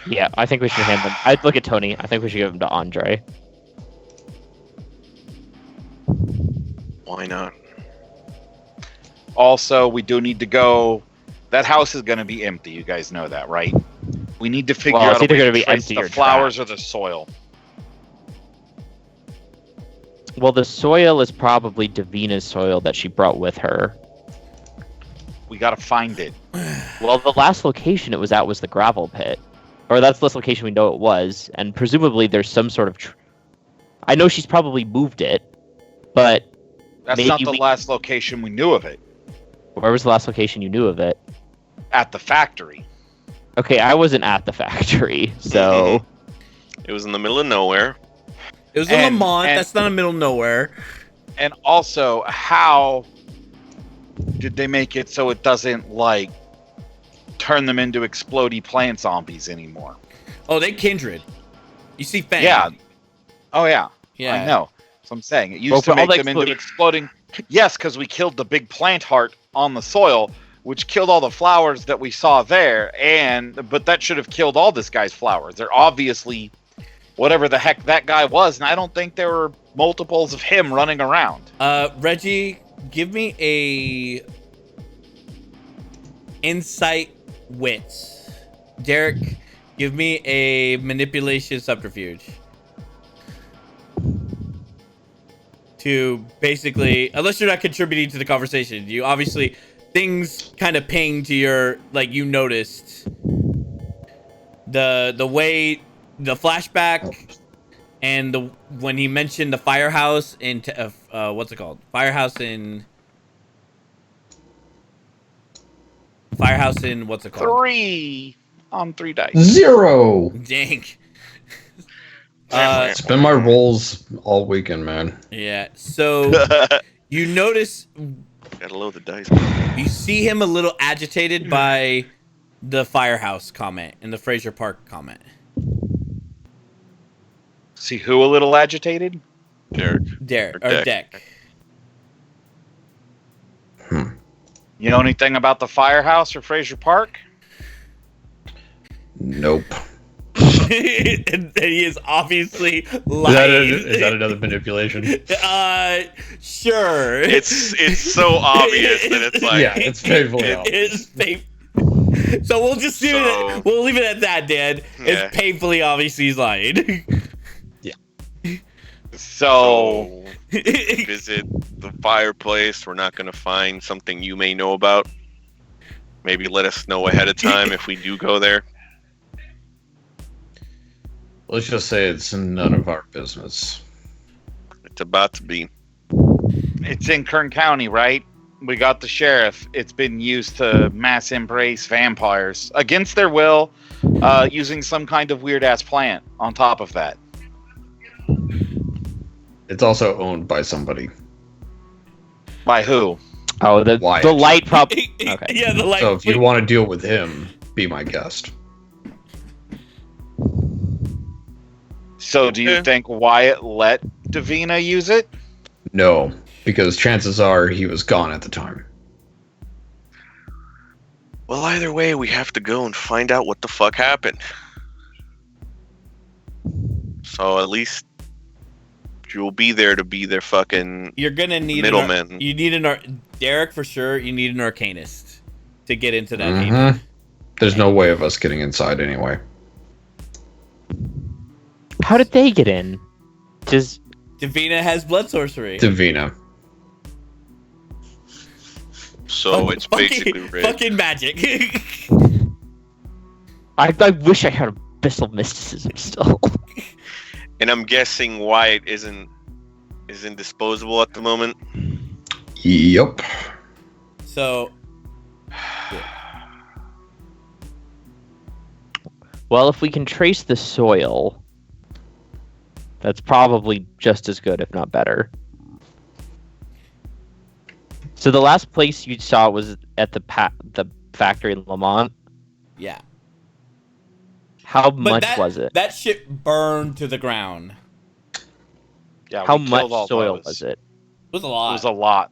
S2: Yeah, I think we should hand them. I'd look at Tony. I think we should give them to Andre.
S5: Why not?
S3: Also, we do need to go. That house is going to be empty. You guys know that, right? We need to figure
S2: Well, it's
S3: out a
S2: either
S3: way
S2: gonna
S3: to
S2: be
S3: trace
S2: empty
S3: the
S2: or
S3: flowers or the soil.
S2: Well, the soil is probably Davina's soil that she brought with her.
S3: We got to find it.
S2: Well, the last location it was at was the gravel pit. Or that's the last location we know it was. And presumably there's some sort of... I know she's probably moved it, but
S3: That's
S2: maybe
S3: not the last location we knew of it.
S2: where was the last location you knew of it?
S3: At the factory.
S2: Okay, I wasn't at the factory, so...
S5: It was in the middle of nowhere.
S1: It was in
S3: And-
S1: Lamont.
S3: and-
S1: That's not in the middle of nowhere.
S3: And also, how did they make it so it doesn't, like, turn them into explodey plant zombies anymore?
S1: Oh, they kindred. You see Fang.
S3: Yeah. Oh, yeah.
S1: Yeah.
S3: I know. So I'm saying it used
S2: Well,
S3: to
S2: for all
S3: make
S2: the
S3: them into exploding. Yes, because we killed the big plant heart on the soil, which killed all the flowers that we saw there. But that should have killed all this guy's flowers. They're obviously whatever the heck that guy was, and I don't think there were multiples of him running around.
S1: Reggie, give me a insight wits. Derek, give me a manipulation subterfuge. To basically, unless you're not contributing to the conversation, you obviously things kind of ping to your, like, you noticed the way the flashback and when he mentioned the firehouse in what's it called? Firehouse in what's it called?
S3: 3 on 3 dice.
S4: 0.
S1: Dang.
S4: It's been my rolls all weekend, man.
S1: Yeah. So you notice,
S5: Gotta load the dice.
S1: you see him a little agitated by the firehouse comment and the Fraser Park comment.
S3: See who a little agitated?
S5: Derek.
S1: Deck.
S3: You know anything about the firehouse or Fraser Park?
S4: Nope.
S1: And he is obviously lying.
S4: Is that another manipulation?
S1: Sure.
S5: It's so obvious that it's like
S4: Yeah, it's painfully obvious.
S1: It's painful. So we'll just leave it. We'll leave it at that, Dan.
S5: Yeah.
S1: It's painfully obvious he's lying.
S3: So
S5: visit the fireplace. We're not gonna find something you may know about. Maybe let us know ahead of time if we do go there.
S4: Let's just say it's none of our business.
S5: It's about to be.
S3: it's in Kern County, right? We got the sheriff. It's been used to mass embrace vampires against their will, using some kind of weird ass plant on top of that.
S4: It's also owned by somebody.
S3: By who?
S2: Oh, the
S4: Wyatt.
S2: light prop. Okay.
S1: Yeah, the light.
S4: So if you want to deal with him, be my guest.
S3: So do you
S5: Yeah.
S3: think Wyatt let Davina use it?
S4: No, because chances are he was gone at the time.
S5: Well, either way, we have to go and find out what the fuck happened. So at least you'll be there to be their fucking
S1: You're gonna need
S5: middleman.
S1: You need Derek for sure. You need an arcanist to get into that haven.
S4: Mhm. There's no way of us getting inside anyway.
S2: How did they get in? Just
S1: Davina has blood sorcery.
S4: Davina.
S5: So it's basically rigged.
S1: fucking magic.
S2: I wish I had abyssal mysticism still.
S5: And I'm guessing Wyatt isn't disposable at the moment.
S4: Yup.
S1: So
S2: Well, if we can trace the soil, that's probably just as good, if not better. So the last place you saw was at the factory in Lamont.
S1: yeah.
S2: How
S1: But
S2: much
S1: that,
S2: was it?
S1: That shit burned to the ground.
S3: Yeah.
S2: How
S3: we
S2: much
S3: killed all
S2: soil
S3: those.
S2: was it?
S1: It was a
S3: It
S1: lot.
S3: was a lot.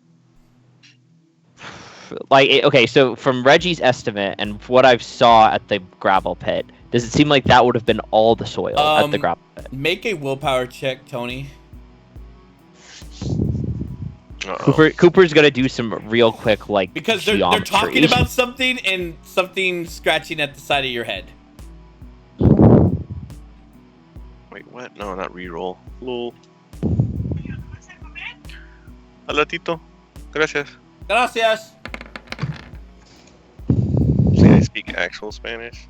S2: Okay, so from Reggie's estimate and what I've saw at the gravel pit, does it seem like that would have been all the soil at the gravel pit?
S1: Make a willpower check, Tony.
S5: Uh-oh.
S2: Cooper's gonna do some real quick
S1: Because they're
S2: geometry.
S1: talking about something and something scratching at the side of your head.
S5: Wait, what? No, not reroll. Lol. Hola, Tito. Gracias.
S1: Gracias.
S5: See, I speak actual Spanish.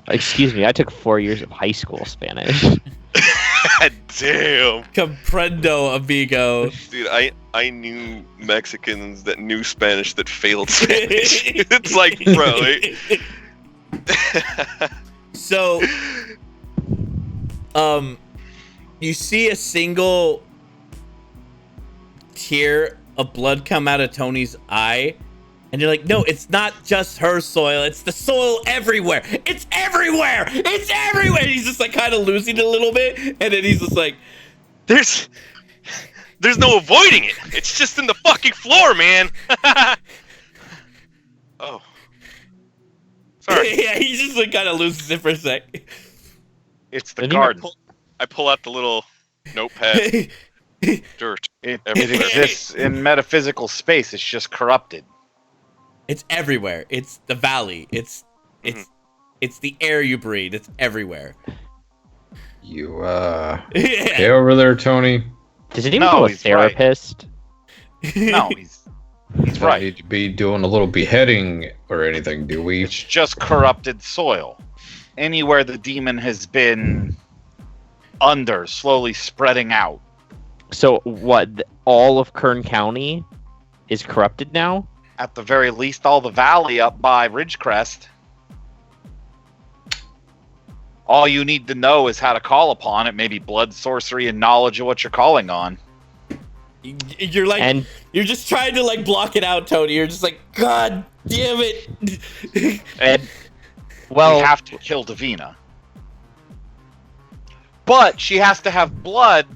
S2: Excuse me, I took 4 years of high school Spanish.
S5: Damn.
S1: Comprendo, amigo.
S5: Dude, I knew Mexicans that knew Spanish that failed Spanish. It's like, bro.
S1: So, you see a single tear of blood come out of Tony's eye, and you're like, no, it's not just her soil, it's the soil everywhere. It's everywhere. It's everywhere. He's just like kind of losing it a little bit, and then he's just like,
S5: There's no avoiding it. It's just in the fucking floor, man. Oh. Sorry.
S1: yeah, he just like kind of loses it for a sec.
S3: It's the
S2: Didn't you
S3: garden.
S5: I pull out the little notepad. Dirt.
S3: It
S5: everywhere.
S3: exists in metaphysical space. It's just corrupted.
S1: It's everywhere. It's the valley. It's the air you breathe. It's everywhere.
S4: You,
S1: Yeah.
S4: okay over there, Tony?
S2: Does anyone
S3: No,
S2: know a
S3: he's right.
S2: therapist?
S3: No, he's
S4: Don't
S3: right.
S4: need to be doing a little beheading or anything, do we?
S3: It's just corrupted soil. anywhere the demon has been under, slowly spreading out.
S2: So what? All of Kern County is corrupted now?
S3: At the very least, all the valley up by Ridgecrest. All you need to know is how to call upon it, maybe blood, sorcery, and knowledge of what you're calling on.
S1: You're like,
S2: And
S1: you're just trying to like block it out, Tony. You're just like, God damn it.
S2: and
S3: We
S2: well,
S3: have to kill Davina. But she has to have blood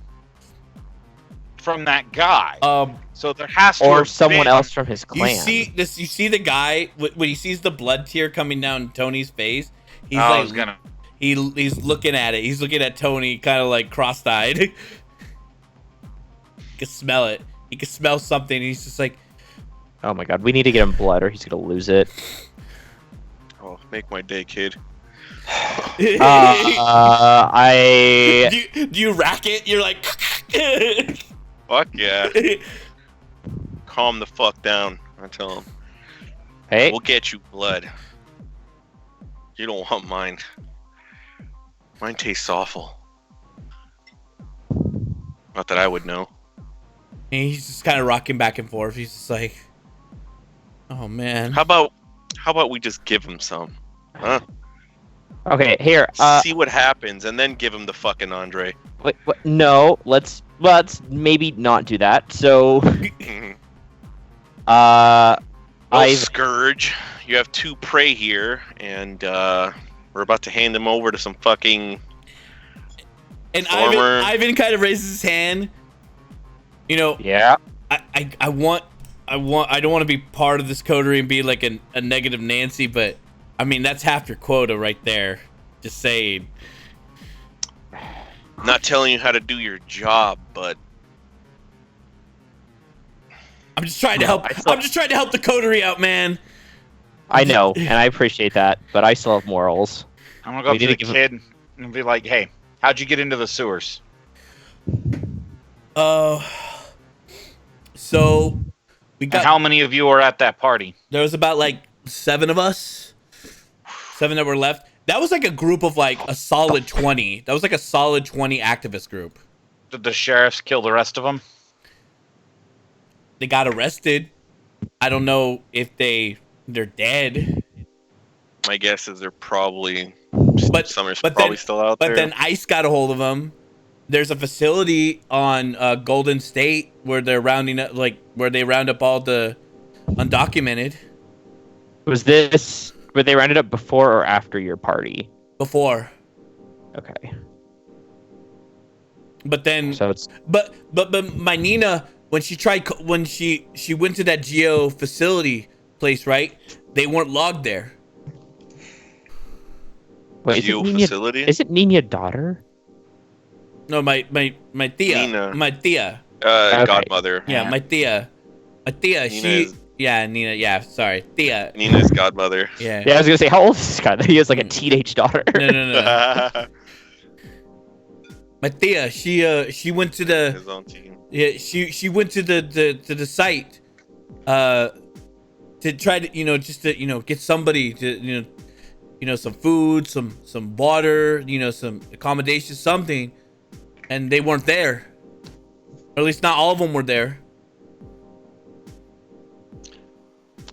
S3: from that guy. So there has to
S2: or
S3: have
S2: someone
S3: been-
S2: else from his
S1: You
S2: clan.
S1: see this? You see the guy when he sees the blood tear coming down Tony's face. He's
S3: I
S1: like,
S3: was gonna.
S1: he's looking at it. He's looking at Tony, kind of like cross-eyed. He can smell it. He can smell something. He's just like,
S2: Oh my god, we need to get him blood or he's gonna lose it.
S5: Oh, make my day, kid.
S2: I
S1: do you rack it? You're like,
S5: Fuck yeah. Calm the fuck down. I tell him.
S2: hey,
S5: We'll get you blood. You don't want mine. Mine tastes awful. Not that I would know.
S1: and he's just kind of rocking back and forth. He's just like, oh man.
S5: How about we just give him some? Huh?
S2: okay, here.
S5: See what happens, and then give him the fucking Andre.
S2: Wait, no, let's maybe not do that. So,
S5: Well,
S2: I
S5: Scourge, you have 2 prey here, and we're about to hand them over to some fucking.
S1: And
S5: former-
S1: Ivan kind of raises his hand. You know,
S2: yeah.
S1: I don't want to be part of this coterie and be like a negative Nancy, but I mean that's half your quota right there. Just saying.
S5: Not telling you how to do your job, but
S1: I'm just trying to help. I'm just trying to help the coterie out, man.
S2: I know, and I appreciate that, but I still have morals.
S3: I'm gonna go
S2: We
S3: up to
S2: need
S3: the
S2: to give
S3: kid and be like, "Hey, how'd you get into the sewers?"
S1: So we
S3: And
S1: got.
S3: how many of you were at that party?
S1: There was about like 7 of us. 7 that were left. That was like a group of like a solid 20. That was like a solid 20 activist group.
S3: Did the sheriffs kill the rest of them?
S1: They got arrested. I don't know if they're dead.
S5: my guess is they're probably.
S1: But
S5: Summer's
S1: but
S5: probably
S1: then,
S5: still out
S1: but
S5: there.
S1: then ICE got a hold of them. There's a facility on Golden State where they're rounding up, like where they round up all the undocumented.
S2: Was this were they rounded up before or after your party?
S1: Before.
S2: Okay,
S1: But then,
S2: so it's
S1: but my Nina, when she went to that Geo facility place, right? They weren't logged there.
S2: wait,
S5: Geo
S2: Nina,
S5: facility?
S2: is it Nina daughter?
S1: No, my Thea,
S5: Nina.
S1: my Thea.
S2: Okay.
S5: Godmother.
S1: Yeah, my Thea.
S5: Nina is-
S1: Nina. Yeah, sorry, Thea.
S5: Nina's godmother.
S1: Yeah.
S2: Yeah, I was gonna say, how old is this guy? He has like a teenage daughter.
S1: No. My Thea, she went to the
S5: His own team.
S1: she went to the site to try to just to get somebody to some food, some water, some accommodation, something, and they weren't there, or at least not all of them were there.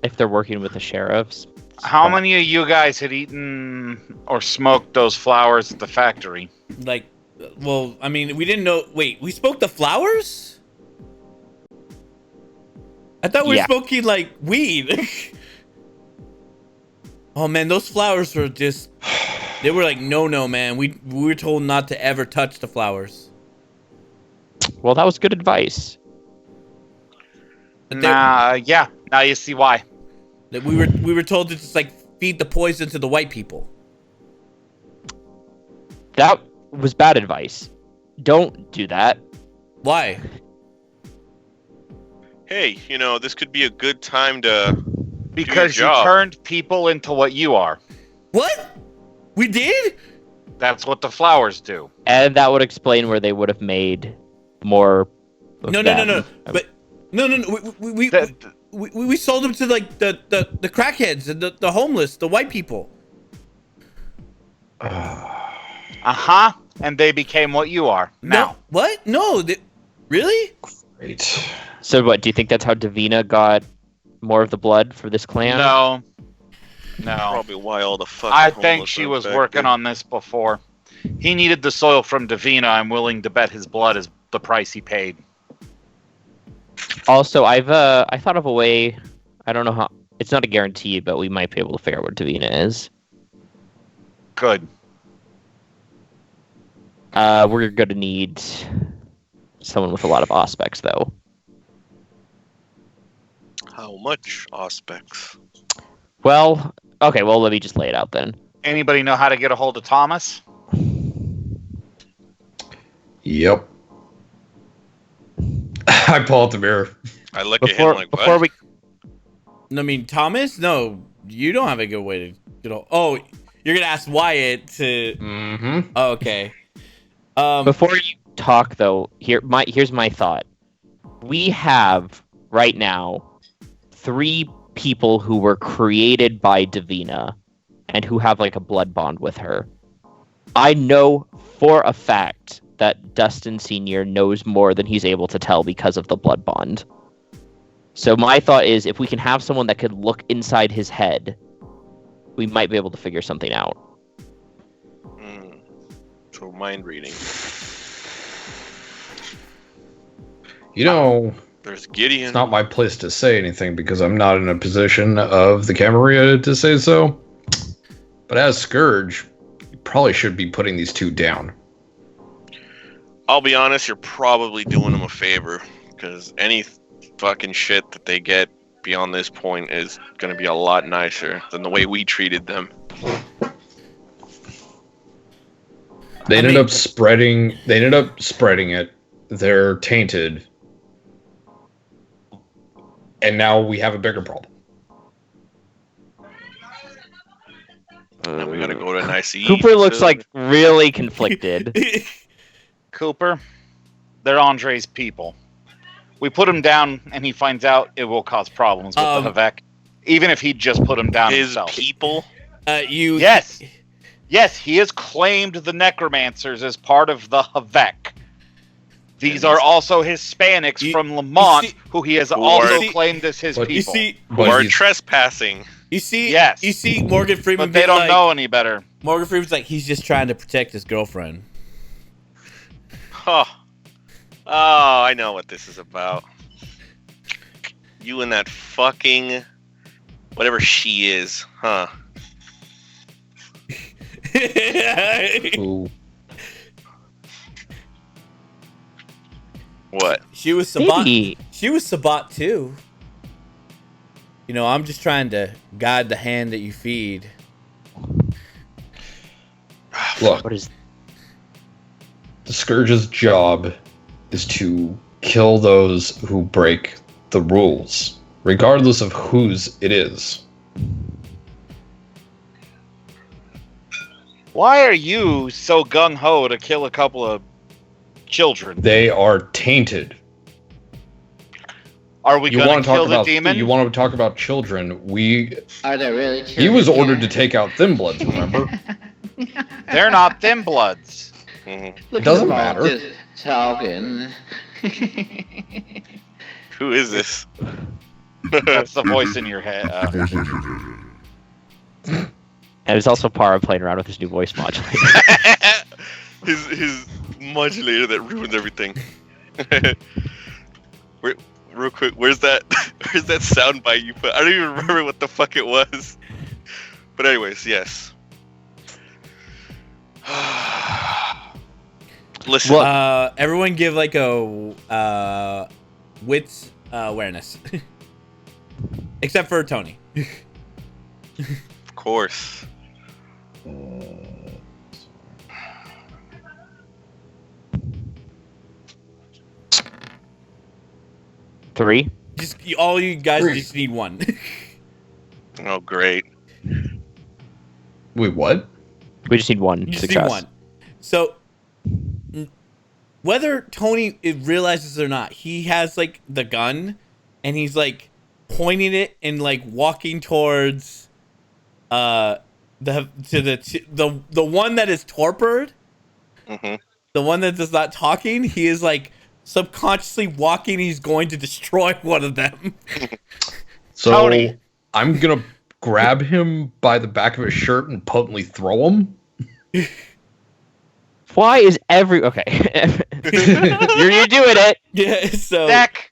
S2: If they're working with the sheriffs.
S3: How many of you guys had eaten or smoked those flowers at the factory?
S1: Like, well, I mean, we didn't know. Wait, we smoked the flowers? I thought we were
S2: Yeah.
S1: smoking like weed. Oh man, those flowers were they were like no, man. We were told not to ever touch the flowers.
S2: Well, that was good advice.
S1: But they-
S3: Yeah. Now you see why.
S1: that we were told to just like feed the poison to the white people.
S2: That was bad advice. Don't do that.
S1: Why?
S5: Hey, this could be a good time to.
S3: Because you
S5: job.
S3: turned people into what you are.
S1: What? We did?
S3: That's what the flowers do.
S2: And that would explain where they would have made more. Of
S1: No.
S2: them.
S1: But no. We sold them to like the crackheads and the homeless, the white people.
S3: Uh-huh. And they became what you are now.
S1: No, what? No, really?
S4: Great.
S2: So what? Do you think that's how Davina got more of the blood for this clan?
S3: No.
S5: Probably why all the fucking
S3: I think
S5: homeless
S3: she
S5: are
S3: was
S5: infected.
S3: working on this before. He needed the soil from Davina. I'm willing to bet his blood is the price he paid.
S2: Also, I thought of a way. I don't know how. It's not a guarantee, but we might be able to figure out where Davina is.
S3: Good.
S2: We're gonna need someone with a lot of aspects, though.
S5: How much aspects?
S2: Well, okay. Well, let me just lay it out then.
S3: Anybody know how to get a hold of Thomas?
S4: Yep. I pull out the mirror.
S5: I look at him like, what?
S1: I mean, Thomas? No, you don't have a good way to get all. Oh, you're gonna ask Wyatt to.
S4: Mm-hmm.
S1: Oh, okay.
S2: Before you talk, though, here's my thought. We have right now 3 people who were created by Davina and who have like a blood bond with her. I know for a fact that Dustin Sr. knows more than he's able to tell because of the blood bond. So my thought is, if we can have someone that could look inside his head, we might be able to figure something out.
S5: So mind reading.
S4: You know,
S5: There's Gideon.
S4: it's not my place to say anything because I'm not in a position of the Camarilla to say so. But as Scourge, you probably should be putting these 2 down.
S5: I'll be honest, you're probably doing them a favor, because any fucking shit that they get beyond this point is going to be a lot nicer than the way we treated them.
S4: They ended up spreading it. They're tainted. And now we have a bigger problem.
S5: And we got to go to an ICE.
S2: Cooper looks like really conflicted.
S3: Cooper, they're Andre's people. We put him down, and he finds out it will cause problems with the Havek, even if he just put him down
S5: his
S3: himself.
S5: people.
S3: Yes, he has claimed the necromancers as part of the Havek. These are also Hispanics from Lamont, who he has also claimed as his people.
S1: You see,
S5: Who are trespassing.
S1: you see,
S3: Yes.
S1: you see, Morgan Freeman.
S3: But they don't know any better.
S1: Morgan Freeman's like, he's just trying to protect his girlfriend.
S5: Oh, I know what this is about. You and that fucking whatever she is, huh?
S4: Ooh.
S5: What?
S1: She was Sabat.
S2: Maybe.
S1: She was Sabat too. You know, I'm just trying to guide the hand that you feed.
S4: Look,
S2: What is?
S4: the Scourge's job is to kill those who break the rules, regardless of whose it is.
S3: Why are you so gung-ho to kill a couple of children?
S4: They are tainted.
S3: Are we going to kill the demon?
S4: You want to talk about children?
S6: Are there really children?
S4: He was ordered to
S6: here?
S4: take out Thin Bloods, remember?
S3: They're not Thin Bloods.
S5: Mhm.
S6: Look
S4: It doesn't
S6: at them all
S4: matter.
S6: just talking.
S5: Who is this?
S3: That's the voice in your head.
S2: And it's also Para playing around with his new voice modulator.
S5: his modulator that ruins everything. Real quick, where's that sound bite you put? I don't even remember what the fuck it was. But anyways, yes. Listen.
S1: Everyone give like a wits awareness, except for Tony.
S5: Of course.
S2: Three.
S1: Just all you guys just need one.
S5: Oh, great.
S4: Wait, what?
S2: We just need one
S1: You just
S2: success.
S1: need one. So whether Tony realizes it or not, he has like the gun, and he's like pointing it and like walking towards the one that is torpid,
S5: Mm-hmm.
S1: the one that is not talking, he is like subconsciously walking. He's going to destroy one of them.
S4: So
S3: Tony.
S4: I'm gonna grab him by the back of his shirt and potently throw him.
S2: Why is okay? You're doing it.
S1: Yeah. So
S3: Deck,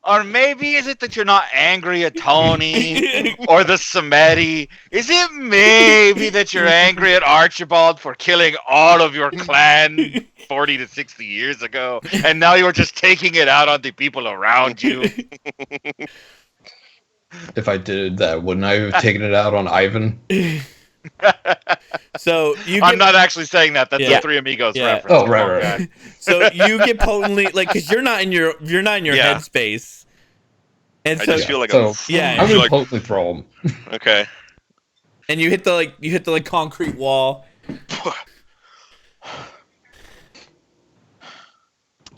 S3: or maybe is it that you're not angry at Tony or the Samedi? Is it maybe that you're angry at Archibald for killing all of your clan 40 to 60 years ago, and now you're just taking it out on the people around you?
S4: If I did that, wouldn't I have taken it out on Ivan?
S1: So you.
S3: I'm not actually saying that. That's
S1: Yeah.
S3: a Three Amigos
S1: Yeah.
S3: reference.
S4: Oh,
S3: Come
S4: right,
S3: on,
S4: right.
S3: guys.
S1: So you get potently because you're not in your
S5: Yeah.
S1: headspace, and
S5: I
S1: so
S5: just feel like
S4: So
S1: yeah,
S4: I'm
S5: I feel
S4: gonna
S5: like
S4: potently throw him.
S5: okay.
S1: and you hit the concrete wall.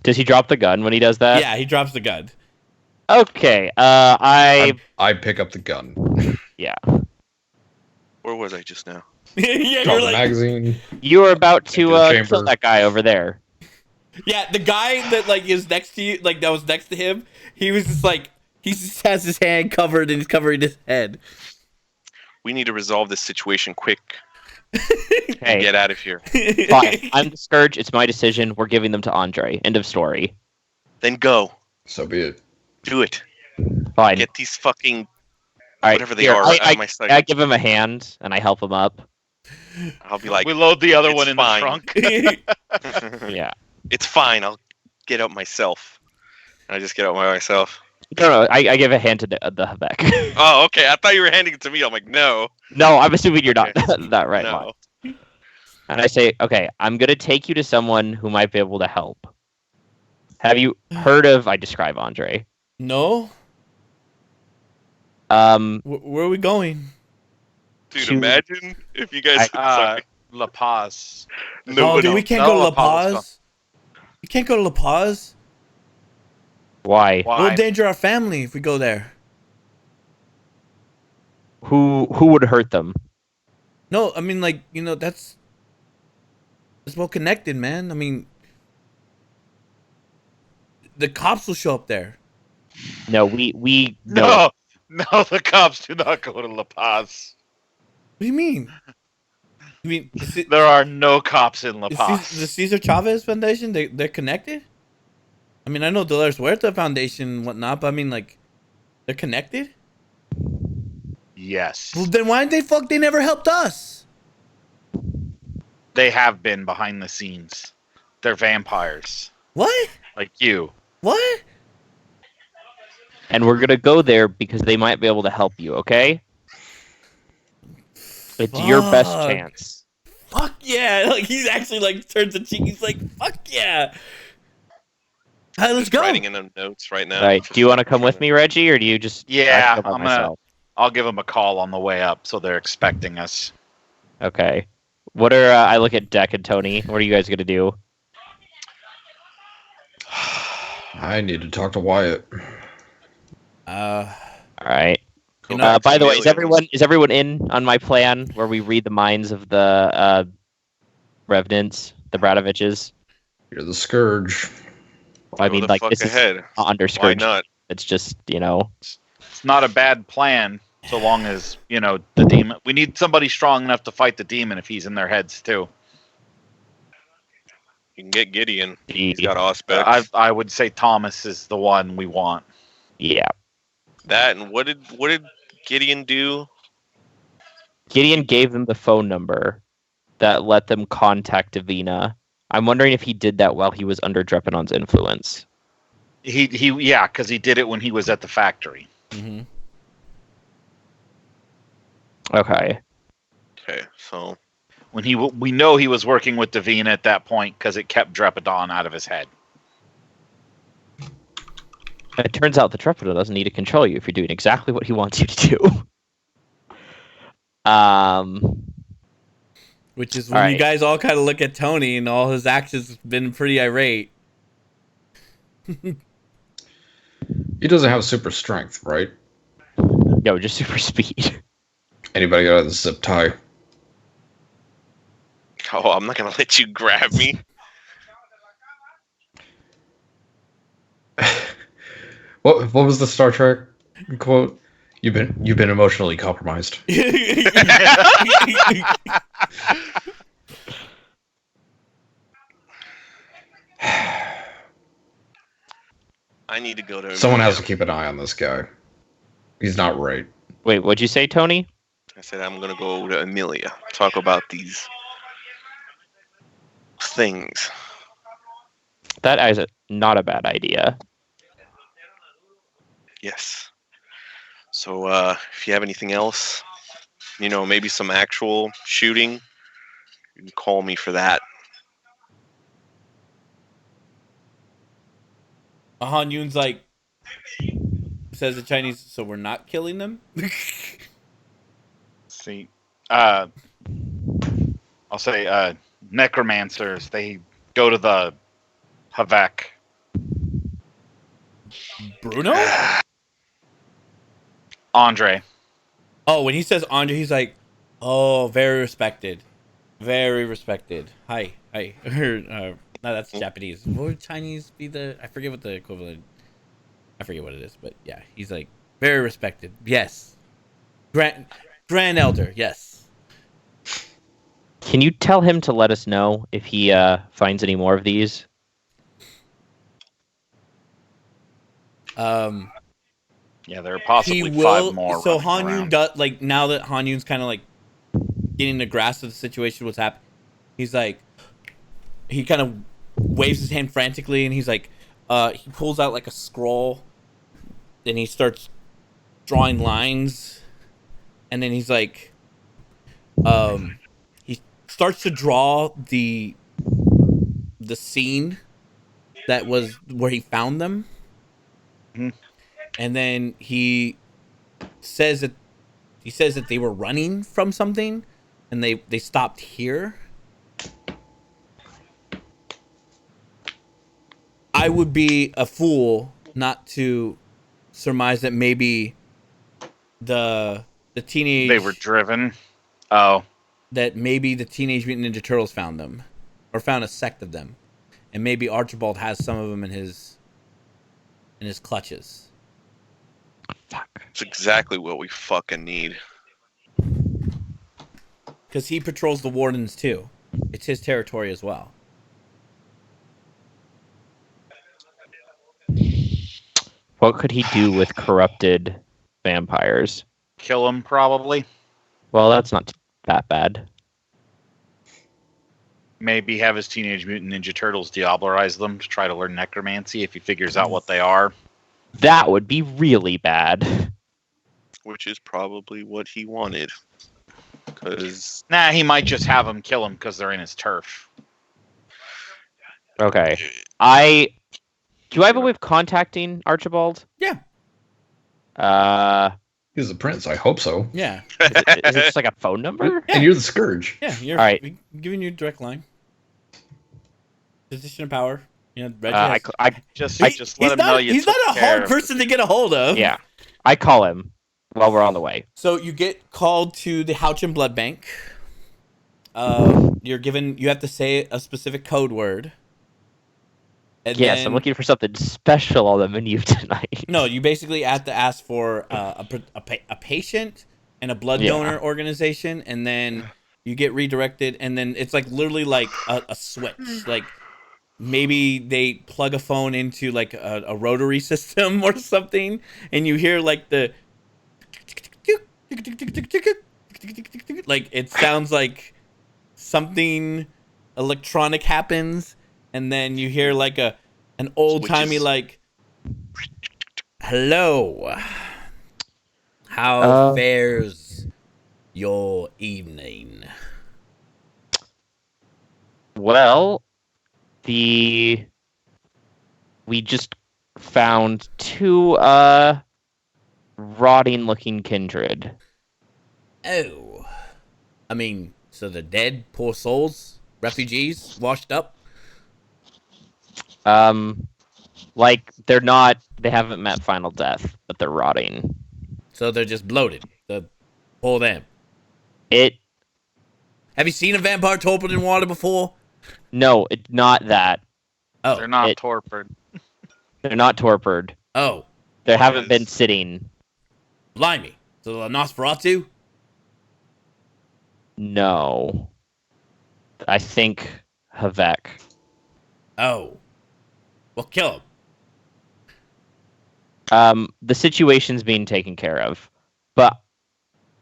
S2: Does he drop the gun when he does that?
S1: Yeah, he drops the gun.
S2: Okay.
S4: I pick up the gun.
S2: Yeah.
S5: Where was I just now?
S1: Yeah,
S4: Draw
S1: you're
S4: the
S1: like
S4: magazine.
S2: You were about to
S4: Into the chamber.
S2: kill that guy over there.
S1: yeah, the guy that like is next to you, like that was next to him. He was just like he just has his hand covered and he's covering his head.
S5: We need to resolve this situation quick.
S2: Hey,
S5: Get out of here.
S2: fine. I'm the Scourge. It's my decision. We're giving them to Andre. End of story.
S5: Then go.
S4: So be it.
S5: Do it.
S2: Fine.
S5: Get these fucking
S2: All right,
S5: whatever they
S2: here,
S5: are out of my sight.
S2: I give him a hand and I help him up.
S5: I'll be like,
S3: We load the other
S5: it's
S3: one in
S5: fine.
S3: the trunk.
S2: Yeah.
S5: it's fine. I'll get out myself. And I just get out by myself.
S2: No, I give a hand to the Beck.
S5: Oh, okay. I thought you were handing it to me. I'm like, no.
S2: No, I'm assuming you're not
S5: Okay.
S2: not right.
S5: No.
S2: And I say, okay, I'm gonna take you to someone who might be able to help. Have you heard of? I describe Andre.
S1: No, where are we going?
S5: Dude,
S2: To-
S5: imagine if you guys. sorry.
S3: La Paz.
S5: No,
S1: oh, dude,
S5: no.
S1: we can't
S3: no,
S1: go to La
S3: La Paz,
S1: Paz. You can't go to La Paz.
S2: Why?
S3: Why?
S1: We'll endanger our family if we go there.
S2: Who would hurt them?
S1: No, I mean like that's it's well connected, man. I mean, the cops will show up there.
S2: No, we
S3: No, the cops do not go to La Paz.
S1: What do you mean? You mean
S3: There are no cops in La
S1: the
S3: Paz.
S1: Cesar Chavez Foundation? They're connected. I mean, I know Dolores Huerta Foundation and whatnot, but I mean, like, they're connected.
S3: Yes.
S1: Well, then why they never helped us?
S3: They have been behind the scenes. They're vampires.
S1: What?
S3: Like you.
S1: What?
S2: And we're gonna go there because they might be able to help you. Okay? It's your best
S1: Fuck.
S2: chance.
S1: Fuck yeah! Like he's actually like turns the cheek. He's like, fuck yeah! All right, let's
S5: Just
S1: go.
S5: writing in the notes right now.
S2: All right. Do you want to come with me, Reggie, or do you just?
S3: Yeah,
S2: I can go by
S3: I'm gonna-
S2: myself?
S3: I'll give them a call on the way up, so they're expecting us.
S2: Okay. What are I look at Deck and Tony? What are you guys gonna do?
S4: I need to talk to Wyatt.
S2: All right.
S1: You know,
S2: By the way,
S5: Aliens.
S2: is everyone in on my plan where we read the minds of the revenants, the Bradoviches?
S4: You're the Scourge.
S2: I
S5: Go
S2: mean,
S5: the
S2: like
S5: fuck
S2: this
S5: ahead.
S2: is under
S5: Why
S2: Scourge.
S5: not?
S2: It's just
S3: It's not a bad plan, so long as the demon. We need somebody strong enough to fight the demon if he's in their heads too.
S5: You can get Gideon.
S2: the
S5: He's got aspects.
S3: I would say Thomas is the one we want.
S2: yeah.
S5: That and what did Gideon do?
S2: Gideon gave them the phone number that let them contact Davina. I'm wondering if he did that while he was under Drepanon's influence.
S3: Yeah, because he did it when he was at the factory.
S1: Mm-hmm.
S2: Okay.
S5: Okay, so
S3: When we know he was working with Davina at that point because it kept Drepadon out of his head.
S2: It turns out the Drepadon doesn't need to control you if you're doing exactly what he wants you to do.
S1: Which is
S2: All
S1: when you
S2: right.
S1: guys all kind of look at Tony and all his actions have been pretty irate.
S4: He doesn't have super strength, right?
S2: No, just super speed.
S4: Anybody got a zip tie?
S5: Oh, I'm not gonna let you grab me.
S4: What was the Star Trek quote? You've been emotionally compromised.
S5: I need to go to
S4: Someone
S5: Amelia.
S4: has to keep an eye on this guy. He's not right.
S2: Wait, what'd you say, Tony?
S5: I said I'm gonna go to Amelia. Talk about these things.
S2: That is not a bad idea.
S5: Yes. So if you have anything else, maybe some actual shooting, you can call me for that.
S1: Han Yun's like, says the Chinese, so we're not killing them?
S3: See, I'll say necromancers. They go to the Havak.
S1: Bruno?
S3: Andre.
S1: Oh, when he says Andre, he's like, oh, very respected. Very respected. Hi. No, that's Japanese. What would Chinese be the... I forget what the equivalent... I forget what it is, but yeah. He's like, very respected. Yes. Grand Elder, yes.
S2: Can you tell him to let us know if he finds any more of these?
S3: Yeah, there are possibly
S1: He will...
S3: 5 more.
S1: So
S3: running
S1: Han Yun
S3: around.
S1: does... Like, now that Han Yun's kind of like getting the grasp of the situation, what's happening, he's like... He kind of waves his hand frantically, and he's like... he pulls out like a scroll, and he starts drawing lines, and then he's like... he starts to draw the scene that was where he found them.
S3: Mm-hmm.
S1: And then he says that they were running from something, and they stopped here. I would be a fool not to surmise that maybe the teenage...
S3: They were driven. Oh.
S1: That maybe the Teenage Mutant Ninja Turtles found them, or found a sect of them, and maybe Archibald has some of them in his clutches.
S2: Fuck.
S5: It's exactly what we fucking need.
S1: Because he patrols the Wardens too. It's his territory as well.
S2: What could he do with corrupted vampires?
S3: Kill him, probably.
S2: Well, that's not that bad.
S3: Maybe have his Teenage Mutant Ninja Turtles diablerize them to try to learn necromancy if he figures out what they are.
S2: That would be really bad.
S5: Which is probably what he wanted. Because
S3: Nah, he might just have them kill him because they're in his turf.
S2: Okay. Do I have a way of contacting Archibald?
S1: Yeah.
S4: He's the prince. I hope so.
S1: Yeah.
S2: Is it just like a phone number?
S1: Yeah.
S4: And you're the scourge.
S1: Yeah. You're
S2: All right.
S1: I'm giving you a direct line. Position of power. Reggie
S3: Just
S1: he's
S3: let him know you
S1: He's
S3: took
S1: not a
S3: care
S1: hard
S3: of
S1: person to get a hold of.
S2: Yeah. I call him while we're on the way.
S1: So you get called to the Houchin Blood Bank. You have to say a specific code word. And
S2: Yes,
S1: then,
S2: I'm looking for something special on the menu tonight.
S1: No, you basically have to ask for a patient and a blood donor organization, and then you get redirected, and then it's like literally like a switch. Like maybe they plug a phone into like a rotary system or something, and you hear like the like it sounds like something electronic happens, and then you hear like an old timey like, hello, how fares your evening?
S2: Well, we just found 2 rotting looking kindred.
S1: Oh, I mean, so they're dead, poor souls, refugees, washed up.
S2: Like they haven't met final death, but they're rotting.
S1: So they're just bloated. Poor them.
S2: It
S1: Have you seen a vampire torpid in water before?
S2: no, it's not that.
S1: Oh,
S3: They're not
S2: it-
S3: torpid.
S2: They're not torpid.
S1: oh,
S2: They
S3: What
S2: haven't been
S3: is?
S2: sitting.
S1: blimey. So Nosferatu?
S2: No. I think Havek.
S1: Oh. Well, kill him.
S2: The situation's being taken care of, but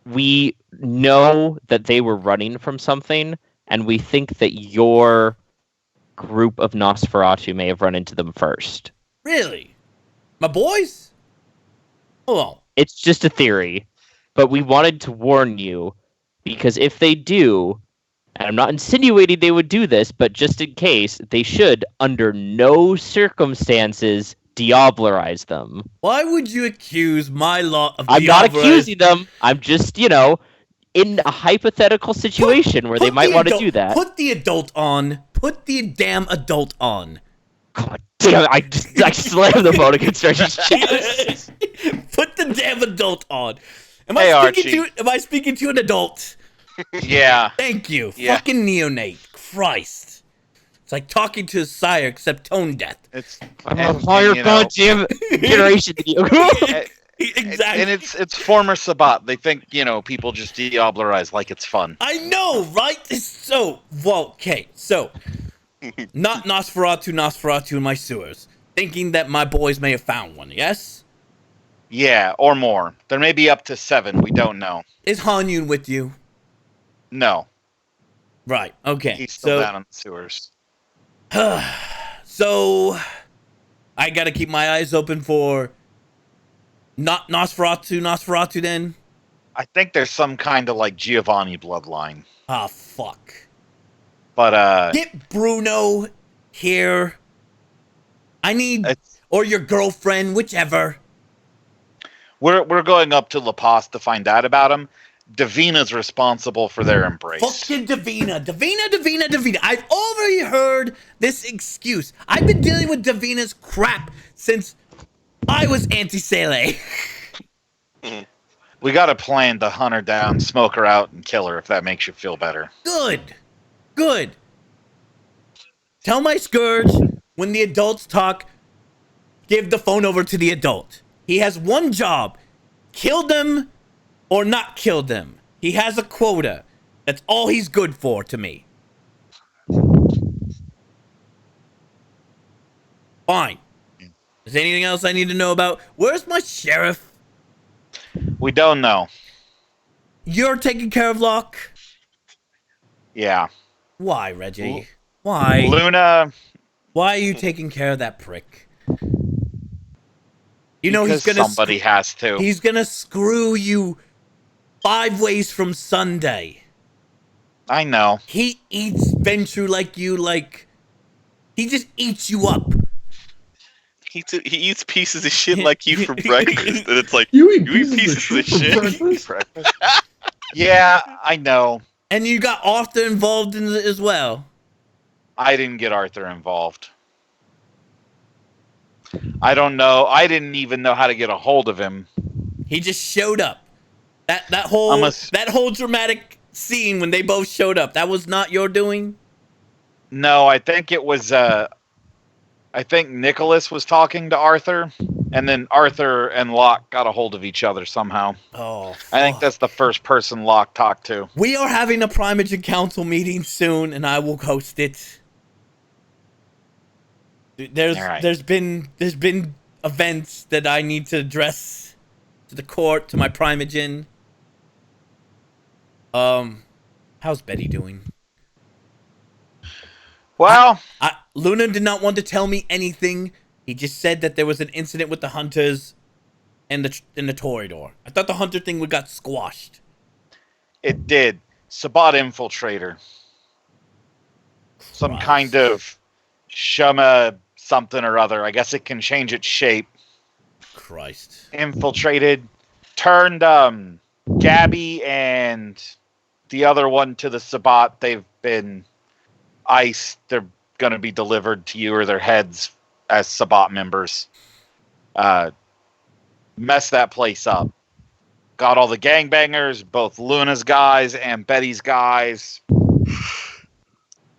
S2: we know that they were running from something, and we think that your group of Nosferatu may have run into them first.
S1: Really? My boys? Hold on.
S2: It's just a theory, but we wanted to warn you because if they do, and I'm not insinuating they would do this, but just in case, they should, under no circumstances, diablerize them.
S1: Why would you accuse my lot of
S2: I'm not
S1: Diablo as-
S2: accusing them. I'm just, in a hypothetical situation where they
S1: Put
S2: might
S1: the
S2: want to
S1: adult-
S2: do that.
S1: Put the adult on. Put the damn adult on.
S2: God damn it! I slammed the phone against Archie's chest.
S1: Put the damn adult on. Am
S3: Hey,
S1: I speaking to an adult?
S3: Yeah.
S1: Thank you.
S5: Yeah.
S1: Fucking neonate. Christ. It's like talking to a sire except tone death.
S3: It's
S2: I'm
S3: and-
S2: a higher
S3: and, you know,
S2: goddamn generation than you.
S1: Exactly.
S3: and it's former Sabbat. They think, people just diablerize like it's fun.
S1: I know, right? It's so okay. So, not Nosferatu in my sewers, thinking that my boys may have found one. Yes,
S3: Yeah, or more. There may be up to 7. We don't know.
S1: is Hanyun with you?
S3: No,
S1: Right. Okay.
S3: he's still
S1: So,
S3: down in the sewers.
S1: so I gotta keep my eyes open for not Nosferatu. Then.
S3: I think there's some kind of like Giovanni bloodline.
S1: Ah, fuck.
S3: But
S1: Get Bruno here. I need,
S3: it's,
S1: or your girlfriend, whichever.
S3: we're going up to La Paz to find out about him. Davina's responsible for their embrace.
S1: Fucking Davina. I've already heard this excuse. I've been dealing with Davina's crap since I was anti-Sele.
S3: We got a plan to hunt her down, smoke her out, and kill her if that makes you feel better.
S1: Good. Tell my Scourge, when the adults talk, give the phone over to the adult. He has one job. Kill them or not kill them. He has a quota. That's all he's good for to me. Fine. Is there anything else I need to know about? Where's my sheriff?
S3: We don't know.
S1: You're taking care of Locke?
S3: Yeah.
S1: Why, Reggie? Why?
S3: Luna,
S1: Why are you taking care of that prick? You know
S3: because
S1: he's gonna
S3: somebody has to.
S1: he's gonna screw you 5 ways from Sunday.
S3: I know.
S1: He eats Ventrue like you like he just eats you up.
S5: He eats pieces of shit like you for breakfast, and it's like
S4: You eat
S5: you eat
S4: pieces of shit for breakfast?
S3: Yeah, I know.
S1: And you got Arthur involved in it as well.
S3: I didn't get Arthur involved. I don't know. I didn't even know how to get a hold of him.
S1: He just showed up. That whole dramatic scene when they both showed up, that was not your doing?
S3: No, I think it was. I think Nicholas was talking to Arthur, and then Arthur and Locke got a hold of each other somehow.
S1: Oh,
S3: I think
S1: fuck.
S3: that's the first person Locke talked to.
S1: We are having a Primogen Council meeting soon, and I will host it. There's
S3: All right.
S1: there's been events that I need to address to the court, to my Primogen. How's Betty doing?
S3: Well,
S1: Luna did not want to tell me anything. He just said that there was an incident with the hunters in the Toreador. I thought the hunter thing would got squashed.
S3: it did. Sabbat infiltrator. Some
S1: Christ.
S3: kind of Shama something or other. I guess it can change its shape.
S1: Christ.
S3: Infiltrated. Turned Gabby and the other one to the Sabbat. They've been iced. They're going to be delivered to you or their heads as Sabbat members. Mess that place up. got all the gangbangers, both Luna's guys and Betty's guys.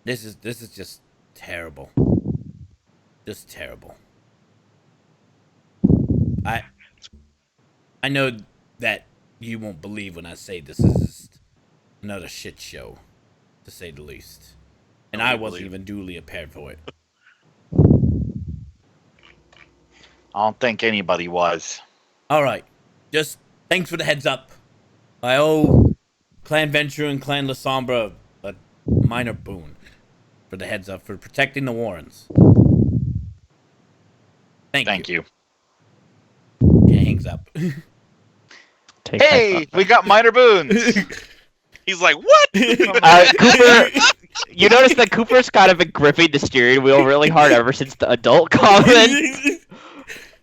S1: This is just terrible. Just terrible. I know that you won't believe when I say this is another shit show, to say the least. And I wasn't even duly prepared for it.
S3: I don't think anybody was.
S1: All right, just thanks for the heads up. I owe Clan Venture and Clan La Sombra a minor boon for the heads up for protecting the Warrens. Thank you. He hangs up.
S3: Hey, we got minor boons.
S5: He's like, what?
S2: Cooper, you notice that Cooper's kind of been gripping the steering wheel really hard ever since the adult comment.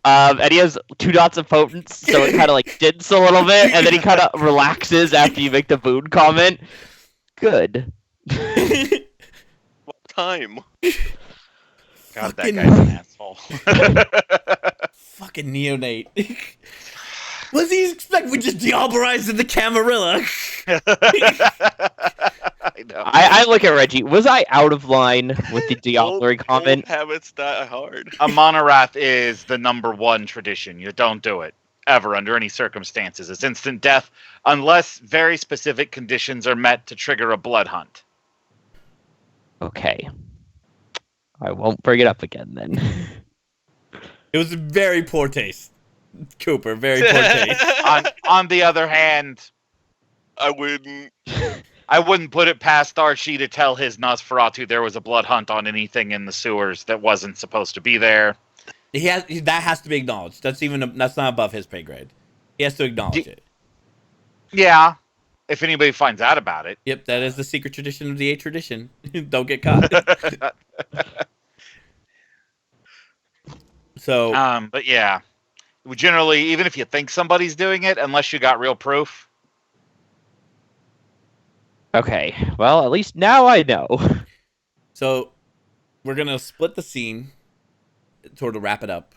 S2: And he has 2 dots of potence, so it kind of like dids a little bit, and then he kind of relaxes after you make the boon comment. Good.
S5: What time?
S3: God, that guy's an asshole.
S1: Fucking neonate. What does he expect? We just diablerized the Camarilla.
S3: I know.
S2: I look at Reggie. Was I out of line with the diablery comment?
S5: Old habits die hard.
S3: A monorath is the #1 tradition. You don't do it ever under any circumstances. It's instant death unless very specific conditions are met to trigger a blood hunt.
S2: Okay. I won't bring it up again then.
S1: It was very poor taste, Cooper. Very poor taste.
S3: On the other hand,
S5: I wouldn't.
S3: I wouldn't put it past Archie to tell his Nosferatu there was a blood hunt on anything in the sewers that wasn't supposed to be there.
S1: That has to be acknowledged. That's not above his pay grade. He has to acknowledge it.
S3: Yeah, if anybody finds out about it.
S1: Yep, that is the secret tradition of the 8 tradition. Don't get caught. So,
S3: But yeah, generally, even if you think somebody's doing it, unless you got real proof.
S2: Okay. Well, at least now I know.
S1: So we're gonna split the scene, sort of wrap it up.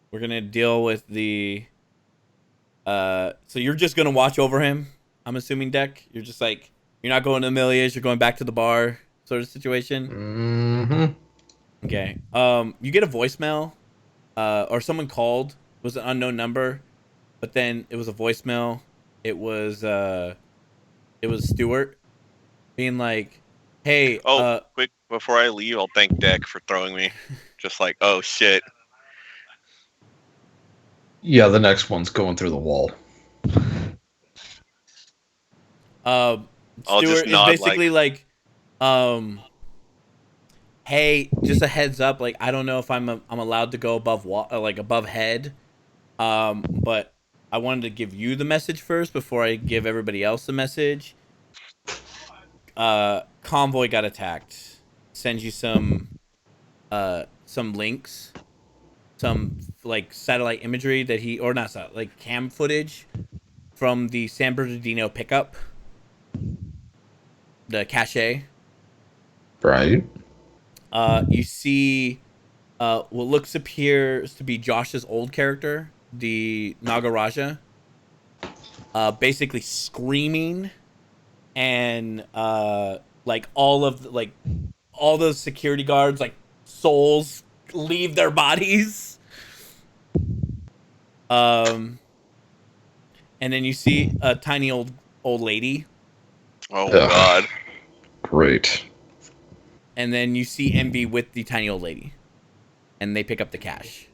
S1: We're gonna deal with the. So you're just gonna watch over him. I'm assuming, Deck. You're just like you're not going to Amelia's. You're going back to the bar, sort of situation.
S4: Mm-hmm.
S1: Okay. You get a voicemail, or someone called. It was an unknown number, but then it was a voicemail. It was Stuart being like, "Hey,
S5: Quick before I leave, I'll thank Deck for throwing me. Just like, oh shit.
S4: Yeah, the next one's going through the wall.
S5: I'll
S1: Stuart
S5: just
S1: is
S5: nod
S1: basically like, hey, just a heads up. Like, I don't know if I'm allowed to go above head, but I wanted to give you the message first before I give everybody else the message. Convoy got attacked. Sends you some links, some like satellite imagery that like cam footage from the San Bernardino pickup, the cache.
S4: Right.
S1: You see, what appears to be Josh's old character, the Nagaraja, basically screaming, and like all those security guards, like souls leave their bodies. And then you see a tiny old lady.
S5: Oh
S4: Ugh.
S5: god.
S4: Great.
S1: And then you see Envy with the tiny old lady, and they pick up the cash.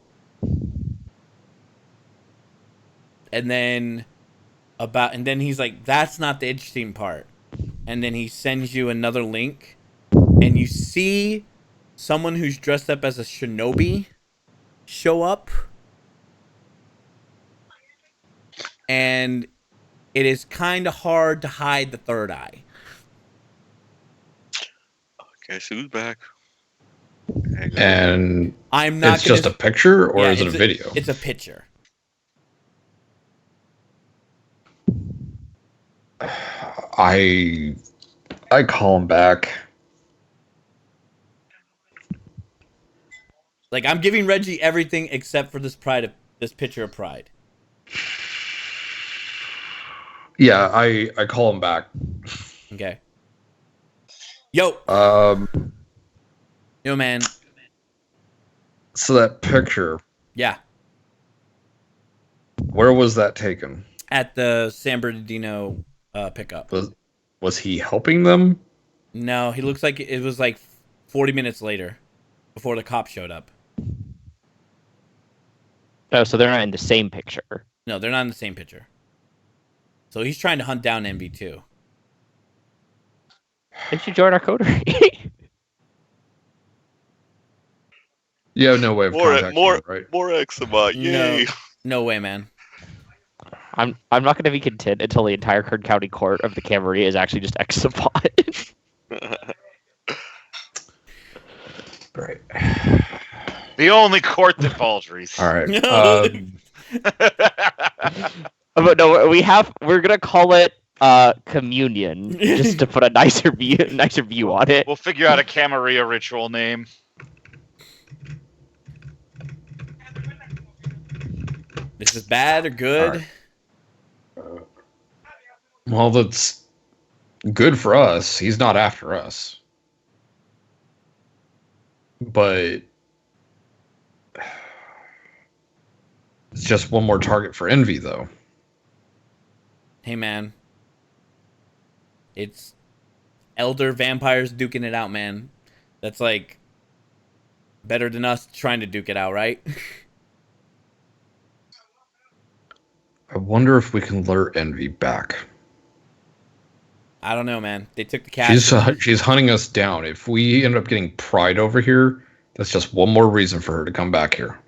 S1: And then he's like, "That's not the interesting part." And then he sends you another link, and you see someone who's dressed up as a shinobi show up, and it is kind of hard to hide the third eye.
S5: Okay, so who's back?
S4: And
S1: I'm not.
S4: it's just a picture, or is it a video?
S1: It's a picture.
S4: I call him back.
S1: Like, I'm giving Reggie everything except for this picture of Pride.
S4: Yeah, I call him back.
S1: Okay. Yo, yo, man.
S4: So that picture,
S1: Yeah,
S4: where was that taken?
S1: at the San Bernardino pickup.
S4: Was he helping them?
S1: No, he looks like it was like 40 minutes later, before the cops showed up.
S2: Oh, so they're not in the same picture.
S1: No, they're not in the same picture. So he's trying to hunt down MV2.
S2: They should join our coterie.
S4: You have no way of contacting him, right?
S5: More Exabot, yay!
S1: No way, man.
S2: I'm not going to be content until the entire Kern County Court of the Camarilla is actually just Exabot.
S4: Right.
S3: The only court that falls, Reese.
S4: All right.
S2: But no, we're gonna call it communion, just to put a nicer view on it.
S3: We'll figure out a Camarilla ritual name.
S1: This is bad or good?
S4: Well, that's good for us. He's not after us. But it's just one more target for Envy, though.
S1: Hey, man. It's elder vampires duking it out, man. That's like better than us trying to duke it out, right?
S4: I wonder if we can lure Envy back.
S1: I don't know, man. They took the cash.
S4: She's hunting us down. If we end up getting Pride over here, that's just one more reason for her to come back here.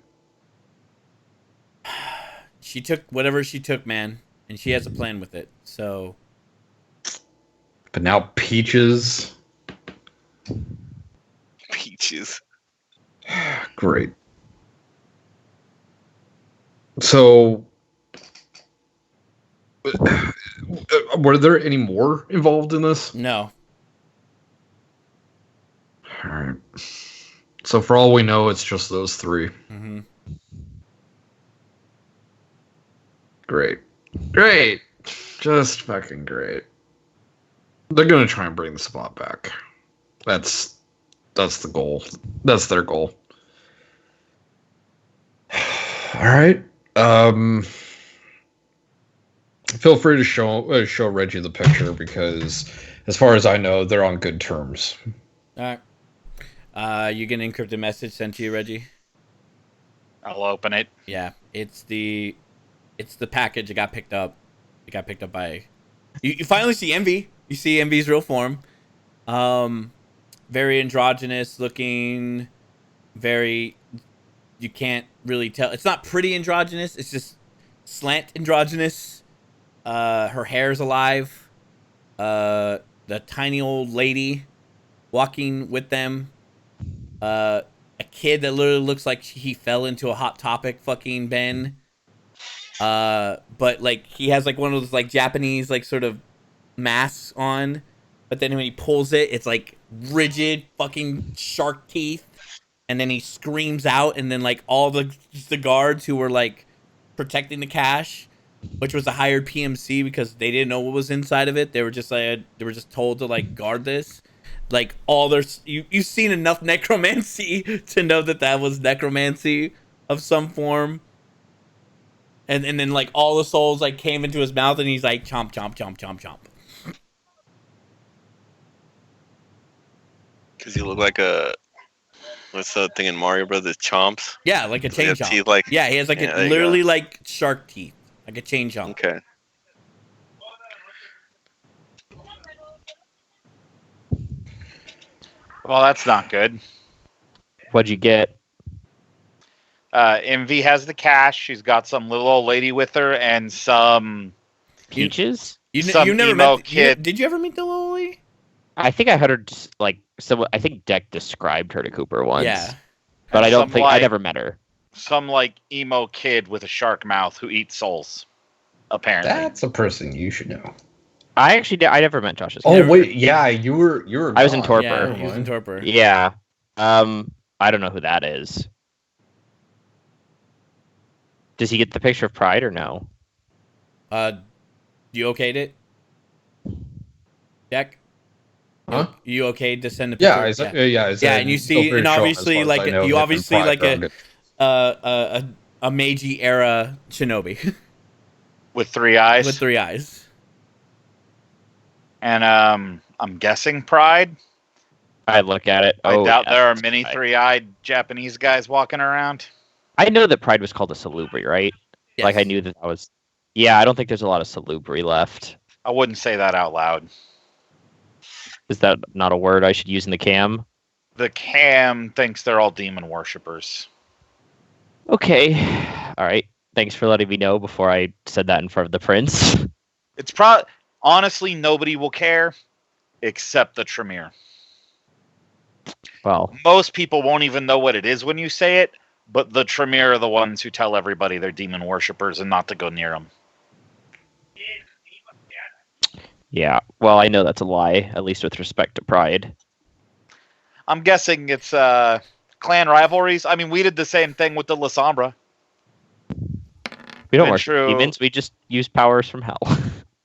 S1: She took whatever she took, man, and she has a plan with it. So,
S4: but now Peaches.
S5: Peaches.
S4: Great. So, were there any more involved in this?
S1: no.
S4: All right. So for all we know, it's just those three.
S1: Mm-hmm.
S4: Great. Great. Just fucking great. They're gonna try and bring the spot back. That's the goal. That's their goal. All right. Feel free to show Reggie the picture because, as far as I know, they're on good terms.
S1: All right. You get an encrypted message sent to you, Reggie?
S3: I'll open it.
S1: Yeah. It's the package that got picked up. It got picked up by... You finally see Envy. You see Envy's real form. Very androgynous looking. Very... You can't really tell. It's not pretty androgynous. It's just slant androgynous. Her hair's alive. The tiny old lady walking with them. A kid that literally looks like he fell into a Hot Topic fucking bin. But like he has like one of those like Japanese like sort of masks on. But then when he pulls it, it's like rigid fucking shark teeth. And then he screams out, and then like all the guards who were like protecting the cash, which was a hired PMC because they didn't know what was inside of it. They were just told to like guard this. Like all their you've seen enough necromancy to know that was necromancy of some form. And then like all the souls like came into his mouth, and he's like chomp chomp chomp chomp chomp.
S5: Because he looked like a... What's the thing in Mario Brothers? Chomps?
S1: Yeah, like a chain chomp.
S5: Teeth, like...
S1: Yeah, he has like literally like shark teeth, like a chain chomp.
S5: Okay.
S3: Well, that's not good.
S2: What'd you get?
S3: MV has the cash. She's got some little old lady with her and some...
S2: Peaches?
S1: You
S3: Some
S1: never
S3: emo
S1: met...
S3: kid.
S1: Did you ever meet the little lady?
S2: I think I heard her like someone. I think Deck described her to Cooper once.
S1: Yeah.
S2: But I don't
S3: Some,
S2: think I
S3: like-
S2: never met her.
S3: Some, like, emo kid with a shark mouth who eats souls. Apparently.
S4: That's a person you should know.
S2: I never met Josh's.
S4: Oh
S2: character.
S4: wait, yeah, you were.
S2: I was in
S4: gone.
S2: Torpor.
S1: Yeah, he was in Torpor.
S2: Yeah. I don't know who that is. Does he get the picture of Pride or no?
S1: Do You okayed it? Jack?
S4: Huh?
S1: You okayed to send the
S4: Yeah,
S1: picture?
S4: I
S1: Yeah,
S4: said,
S1: and you
S4: feel
S1: see,
S4: free
S1: and
S4: to show 'em, as
S1: obviously,
S4: far as
S1: like
S4: I know,
S1: you
S4: they've been
S1: obviously like
S4: private.
S1: a Meiji era shinobi
S3: With 3 eyes.
S1: with 3 eyes.
S3: And I'm guessing Pride.
S2: I look at it.
S3: I
S2: Oh,
S3: doubt
S2: yeah,
S3: there are
S2: that's
S3: many
S2: Pride.
S3: 3-eyed Japanese guys walking around.
S2: I know that Pride was called a salubri, right? Like I
S1: Yes.
S2: knew that was. Yeah, I don't think there's a lot of salubri left.
S3: I wouldn't say that out loud.
S2: Is that not a word I should use in the cam?
S3: The cam thinks they're all demon worshippers.
S2: Okay. All right. Thanks for letting me know before I said that in front of the prince.
S3: It's honestly, nobody will care except the Tremere.
S2: Well,
S3: Most people won't even know what it is when you say it, but the Tremere are the ones who tell everybody they're demon worshippers and not to go near them.
S2: yeah. Well, I know that's a lie, at least with respect to Pride.
S3: I'm guessing it's clan rivalries. I mean, we did the same thing with the La Sombra.
S2: We don't
S3: Been
S2: worship
S3: true.
S2: demons. We just use powers from hell.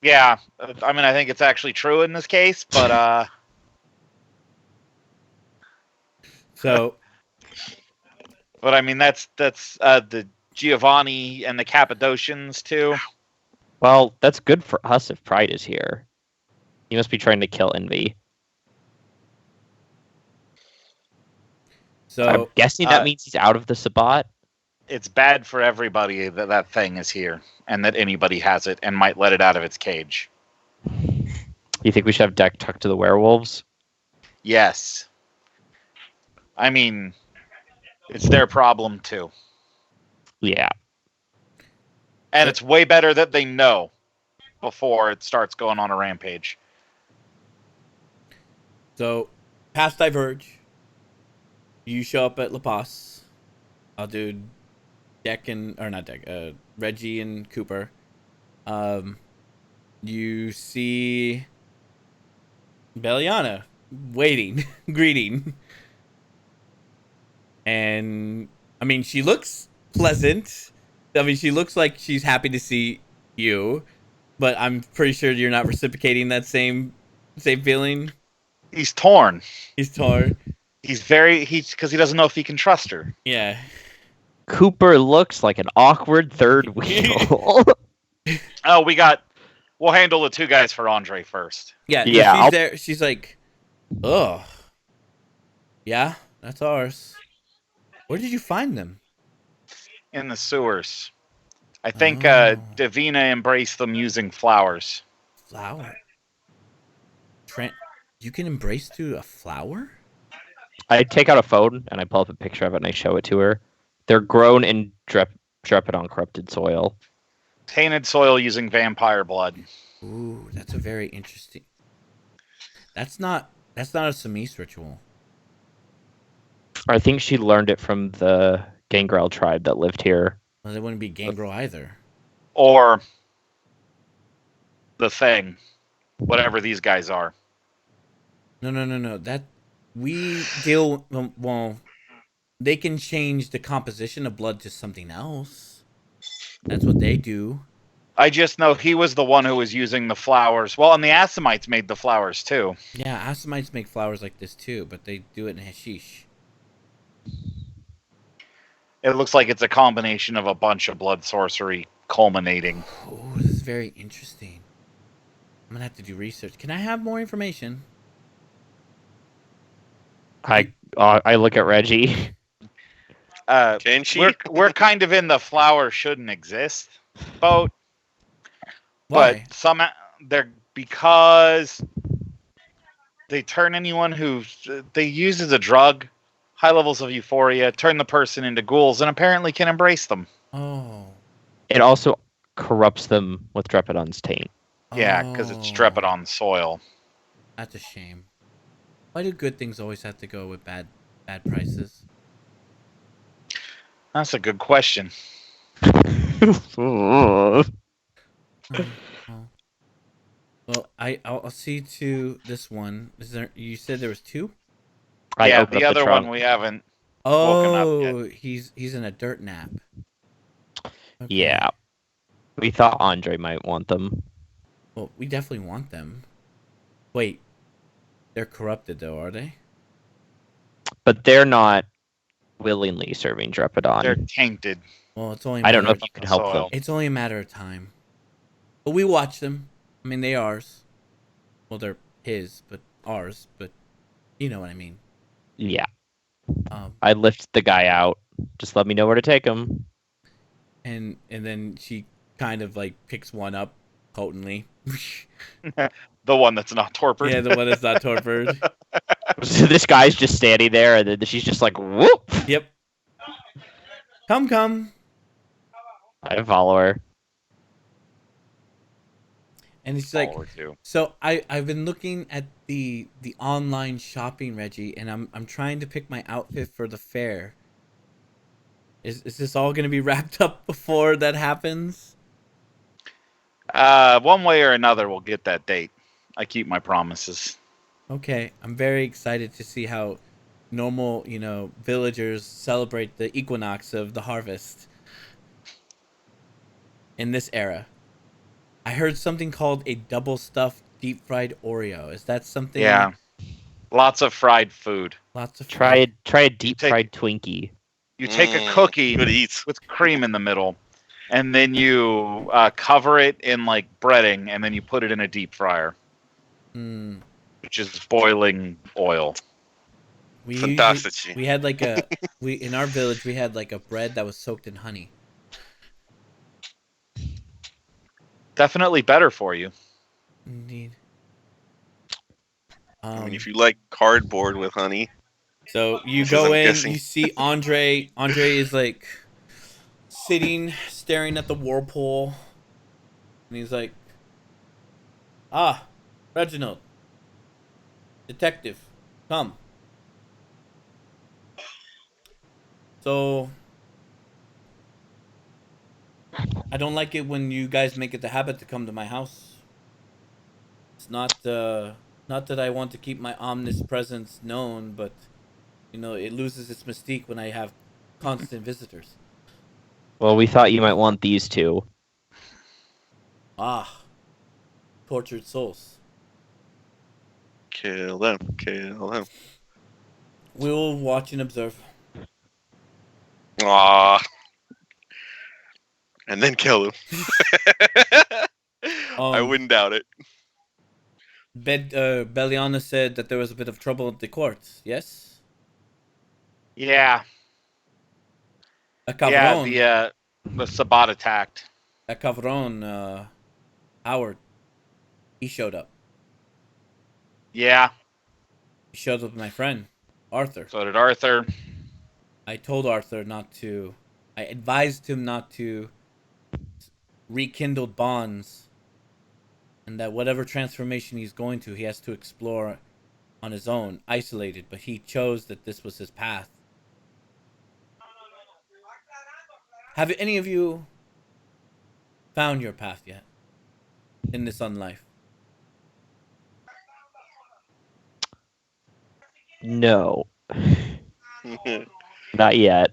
S3: Yeah, I mean, I think it's actually true in this case, but
S1: So
S3: but I mean that's the Giovanni and the Cappadocians too.
S2: Well, that's good for us if Pride is here. He must be trying to kill Envy. I'm
S1: so
S2: guessing that means he's out of the Sabbat.
S3: It's bad for everybody that that thing is here and that anybody has it and might let it out of its cage.
S2: You think we should have Deck tucked to the werewolves?
S3: Yes. I mean, it's their problem too.
S2: Yeah.
S3: And it's way better that they know before it starts going on a rampage.
S1: So, paths diverge. You show up at La Paz. I'll do Deck and or not Deck. Reggie and Cooper. You see Belliana waiting, greeting, and I mean she looks pleasant. I mean she looks like she's happy to see you, but I'm pretty sure you're not reciprocating that same feeling.
S3: He's torn.
S1: He's torn.
S3: He's because he doesn't know if he can trust her.
S1: Yeah.
S2: Cooper looks like an awkward third wheel.
S3: Oh, we'll handle the 2 guys for Andre first.
S1: Yeah, no,
S2: Yeah,
S1: she's
S2: I'll-
S1: there. She's like, ugh. Yeah, that's ours. Where did you find them?
S3: In the sewers. I think
S1: Oh.
S3: Davina embraced them using flowers.
S1: Flower. You can embrace through a flower?
S2: I take out a phone and I pull up a picture of it and I show it to her. They're grown in Drepidon corrupted soil.
S3: Tainted soil using vampire blood.
S1: Ooh, that's a very interesting. That's not a Samis ritual.
S2: I think she learned it from the Gangrel tribe that lived here.
S1: Well, it wouldn't be Gangrel either.
S3: Or the thing. Whatever these guys are.
S1: No. That we deal. Well, they can change the composition of blood to something else. That's what they do.
S3: I just know he was the one who was using the flowers. Well, and the Assamites made the flowers too.
S1: Yeah, Assamites make flowers like this too, but they do it in hashish.
S3: It looks like it's a combination of a bunch of blood sorcery culminating.
S1: Oh, this is very interesting. I'm gonna have to do research. Can I have more information?
S2: I look at Reggie.
S5: Can she?
S3: We're kind of in the flower shouldn't exist boat.
S1: Why?
S3: But because they turn anyone who they use as a drug, high levels of euphoria, turn the person into ghouls, and apparently can embrace them.
S1: Oh.
S2: It also corrupts them with Drepidon's taint.
S3: Yeah, because it's
S1: Oh.
S3: Drepidon soil.
S1: That's a shame. Why do good things always have to go with bad prices?
S3: That's a good question.
S1: Oh. Well, I'll see to this one. Is there? You said there was 2?
S3: Yeah,
S2: open
S3: the
S2: up
S3: other
S2: trunk.
S3: one we haven't. Woken up
S1: Oh, he's in a dirt nap. Okay.
S2: Yeah. We thought Andre might want them.
S1: Well, we definitely want them. Wait, they're corrupted though, are they?
S2: But they're not willingly serving Drepidon.
S3: They're tainted.
S1: Well, it's only.
S2: I don't know if
S3: from
S2: you can
S3: the
S2: help
S3: soil.
S2: them.
S1: It's only a matter of time. But we watch them. I mean, they ours. Well, they're his, but ours. But you know what I mean.
S2: Yeah,
S1: Um,
S2: I lift the guy out. Just let me know where to take him.
S1: and then she kind of like picks one up potently.
S3: The one that's not torpid.
S1: Yeah, the one that's not torpid.
S2: So this guy's just standing there, and then she's just like, "Whoop!"
S1: Yep. Come.
S2: I follow her.
S1: And it's like,
S3: Follower too.
S1: so I've been looking at the online shopping, Reggie, and I'm trying to pick my outfit for the fair. Is this all gonna be wrapped up before that happens?
S3: One way or another, we'll get that date. I keep my promises.
S1: Okay, I'm very excited to see how normal, villagers celebrate the equinox of the harvest in this era. I heard something called a double stuffed deep fried Oreo. Is that something?
S3: Yeah, lots of fried food.
S1: Lots of
S2: Try a deep
S3: take-
S2: fried Twinkie.
S3: You take a cookie
S5: Good eats.
S3: with cream in the middle, and then you cover it in like breading, and then you put it in a deep fryer, which is boiling oil.
S1: We
S5: Fantastic.
S1: usually- we had like we in our village we had like a bread that was soaked in honey.
S3: Definitely better for you.
S1: Indeed.
S5: I mean, if you like cardboard with honey,
S1: So you
S5: This is,
S1: go
S5: I'm
S1: in,
S5: guessing-
S1: you see Andre. Andre is like sitting, staring at the whirlpool, and he's like, "Ah, Reginald, detective, come." So I don't like it when you guys make it the habit to come to my house. It's not that I want to keep my ominous presence known, but it loses its mystique when I have constant visitors.
S2: Well, we thought you might want these two.
S1: Ah, tortured souls.
S5: kill them, kill them.
S1: We will watch and observe.
S5: Ah, and then kill them. I wouldn't doubt it.
S1: Beliana said that there was a bit of trouble at the court. Yes,
S3: Yeah,
S1: a Cavron.
S3: yeah. The Sabat attacked.
S1: A Cavron. Howard. He showed up.
S3: Yeah,
S1: He showed up with my friend, Arthur.
S3: so did Arthur.
S1: I told Arthur not to. I advised him not to rekindle bonds, and that whatever transformation he's going to, he has to explore on his own, isolated. But he chose that this was his path. Have any of you found your path yet in this unlife?
S2: No, not yet.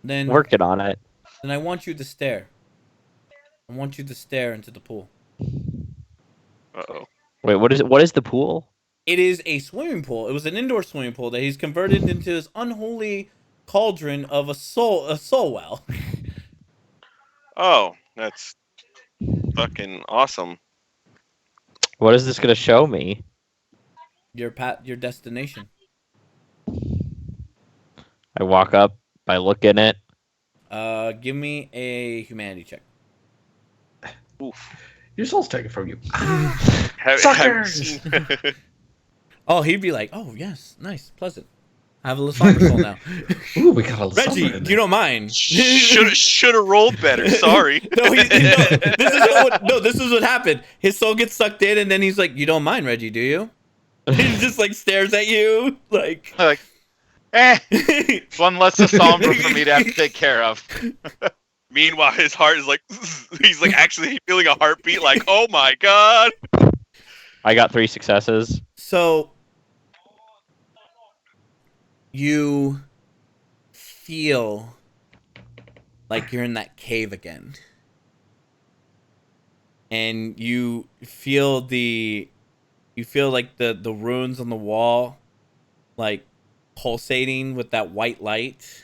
S1: Then
S2: Working on it.
S1: Then I want you to stare. I want you to stare into the pool.
S5: Uh-oh.
S2: Wait, what is the pool?
S1: It is a swimming pool. It was an indoor swimming pool that he's converted into this unholy cauldron of a soul well.
S5: Oh, that's fucking awesome.
S2: What is this gonna show me?
S1: Your destination.
S2: I walk up, I look in it.
S1: Give me a humanity check.
S5: Oof.
S4: Your soul's taken from you.
S5: Have you
S4: Suckers!
S5: seen-
S1: Oh, he'd be like, "Oh, yes, nice, pleasant. I have a little somber soul now."
S4: Ooh, we got a
S1: Reggie,
S4: summer in
S1: you don't mind?
S5: should have rolled better. Sorry.
S1: This is what happened. His soul gets sucked in, and then he's like, "You don't mind, Reggie, do you?" He just like stares at you, like.
S3: Like, one less to somber for me to have to take care of.
S5: Meanwhile, his heart is like, he's like actually feeling a heartbeat. Like, oh my god.
S2: I got 3 successes.
S1: So you feel like you're in that cave again. and you feel like the runes on the wall like pulsating with that white light,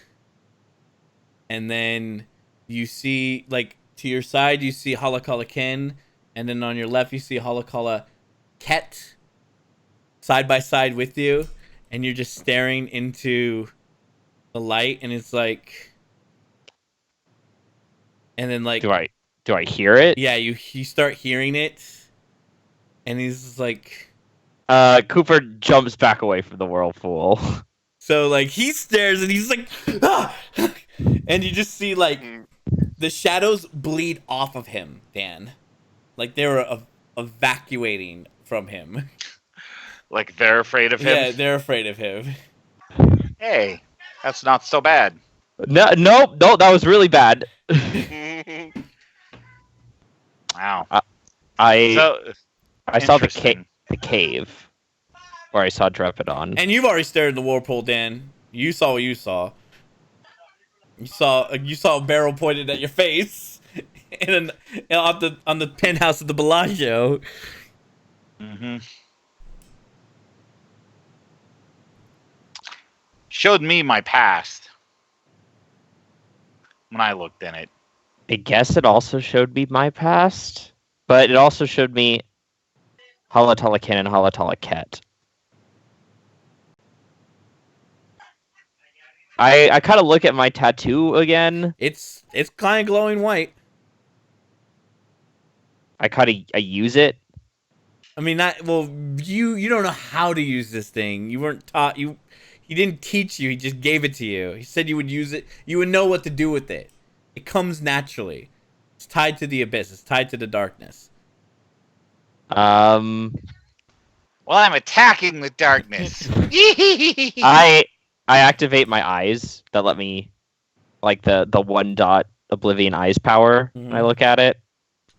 S1: and then you see like to your side you see Halakala Ken, and then on your left you see Halakala Ket side by side with you, and you're just staring into the light, and it's like, and then like,
S2: Do I hear it?
S1: yeah, you start hearing it, and he's like,
S2: Cooper jumps back away from the whirlpool.
S1: so like he stares and he's like, ah! And you just see like the shadows bleed off of him, Dan, like they were evacuating from him.
S3: Like they're afraid of him.
S1: Yeah, they're afraid of him.
S3: Hey, that's not so bad.
S2: No, that was really bad.
S3: Wow.
S2: I saw the
S3: interesting.
S2: cave, where I saw Drepidon.
S1: And you've already stared at the whirlpool, Dan. You saw what you saw. You saw a barrel pointed at your face, and on the penthouse of the Bellagio.
S3: Mm-hmm. Showed me my past when I looked in it.
S2: I guess it also showed me my past, but it also showed me Halatalakan and Halatalaket. I kind of look at my tattoo again.
S1: It's kind of glowing white.
S2: I use it.
S1: I mean, not well. You don't know how to use this thing. You weren't taught. He didn't teach you. He just gave it to you. He said you would use it. You would know what to do with it. It comes naturally. It's tied to the abyss. It's tied to the darkness.
S3: Well, I'm attacking the darkness.
S2: I activate my eyes that let me, like the 1 dot Oblivion eyes power. When I look at it.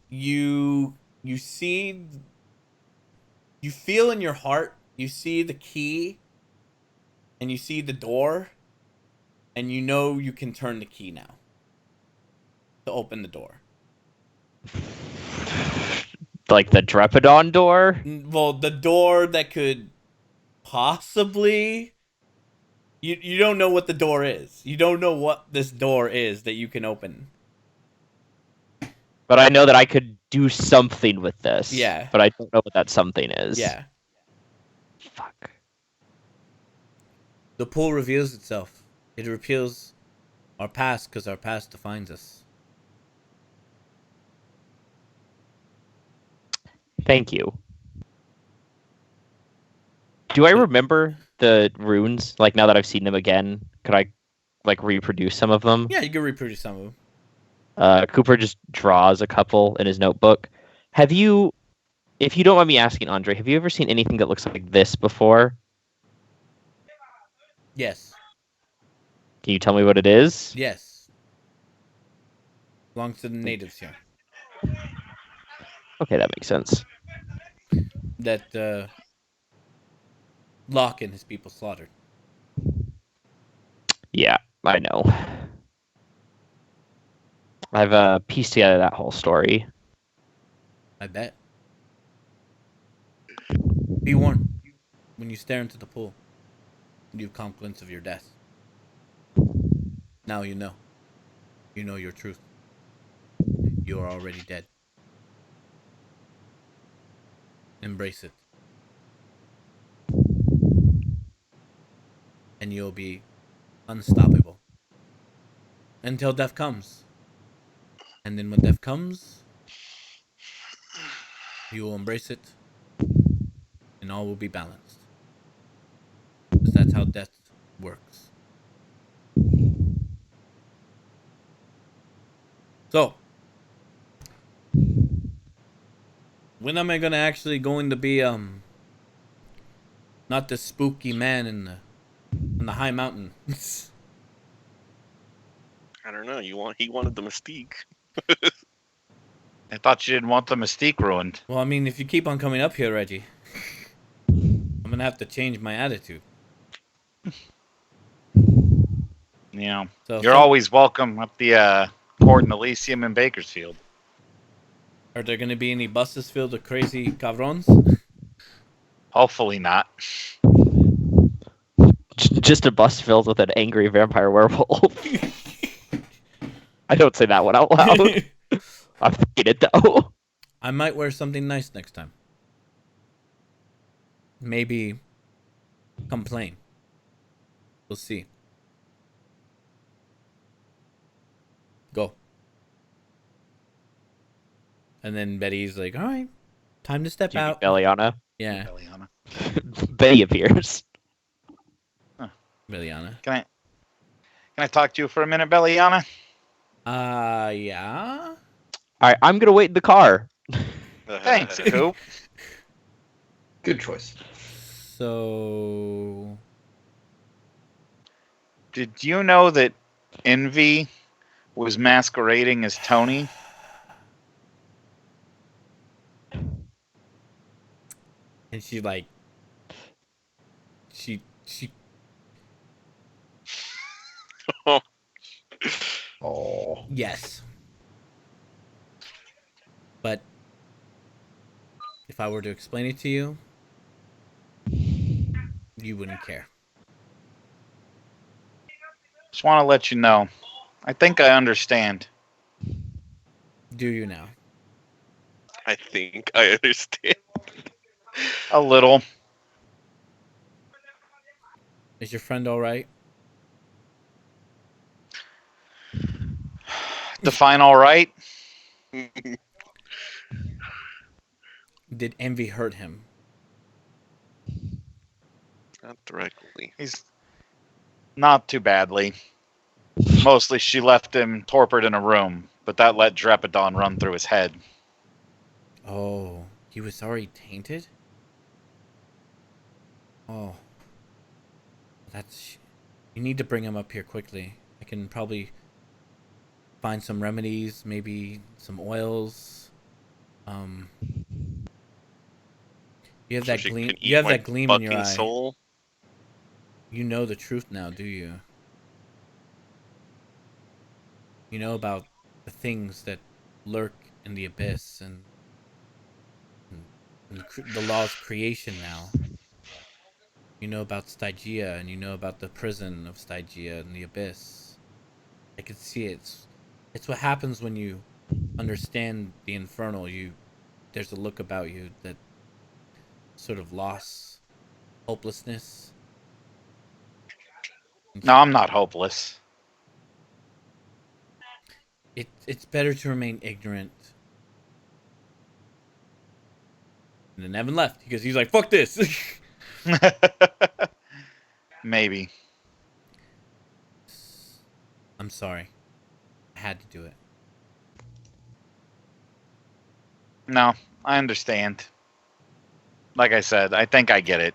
S1: You see. You feel in your heart. You see the key. And you see the door. And you know you can turn the key now. To open the door.
S2: Like the Drepidon door?
S1: Well, the door that could possibly... You don't know what the door is. You don't know what this door is that you can open.
S2: But I know that I could do something with this.
S1: Yeah.
S2: But I don't know what that something is.
S1: Yeah.
S2: Fuck.
S1: The pool reveals itself. It reveals our past because our past defines us.
S2: Thank you. Do I remember the runes? Like, now that I've seen them again, could I, like, reproduce some of them?
S1: Yeah, you can reproduce some of them.
S2: Cooper just draws a couple in his notebook. Have you, if you don't mind me asking, Andre, have you ever seen anything that looks like this before?
S1: Yes.
S2: Can you tell me what it is?
S1: Yes. Belongs to the natives here.
S2: Okay, that makes sense.
S1: That, Locke and his people slaughtered.
S2: Yeah, I know. I've pieced together that whole story.
S1: I bet. Be warned. When you stare into the pool, you come glimpse of your death. Now you know. You know your truth. You are already dead. Embrace it. And you'll be unstoppable. Until death comes. And then when death comes, you will embrace it. And all will be balanced. Because that's how death works. So, when am I gonna actually going to be not the spooky man in the high mountain?
S5: I don't know. He wanted the mystique.
S3: I thought you didn't want the mystique ruined.
S1: Well, I mean, if you keep on coming up here, Reggie, I'm gonna have to change my attitude.
S3: You know,
S1: So
S3: you're always welcome up the Court in Elysium in Bakersfield.
S1: Are there gonna be any buses filled with crazy cabrons?
S3: Hopefully not.
S2: Just a bus filled with an angry vampire werewolf. I don't say that one out loud. I'm thinking it though.
S1: I might wear something nice next time. Maybe complain. We'll see. Go. And then Betty's like, all right, time to step
S2: Do you mean
S1: out.
S2: Beliana?
S1: Yeah,
S3: Eliana.
S2: Betty appears.
S1: Liliana.
S3: Can I talk to you for a minute, Belliana?
S1: Yeah.
S2: Alright, I'm gonna wait in the car.
S3: Thanks, Coop.
S4: Good choice.
S1: So,
S3: Did you know that Envy was masquerading as Tony?
S1: and she like, she
S4: Oh.
S1: yes. But if I were to explain it to you, you wouldn't care.
S3: Just want to let you know. I think I understand.
S1: Do you now?
S5: I think I understand.
S3: A little.
S1: Is your friend all right?
S3: Define all right.
S1: Did envy hurt him?
S5: Not directly.
S3: He's not too badly. Mostly she left him torpid in a room, but that let Drepidon run through his head.
S1: Oh, he was already tainted? Oh. That's... You need to bring him up here quickly. I can probably find some remedies, maybe some oils. You have
S5: So
S1: that
S5: she
S1: gleam.
S5: can eat
S1: You have
S5: my
S1: that gleam in your
S5: fucking
S1: eye.
S5: soul.
S1: You know the truth now, do you? You know about the things that lurk in the abyss and the law's creation now. You know about Stygia, and you know about the prison of Stygia and the abyss. I can see it. It's what happens when you understand the infernal. There's a look about you that sort of loss, hopelessness.
S3: No, I'm not hopeless.
S1: It's better to remain ignorant. And then Evan left because he's like, "Fuck this."
S3: Maybe.
S1: I'm sorry. I had to do it.
S3: No, I understand. Like I said, I think I get it.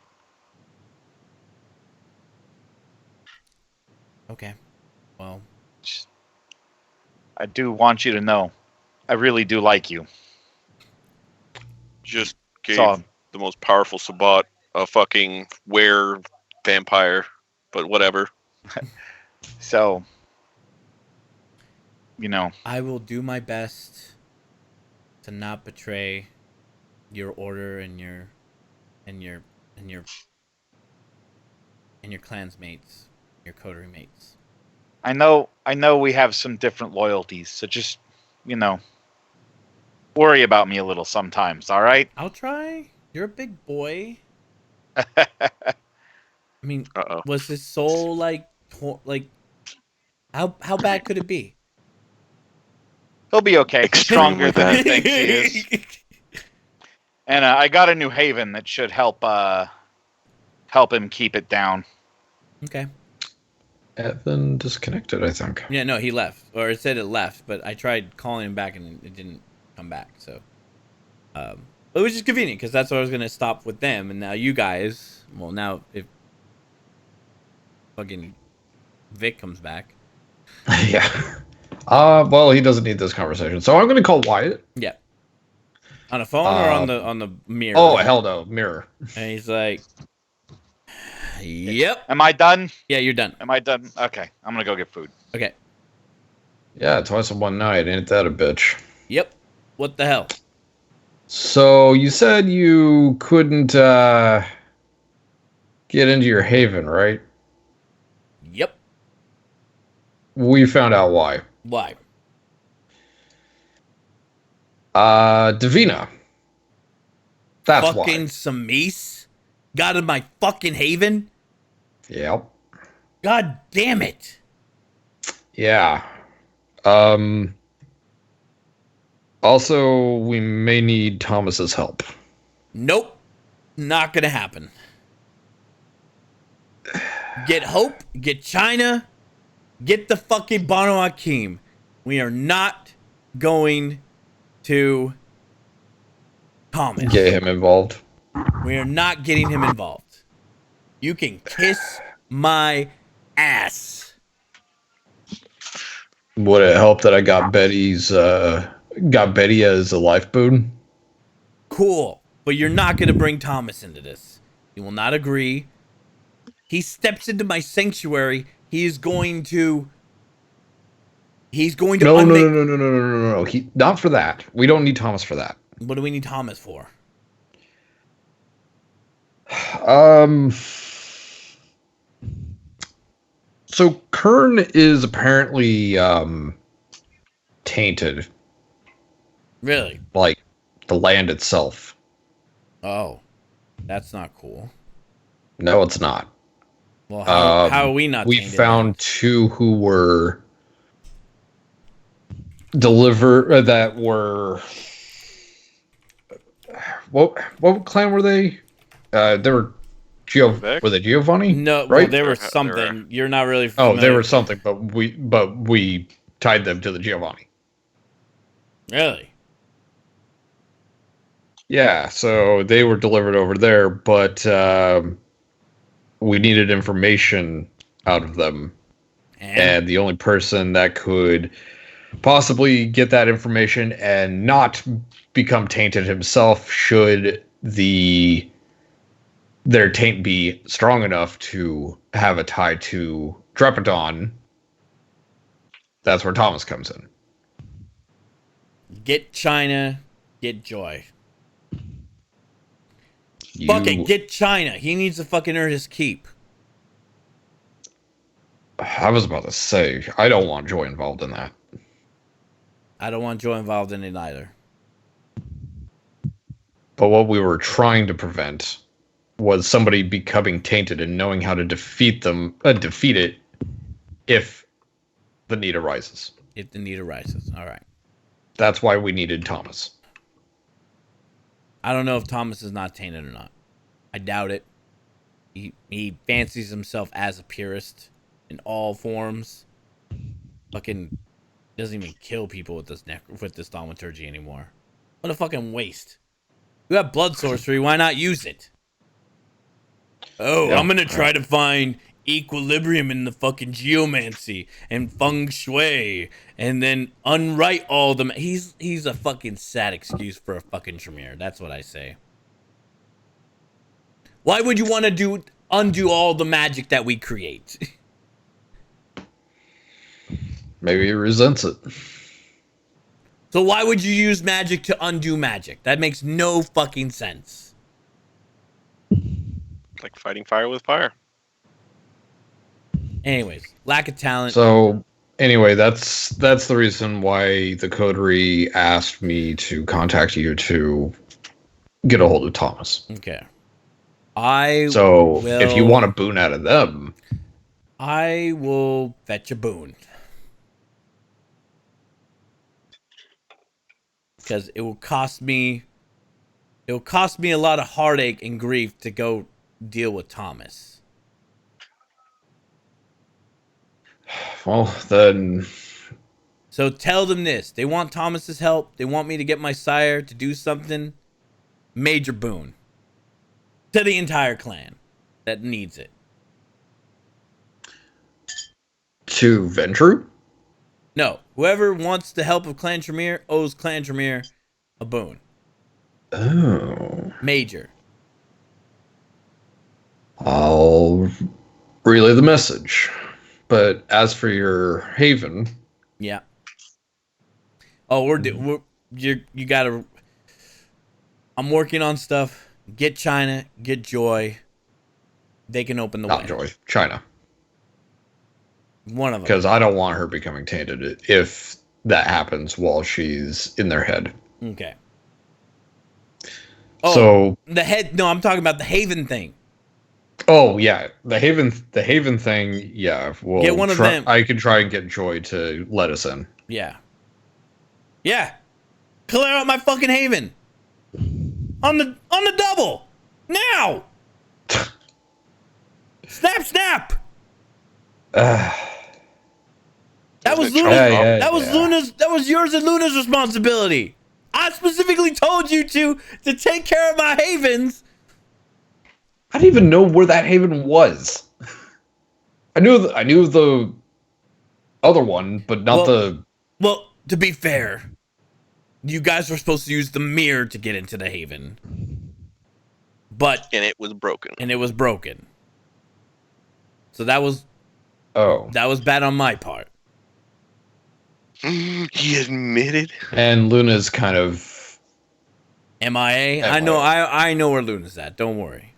S1: Okay. Well,
S3: Just- I do want you to know, I really do like you.
S5: Just gave
S3: So,
S5: the most powerful Sabat a fucking were vampire, but whatever.
S3: so, you know,
S1: I will do my best to not betray your order and your clansmates, your coterie mates.
S3: I know we have some different loyalties, so just, you know, worry about me a little sometimes, all right?
S1: I'll try. You're a big boy. I mean,
S5: Uh-oh.
S1: was his soul like how bad could it be?
S3: He'll be okay.
S5: Extremely
S3: Stronger than he
S5: bad.
S3: thinks he is. And I got a new haven that should help him keep it down.
S1: Okay.
S4: Evan disconnected, I think.
S1: Yeah, no, he left, or it said it left, but I tried calling him back and it didn't come back. So, it was just convenient because that's what I was gonna stop with them, and now you guys. Well, now if fucking Vic comes back,
S4: Yeah. Well, he doesn't need this conversation, so I'm gonna call Wyatt.
S1: yeah, on a phone or on the mirror.
S4: Oh, hell no, mirror.
S1: And he's like, "Yep,
S3: Am I done?
S1: yeah, you're done."
S3: Am I done? Okay, I'm gonna go get food.
S1: Okay,
S4: Yeah, twice in one night. Ain't that a bitch?
S1: yep. What the hell?
S4: So you said you couldn't get into your haven, right?
S1: Yep.
S4: We found out why.
S1: Why?
S4: Davina. That's
S1: Fucking
S4: why.
S1: Samis got in my fucking haven?
S4: Yep.
S1: God damn it.
S4: Yeah. Um. Also, we may need Thomas's help.
S1: Nope. Not gonna happen. Get Hope, get China, get the fucking Banu Hakim. We are not going to Thomas.
S4: Get him involved.
S1: We are not getting him involved. You can kiss my ass.
S4: Would it help that I got Betty as a life boon?
S1: Cool. But you're not going to bring Thomas into this. He will not agree. He steps into my sanctuary. He's going to
S4: No, no. He not for that. We don't need Thomas for that.
S1: What do we need Thomas for?
S4: Um. So Kern is apparently tainted,
S1: Really?
S4: like the land itself.
S1: Oh. That's not cool.
S4: No, it's not.
S1: Well, how are we not
S4: We
S1: tainted
S4: found
S1: then?
S4: two who were that were what clan were they? They were
S5: Vic?
S4: were they Giovanni?
S1: No,
S4: right?
S1: well, they were
S5: They were-
S1: something. You're not really
S4: Oh,
S1: familiar.
S4: they were something, but we tied them to the Giovanni.
S1: Really?
S4: Yeah, so they were delivered over there, but we needed information out of them, and the only person that could possibly get that information and not become tainted himself should their taint be strong enough to have a tie to Drepidon. That's where Thomas comes in.
S1: Get China, get Joy.
S4: You,
S1: Fuck it, get China. He needs to fucking earn his keep.
S4: I was about to say, I don't want Joy involved in that.
S1: I don't want Joy involved in it either.
S4: But what we were trying to prevent was somebody becoming tainted and knowing how to defeat it if the need arises.
S1: If the need arises. All right.
S4: That's why we needed Thomas.
S1: I don't know if Thomas is not tainted or not. I doubt it. He fancies himself as a purist in all forms. Fucking doesn't even kill people with this thaumaturgy anymore. What a fucking waste. We got blood sorcery, why not use it? Oh,
S4: Yeah.
S1: I'm gonna try to find equilibrium in the fucking geomancy and feng shui and then unwrite all them. He's a fucking sad excuse for a fucking Tremere. That's what I say. Why would you want to undo all the magic that we create?
S4: Maybe he resents it.
S1: So why would you use magic to undo magic? That makes no fucking sense.
S5: It's like fighting fire with fire.
S1: Anyways, lack of talent.
S4: So anyway, that's the reason why the coterie asked me to contact you to get a hold of Thomas.
S1: Okay.
S4: So if you want a boon out of them,
S1: I will fetch a boon. Because it will cost me a lot of heartache and grief to go deal with Thomas.
S4: well then
S1: So tell them this. They want Thomas's help. They want me to get my sire to do something. Major boon. To the entire clan that needs it.
S4: to Ventru.
S1: No. Whoever wants the help of Clan Tremere owes Clan Tremere a boon.
S4: Oh,
S1: Major.
S4: I'll relay the message. But as for your haven,
S1: Yeah. Oh, you gotta. I'm working on stuff. Get China, get Joy. They can open the
S4: Not
S1: way.
S4: Joy, China.
S1: One of them.
S4: Because I don't want her becoming tainted if that happens while she's in their head.
S1: Okay. Oh,
S4: So
S1: the head. No, I'm talking about the Haven thing.
S4: oh yeah, the Haven thing, yeah. We'll
S1: Get one of them.
S4: I can try and get Joy to let us in.
S1: Yeah. Yeah. Clear out my fucking Haven. On the double. Now. Snap. That was
S5: Isn't it
S1: Luna's.
S5: Trump?
S1: That was yours and Luna's responsibility. I specifically told you to take care of my havens.
S4: I didn't even know where that Haven was. I knew the other one, but not the.
S1: Well, to be fair, you guys were supposed to use the mirror to get into the Haven,
S5: And it was broken.
S1: it was broken. So that was
S4: Oh,
S1: bad on my part.
S5: He admitted.
S4: and Luna's kind of
S1: MIA. I know where Luna's at. Don't worry.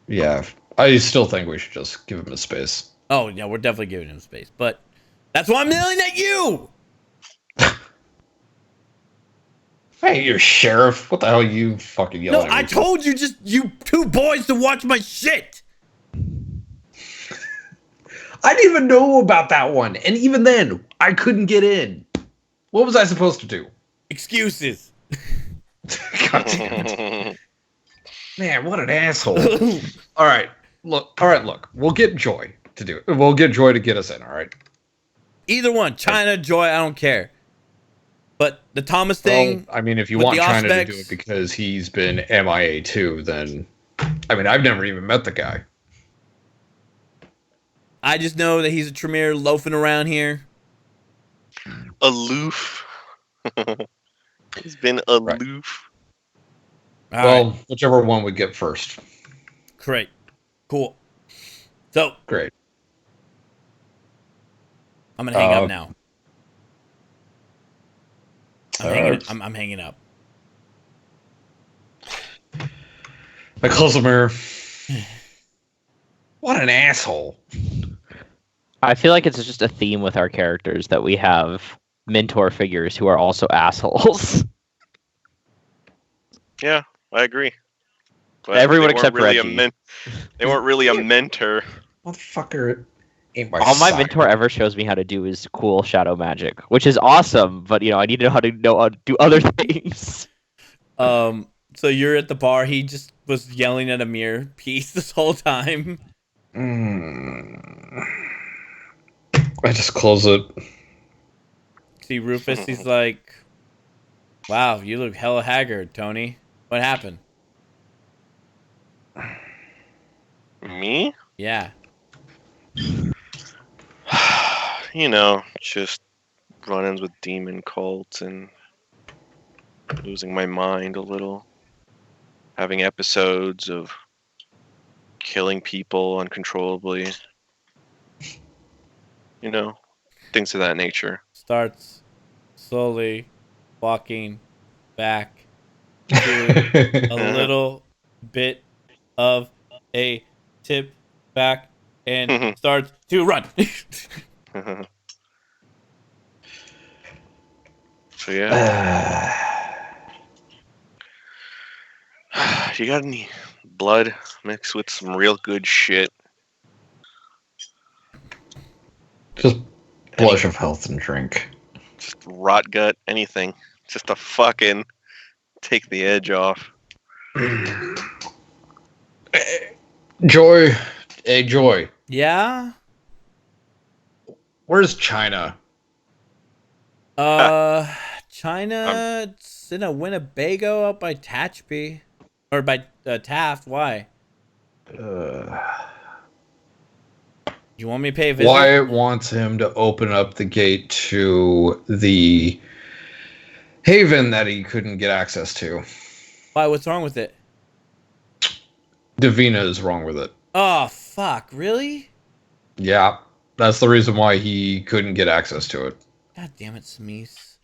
S4: yeah. I still think we should just give him his space.
S1: Oh yeah, we're definitely giving him space, but that's why I'm yelling at you.
S4: Hey, you're sheriff. What the hell are you fucking
S1: No,
S4: yelling at
S1: I
S4: me for?
S1: told you you two boys to watch my shit.
S4: I didn't even know about that one, and even then, I couldn't get in. What was I supposed to do?
S1: Excuses.
S4: God damn it. Man, what an asshole. All right, look. We'll get Joy to do it. We'll get Joy to get us in, all right?
S1: Either one, China, Joy, I don't care. But the Thomas thing.
S4: Well, I mean, if you
S1: with
S4: want
S1: the
S4: China to do
S1: Auspex-
S4: it because he's been MIA too, then I mean, I've never even met the guy.
S1: I just know that he's a Tremere loafing around here.
S5: Aloof. He's been aloof.
S1: All
S4: Well,
S1: right,
S4: whichever one we get first.
S1: great, cool. So
S4: Great.
S1: I'm gonna hang up now.
S4: Alright.
S1: I'm hanging up.
S4: I close the mirror. What an asshole.
S2: I feel like it's just a theme with our characters that we have mentor figures who are also assholes.
S5: Yeah, I agree. But
S2: Everyone
S5: they weren't
S2: except
S5: really
S2: Reggie.
S5: They weren't really a mentor.
S4: Motherfucker ain't my
S2: All my
S4: side.
S2: mentor ever shows me how to do is cool shadow magic, which is awesome, but I need to know how to do other things.
S1: So you're at the bar. He just was yelling at a mirror piece this whole time.
S4: I just close it.
S1: See Rufus. He's like, "Wow, you look hella haggard, Tony. What happened?"
S5: Me?
S1: Yeah.
S5: Just run-ins with demon cults and losing my mind a little. Having episodes of killing people uncontrollably. Things of that nature.
S1: Starts slowly walking back to a little bit of a tip back and starts to run.
S5: So yeah. You got any blood mixed with some real good shit?
S4: Just blush of health and drink.
S5: Just rot gut, anything. Just to fucking take the edge off.
S4: Joy. Hey, Joy.
S1: Yeah.
S4: Where's China?
S1: China. It's in a Winnebago out by Tatchby, or by Taft. Why? You want me to pay a visit?
S4: Wyatt wants him to open up the gate to the haven that he couldn't get access to.
S1: Why? What's wrong with it?
S4: Davina is wrong with it.
S1: Oh fuck! Really?
S4: Yeah, that's the reason why he couldn't get access to it.
S1: God damn it, Smeese.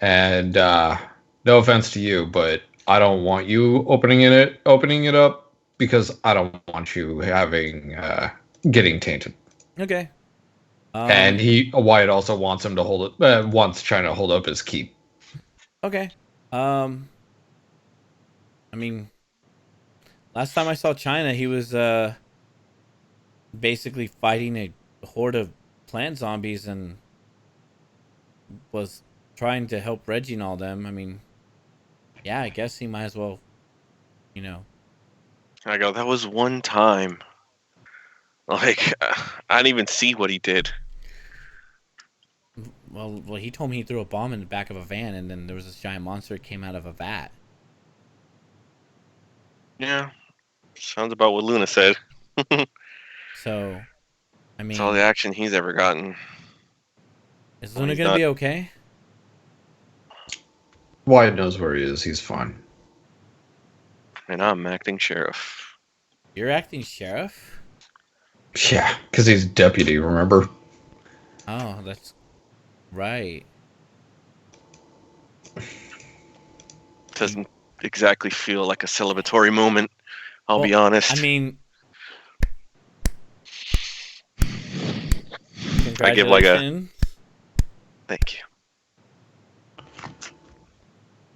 S4: And no offense to you, but I don't want you opening it up because I don't want you having getting tainted.
S1: Okay.
S4: And Wyatt also wants him to hold it. Wants China to hold up his keep.
S1: Okay. I mean, last time I saw China, he was basically fighting a horde of plant zombies and was trying to help Reggie and all them. I mean, yeah, I guess he might as well, you know.
S5: I go, that was one time. Like, I didn't even see what he did.
S1: Well, he told me he threw a bomb in the back of a van, and then there was this giant monster that came out of a vat.
S5: Yeah, sounds about what Luna said.
S1: So, I
S5: It's all the
S1: mean,
S5: action he's ever gotten.
S1: is
S5: Well,
S1: Luna
S5: he's
S1: gonna
S5: not-
S1: be okay?
S4: Wyatt knows where he is. He's fine.
S5: And I'm acting sheriff.
S1: You're acting sheriff?
S4: Yeah, because he's deputy. Remember?
S1: Oh, that's right.
S5: Doesn't exactly feel like a celebratory moment. I'll be
S1: Well,
S5: honest.
S1: I mean,
S5: I give like a
S1: congratulations.
S5: thank you.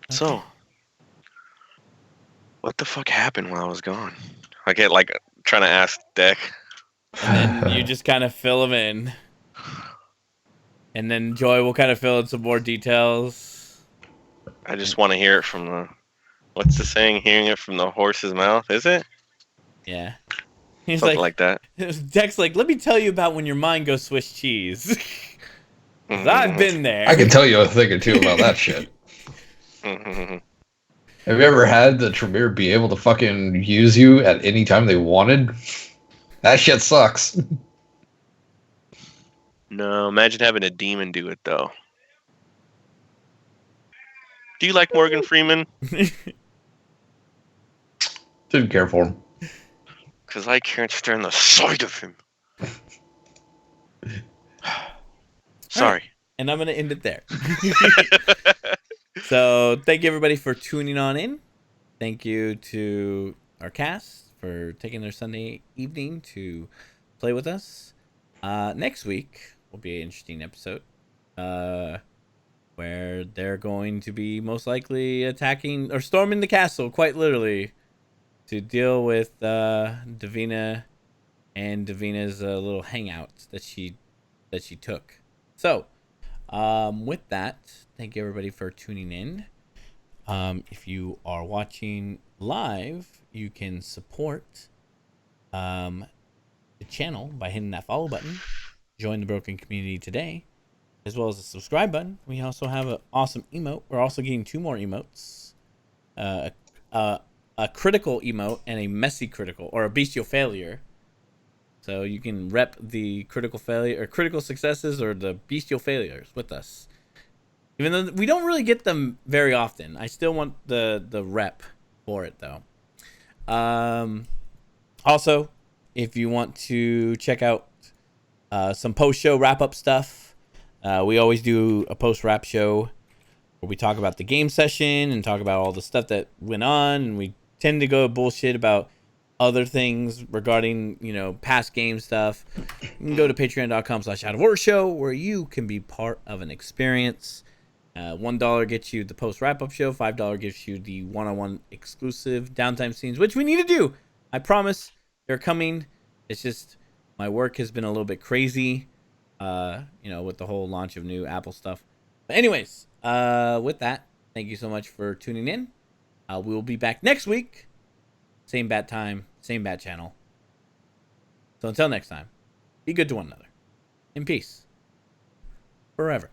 S5: So, what the fuck happened while I was gone? I get like trying to ask Deck.
S1: And then you just kind of fill them in. And then Joy will kind of fill in some more details.
S5: I just want to hear it from the. What's the saying? Hearing it from the horse's mouth, is it?
S1: Yeah. He's
S5: Something like that.
S1: Deck's like, let me tell you about when your mind goes Swiss cheese. 'Cause I've been there.
S4: I can tell you a thing or two about that shit. Have you ever had the Tremere be able to fucking use you at any time they wanted? That shit sucks.
S5: No, imagine having a demon do it though. Do you like Morgan Freeman?
S4: Didn't care for him.
S5: Because I can't stand the sight of him. Sorry.
S1: And I'm going to end it there. So thank you everybody for tuning on in. Thank you to our cast for taking their Sunday evening to play with us. Next week will be an interesting episode where they're going to be most likely attacking or storming the castle, quite literally, to deal with Davina and Davina's little hangout that she took. So, with that, thank you everybody for tuning in. If you are watching live, you can support the channel by hitting that follow button. Join the Broken Community today, as well as the subscribe button. We also have an awesome emote. We're also getting 2 more emotes. A critical emote and a messy critical, or a bestial failure. So you can rep the critical failure or critical successes or the bestial failures with us. Even though we don't really get them very often, I still want the rep for it though. Also, if you want to check out some post-show wrap-up stuff, we always do a post-wrap show where we talk about the game session and talk about all the stuff that went on, and we tend to go bullshit about other things regarding, past game stuff. You can go to patreon.com/outofordershow where you can be part of an experience. $1 gets you the post wrap-up show. $5 gives you the one-on-one exclusive downtime scenes, which we need to do. I promise they're coming. It's just my work has been a little bit crazy, with the whole launch of new Apple stuff. But anyways, with that, thank you so much for tuning in. We will be back next week. Same bat time, same bat channel. So until next time, be good to one another. In peace. Forever.